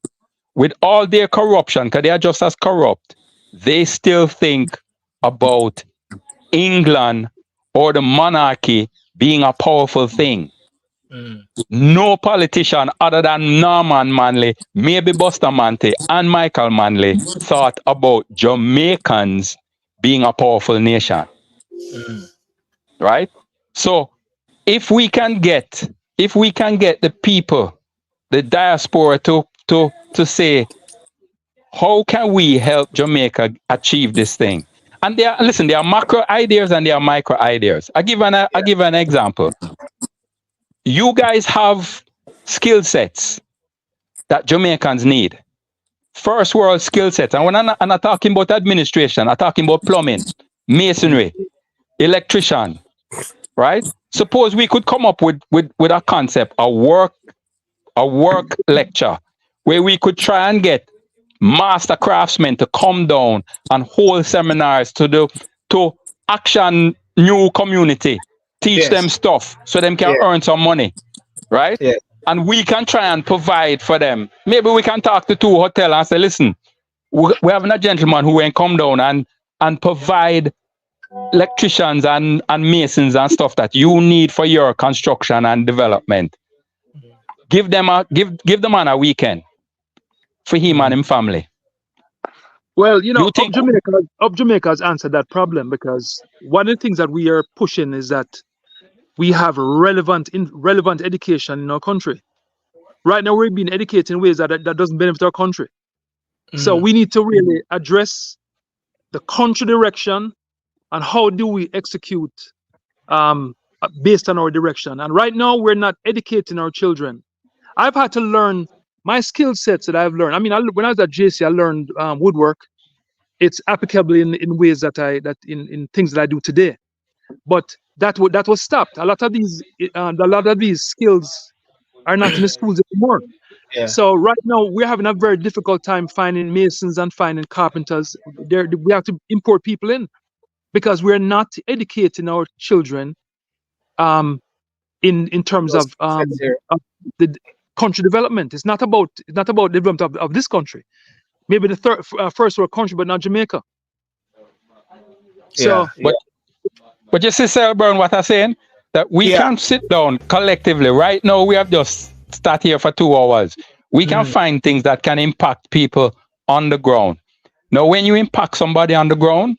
With all their corruption, because they are just as corrupt, they still think about England or the monarchy being a powerful thing. Mm, No politician other than Norman Manley, maybe Buster Manley and Michael Manley thought about Jamaicans being a powerful nation, mm, right? So if we can get the people, the diaspora to say, how can we help Jamaica achieve this thing? And there are macro ideas and there are micro ideas. I yeah. give an example. You guys have skill sets that Jamaicans need. First world skill sets. And when I'm not talking about administration, I'm talking about plumbing, Mm, masonry, electrician, right? Suppose we could come up with a concept, a work lecture where we could try and get master craftsmen to come down and hold seminars to action new community, teach yes. them stuff so them can Yeah. earn some money, right? Yeah. And we can try and provide for them. Maybe we can talk to two hotels and say, listen, we're having a gentleman who can come down and provide electricians and masons and stuff that you need for your construction and development. Give them give the man a weekend for him and Mm, him family. Well, You think Up Jamaica has answered that problem because one of the things that we are pushing is that we have relevant education in our country. Right now, we're being educated in ways that doesn't benefit our country. So mm, we need to really address the country direction and how do we execute based on our direction. And right now, we're not educating our children. I've had to learn my skill sets that I've learned. I mean, when I was at JC, I learned woodwork. It's applicable in ways that in things that I do today. But that was stopped. A lot of these skills are not in the schools anymore. yeah. So right now we're having a very difficult time finding masons and finding carpenters. We have to import people in because we're not educating our children um, in terms Those sets here. of the country development. It's not about development of this country. Maybe the first world country, but not Jamaica. Yeah. So Yeah. but you see, Selburn, what I'm saying? That we Yeah. can sit down collectively. Right now, we have just sat here for 2 hours. We can Mm, find things that can impact people on the ground. Now, when you impact somebody on the ground,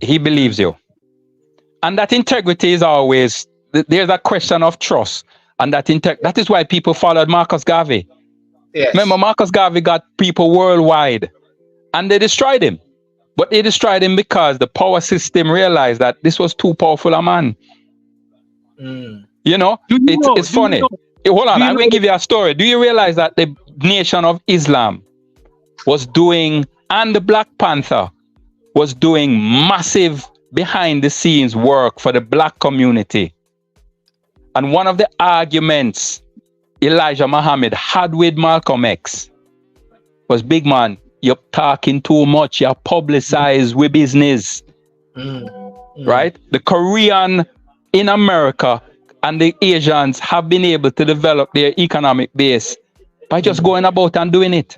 he believes you. And that integrity is always, there's a question of trust. And that is why people followed Marcus Garvey. Yes. Remember, Marcus Garvey got people worldwide and they destroyed him. But they destroyed him because the power system realized that this was too powerful a man. You know, it's funny. Hold on, I'm going to give you a story. Do you realize that the Nation of Islam was doing, and the Black Panther was doing massive behind the scenes work for the black community? And one of the arguments Elijah Muhammad had with Malcolm X was, big man, you're talking too much, you're publicized with business. Right? The Korean in America and the Asians have been able to develop their economic base by just going about and doing it.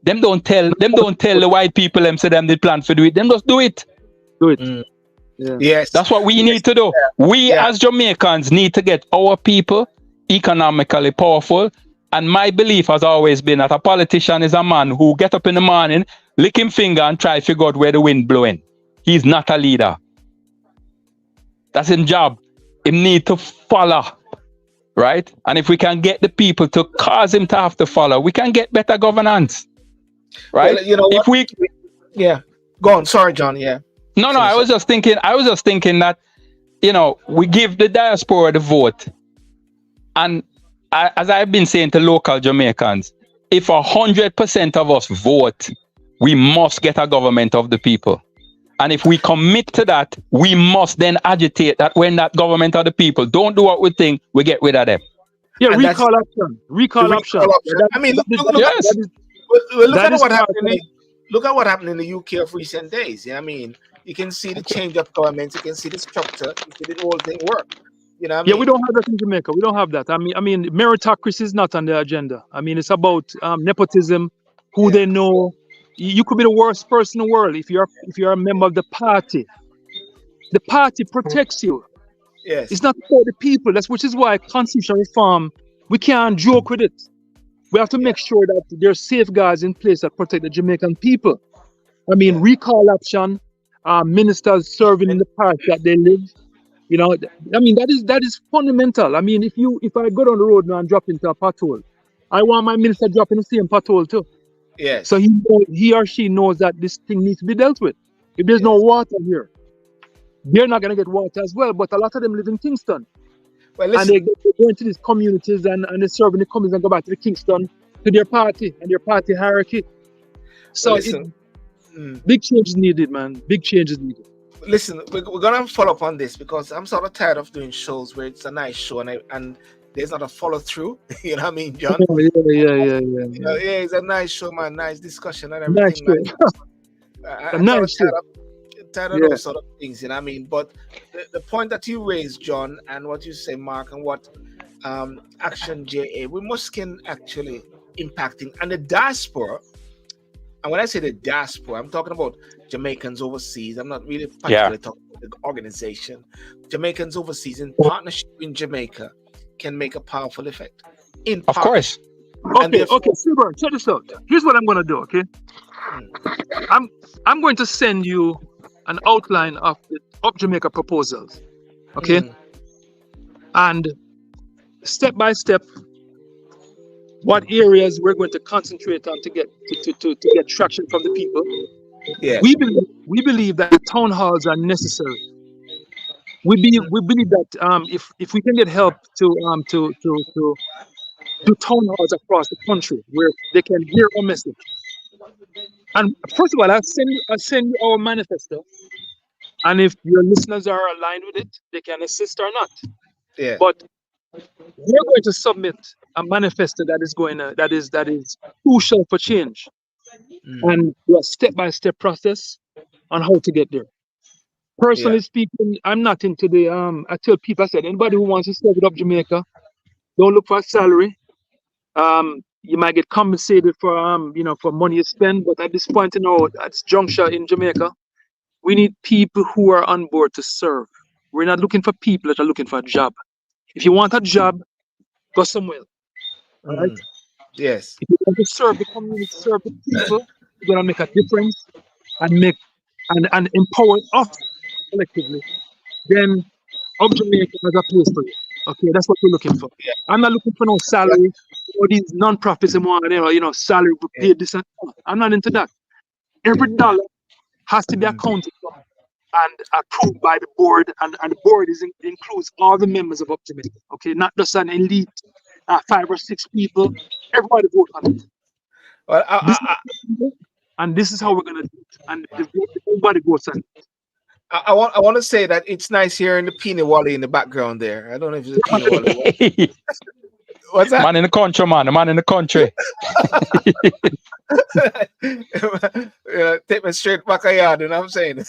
Them don't tell the white people them say them they plan to do it. Them just do it. Yeah. Yes. That's what we need to do. We as Jamaicans need to get our people economically powerful. And my belief has always been that a politician is a man who get up in the morning, lick him finger and try to figure out where the wind blowing. He's not a leader. That's his job. He need to follow. Right? And if we can get the people to cause him to have to follow, we can get better governance. Right? Well, you know if what? Go on. Sorry, John. Yeah. No, I was just thinking that, you know, we give the diaspora the vote. And as I've been saying to local Jamaicans, if 100% of us vote, we must get a government of the people. And if we commit to that, we must then agitate that when that government of the people don't do what we think, we get rid of them. Yeah, recall option. Recall option. I mean, look at what happened. Look at what happened in the UK of recent days. Yeah, I mean, you can see the change of government. You can see the structure. You see the whole thing work. You know what I mean? Yeah, we don't have that in Jamaica. We don't have that. I mean, meritocracy is not on the agenda. I mean, it's about nepotism, who they know. You could be the worst person in the world if you're a member of the party. The party protects you. Yes. It's not for the people. Which is why constitutional reform, we can't joke with it. We have to make sure that there are safeguards in place that protect the Jamaican people. I mean, recall option, ministers serving in the party that they live. You know, I mean, that is fundamental. I mean, if I go down the road now and drop into a pothole, I want my minister drop in the same pothole too. Yes. So he or she knows that this thing needs to be dealt with. If there's no water here, they're not going to get water as well. But a lot of them live in Kingston. Well, listen. And they go into these communities and they serve in the communities and go back to the Kingston, to their party and their party hierarchy. So big change is needed, man. Big change is needed. Listen, we're going to follow up on this because I'm sort of tired of doing shows where it's a nice show and there's not a follow through. You know what I mean, John? Oh, yeah. It's a nice show, man. Nice discussion and everything. I'm tired of those sort of things, you know what I mean? But the point that you raised, John, and what you say, Mark, and what Action JA, we must can actually impacting. And the diaspora, and when I say the diaspora, I'm talking about Jamaicans overseas. I'm not really particularly talking about the organization. Jamaicans overseas in partnership in Jamaica can make a powerful effect. Of course. Okay, Silver, check this out. Here's what I'm going to do, okay? I'm going to send you an outline of the Up Jamaica proposals, okay? And step by step, what areas we're going to concentrate on to get traction from the people. Yeah. We believe that town halls are necessary. We believe that if we can get help to do town halls across the country where they can hear our message. And first of all, I'll send you our manifesto. And if your listeners are aligned with it, they can assist or not. Yeah. But we're going to submit a manifesto that is crucial for change, and do a step-by-step process on how to get there. Personally speaking, I'm not into the I tell people, I said, anybody who wants to serve it Up Jamaica, don't look for a salary. You might get compensated for for money you spend, but at this point, at this juncture in Jamaica, we need people who are on board to serve. We're not looking for people that are looking for a job. If you want a job, go somewhere. All right? Yes. If you want to serve the community, serve the people, gonna make a difference and make and empower us collectively, then of Jamaica as a place for you. Okay, that's what we're looking for. Yeah. I'm not looking for no Well, salary or these non-profits and want, salary to yeah. pay this and that. I'm not into that. Every dollar has to be Mm. accounted for and approved by the board, and the board includes all the members of Up Jamaica. Okay, not just an elite 5 or 6 people. Everybody vote on it. Well, This is and this is how we're gonna do it. And everybody votes on it. I want to say that it's nice hearing the Peanut Wally in the background there. I don't know if it's a Peanut Wally. What's that? Man in the country, man. The man in the country. Take me straight back a yard, you know what I'm saying?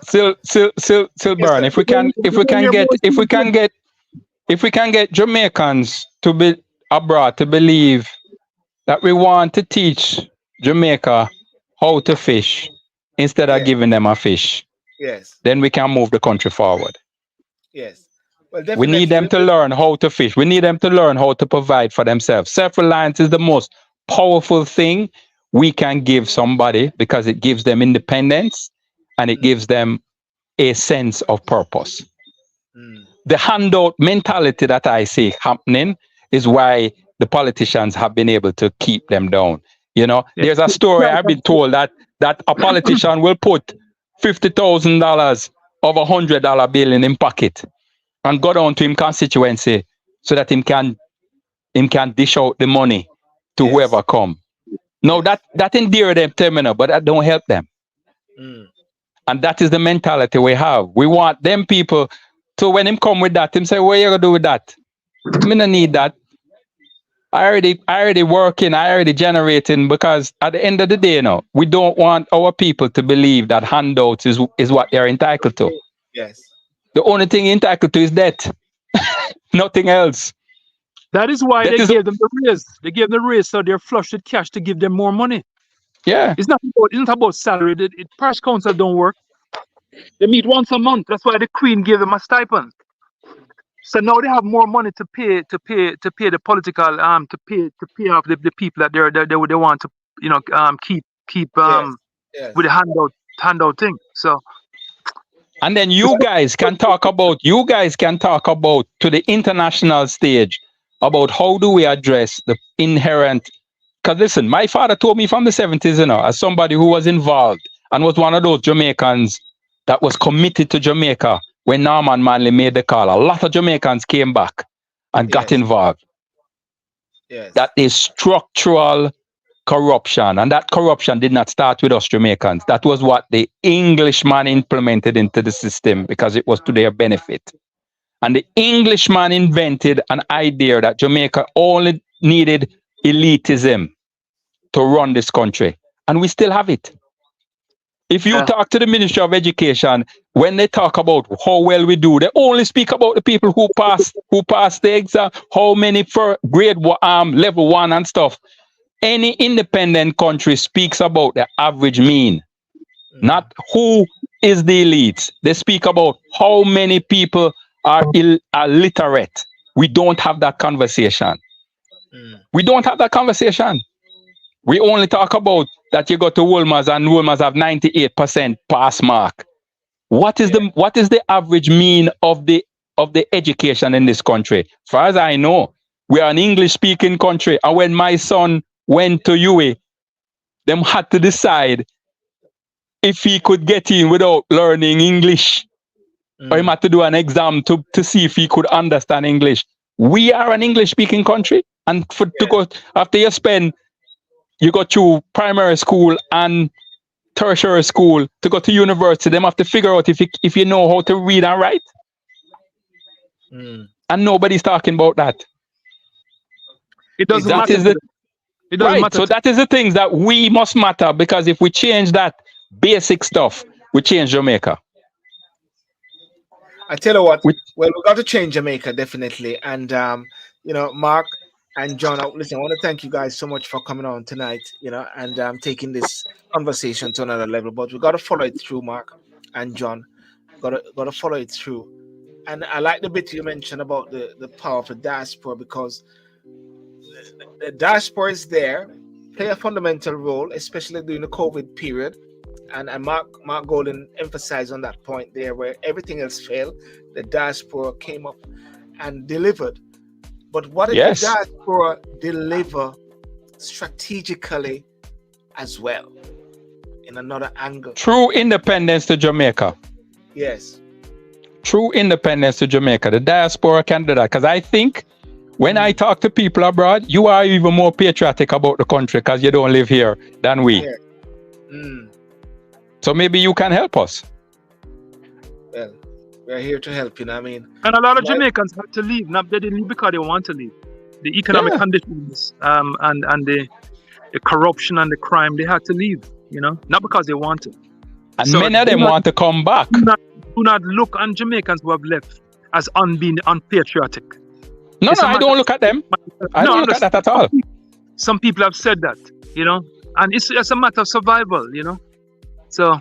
Still Yes, burn. sir. If we can get Jamaicans to be abroad to believe that we want to teach Jamaica how to fish instead of Yeah. giving them a fish, Yes. then we can move the country forward. Yes. Well, We need definitely. them to learn how to fish. We need them to learn how to provide for themselves. Self-reliance is the most powerful thing we can give somebody because it gives them independence and it gives them a sense of purpose. Mm. The handout mentality that I see happening is why the politicians have been able to keep them down. There's a story I've been told that a politician will put $50,000 of $100 bill in his pocket and go down to him constituency so that him can dish out the money to Yes. whoever come. Now Yes. that endear them terminal, but that don't help them. Mm. And that is the mentality we have. We want them people to, when him come with that, him say, what you gonna do with that? Me no need that. I already working, I already generating, because at the end of the day, we don't want our people to believe that handouts is what they're entitled to. Yes. The only thing you're entitled to is debt. Nothing else. That is why That they is gave them the raise. They gave the raise so they're flush with cash to give them more money. yeah. It's not about salary. Parish council don't work. They meet once a month. That's why the Queen gave them a stipend. So now they have more money to pay the political to pay off the people that they want to keep Yes. Yes. with the handout thing. So And then you guys can talk about to the international stage about how do we address the inherent. Because listen, my father told me from the 70s, as somebody who was involved and was one of those Jamaicans that was committed to Jamaica when Norman Manley made the call. A lot of Jamaicans came back and got Yes. involved. Yes. That is structural corruption. And that corruption did not start with us Jamaicans. That was what the Englishman implemented into the system because it was to their benefit. And the Englishman invented an idea that Jamaica only needed elitism to run this country. And we still have it. If you talk to the Ministry of Education, when they talk about how well we do, they only speak about the people who pass the exam, how many for grade level 1 and stuff. Any independent country speaks about the average mean, not who is the elite. They speak about how many people are literate. We don't have that conversation. We don't have that conversation. We only talk about that you go to Wolmer's and Wolmer's have 98% pass mark. What is the average mean of the education in this country? As far as I know, we are an English speaking country. And when my son went to UA, them had to decide if he could get in without learning English. Or he had to do an exam to see if he could understand English. We are an English speaking country. And to go after you go through primary school and tertiary school to go to university, them have to figure out if you know how to read and write. And nobody's talking about that. it doesn't matter. It doesn't matter. So that is the things that we must matter, because if we change that basic stuff, we change Jamaica. I tell you what, we got to change Jamaica, definitely. And Mark and John, listen, I want to thank you guys so much for coming on tonight, and taking this conversation to another level. But we got to follow it through, Mark and John. Got to follow it through. And I like the bit you mentioned about the power of the diaspora, because the diaspora is there, play a fundamental role, especially during the COVID period. And Mark Golden emphasized on that point there, where everything else failed, the diaspora came up and delivered. But what if Yes. the diaspora deliver strategically as well, in another angle? True independence to Jamaica. Yes. True independence to Jamaica. The diaspora can do that. Because I think when I talk to people abroad, you are even more patriotic about the country because you don't live here than we. Yeah. Mm. So maybe you can help us. Well, we're here to help, you know what I mean? And a lot of Jamaicans had to leave. Not they didn't leave because they want to leave. The economic conditions and the corruption and the crime, they had to leave, you know, not because they want to. And so many of them want to come back. Do not look on Jamaicans who have left as being unpatriotic. No, I don't look at them. I don't look at that at all. Some people have said that, you know, and it's a matter of survival, you know. So,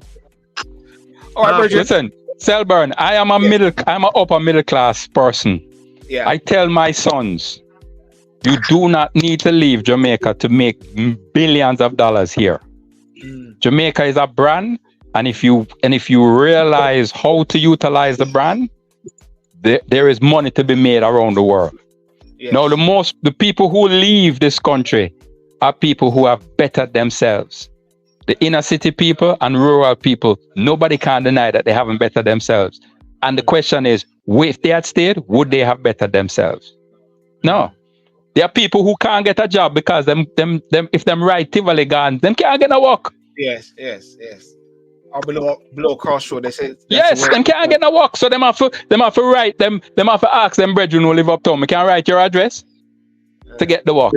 all right, listen, Selburn, I'm an upper middle class person. Yeah. I tell my sons, you do not need to leave Jamaica to make billions of dollars here. Jamaica is a brand, and if you realize how to utilize the brand, there is money to be made around the world. Yes. Now, the people who leave this country are people who have bettered themselves. The inner city people and rural people, nobody can deny that they haven't bettered themselves. And the question is, if they had stayed, would they have bettered themselves? No. There are people who can't get a job because if them right Tivoli gone, them can't get a work. Yes. Or below crossroad, they say. Yes, them can't get a work. So them have to write them have to ask them brethren who live uptown, we can write your address to get the work.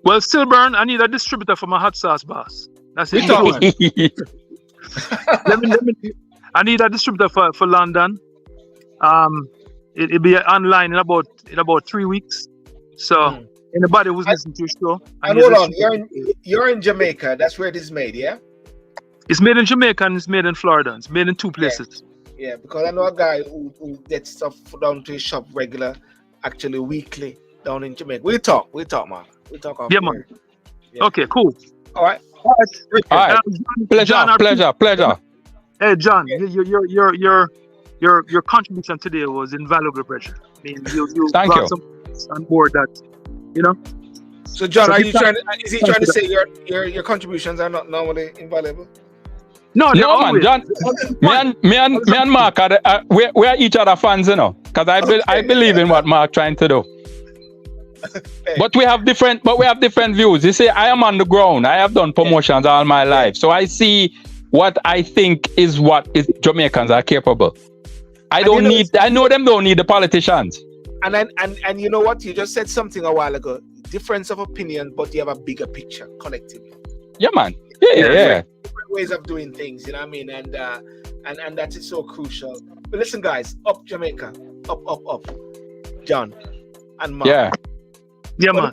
Well, Stillburn, I need a distributor for my hot sauce, boss. That's it. I need a distributor for London. It'll be online in about 3 weeks. So anybody who's listening to your show. And hold on, you're in Jamaica. That's where it is made, yeah? It's made in Jamaica and it's made in Florida. It's made in 2 places. Yeah, because I know a guy who gets stuff down to his shop regular, actually weekly down in Jamaica. We talk, man. We talk. Yeah, man. Yeah. Okay, cool. All right. Pleasure. Hey, John, your contribution today was invaluable, brother. I mean, you Thank brought you. some on board that, you know. So, John, is he trying to say your contributions are not normally invaluable? No, man, John. me and Mark we are each other fans, you know, because I believe in what Mark trying to do. But we have different views. You see, I am on the ground. I have done promotions all my life, so I see what I think is what Jamaicans are capable. I know them don't need the politicians. And you know what? You just said something a while ago. Difference of opinion, but you have a bigger picture collectively. Yeah, man. Yeah. Different ways of doing things, you know what I mean? And that is so crucial. But listen, guys, up Jamaica, up, John and Mark. Yeah, man.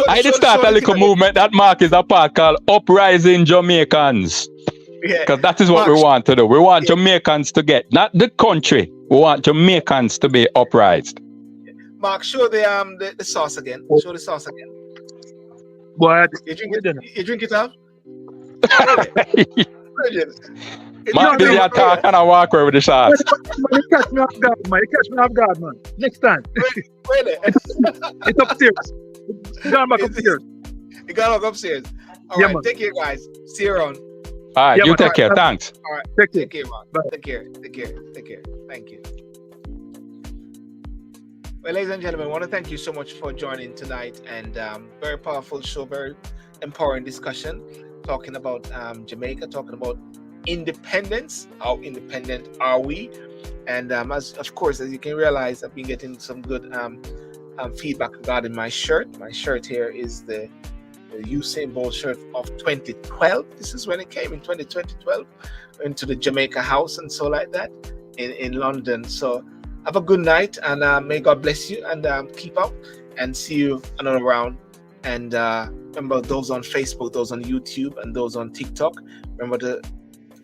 I did start a little movement that Mark is a part called Uprising Jamaicans. Yeah. Because that is what we want to do. We want Jamaicans to get, not the country. We want Jamaicans to be uprised. Mark, show the sauce again. Show the sauce again. What? You drink it up? Mark, did you talk and I walk away with the shots? You catch me off guard, man. Next time. Wait. It's upstairs. You got back upstairs. You got upstairs. All right, take care, guys. See you around. All right, you take care. Thanks. All right, take care, man. Take care. Thank you. Well, ladies and gentlemen, I want to thank you so much for joining tonight, and very powerful show, very empowering discussion, talking about Jamaica, talking about independence. How independent are we? And as you can realize, I've been getting some good feedback regarding my shirt. My shirt here is the Usain Bolt shirt of 2012. This is when it came in 2012 into the Jamaica house and so like that in London. So have a good night, and may God bless you, and keep up, and see you another round. And remember, those on Facebook, those on YouTube, and those on TikTok, remember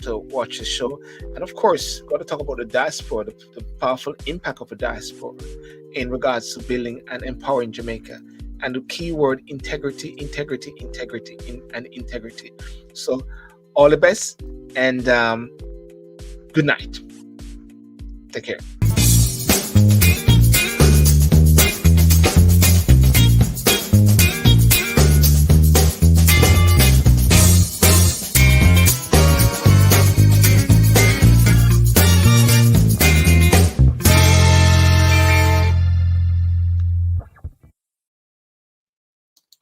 to watch the show. And of course, got to talk about the diaspora, the powerful impact of the diaspora in regards to building and empowering Jamaica and the keyword integrity, integrity, integrity, and integrity. So all the best, and good night. Take care.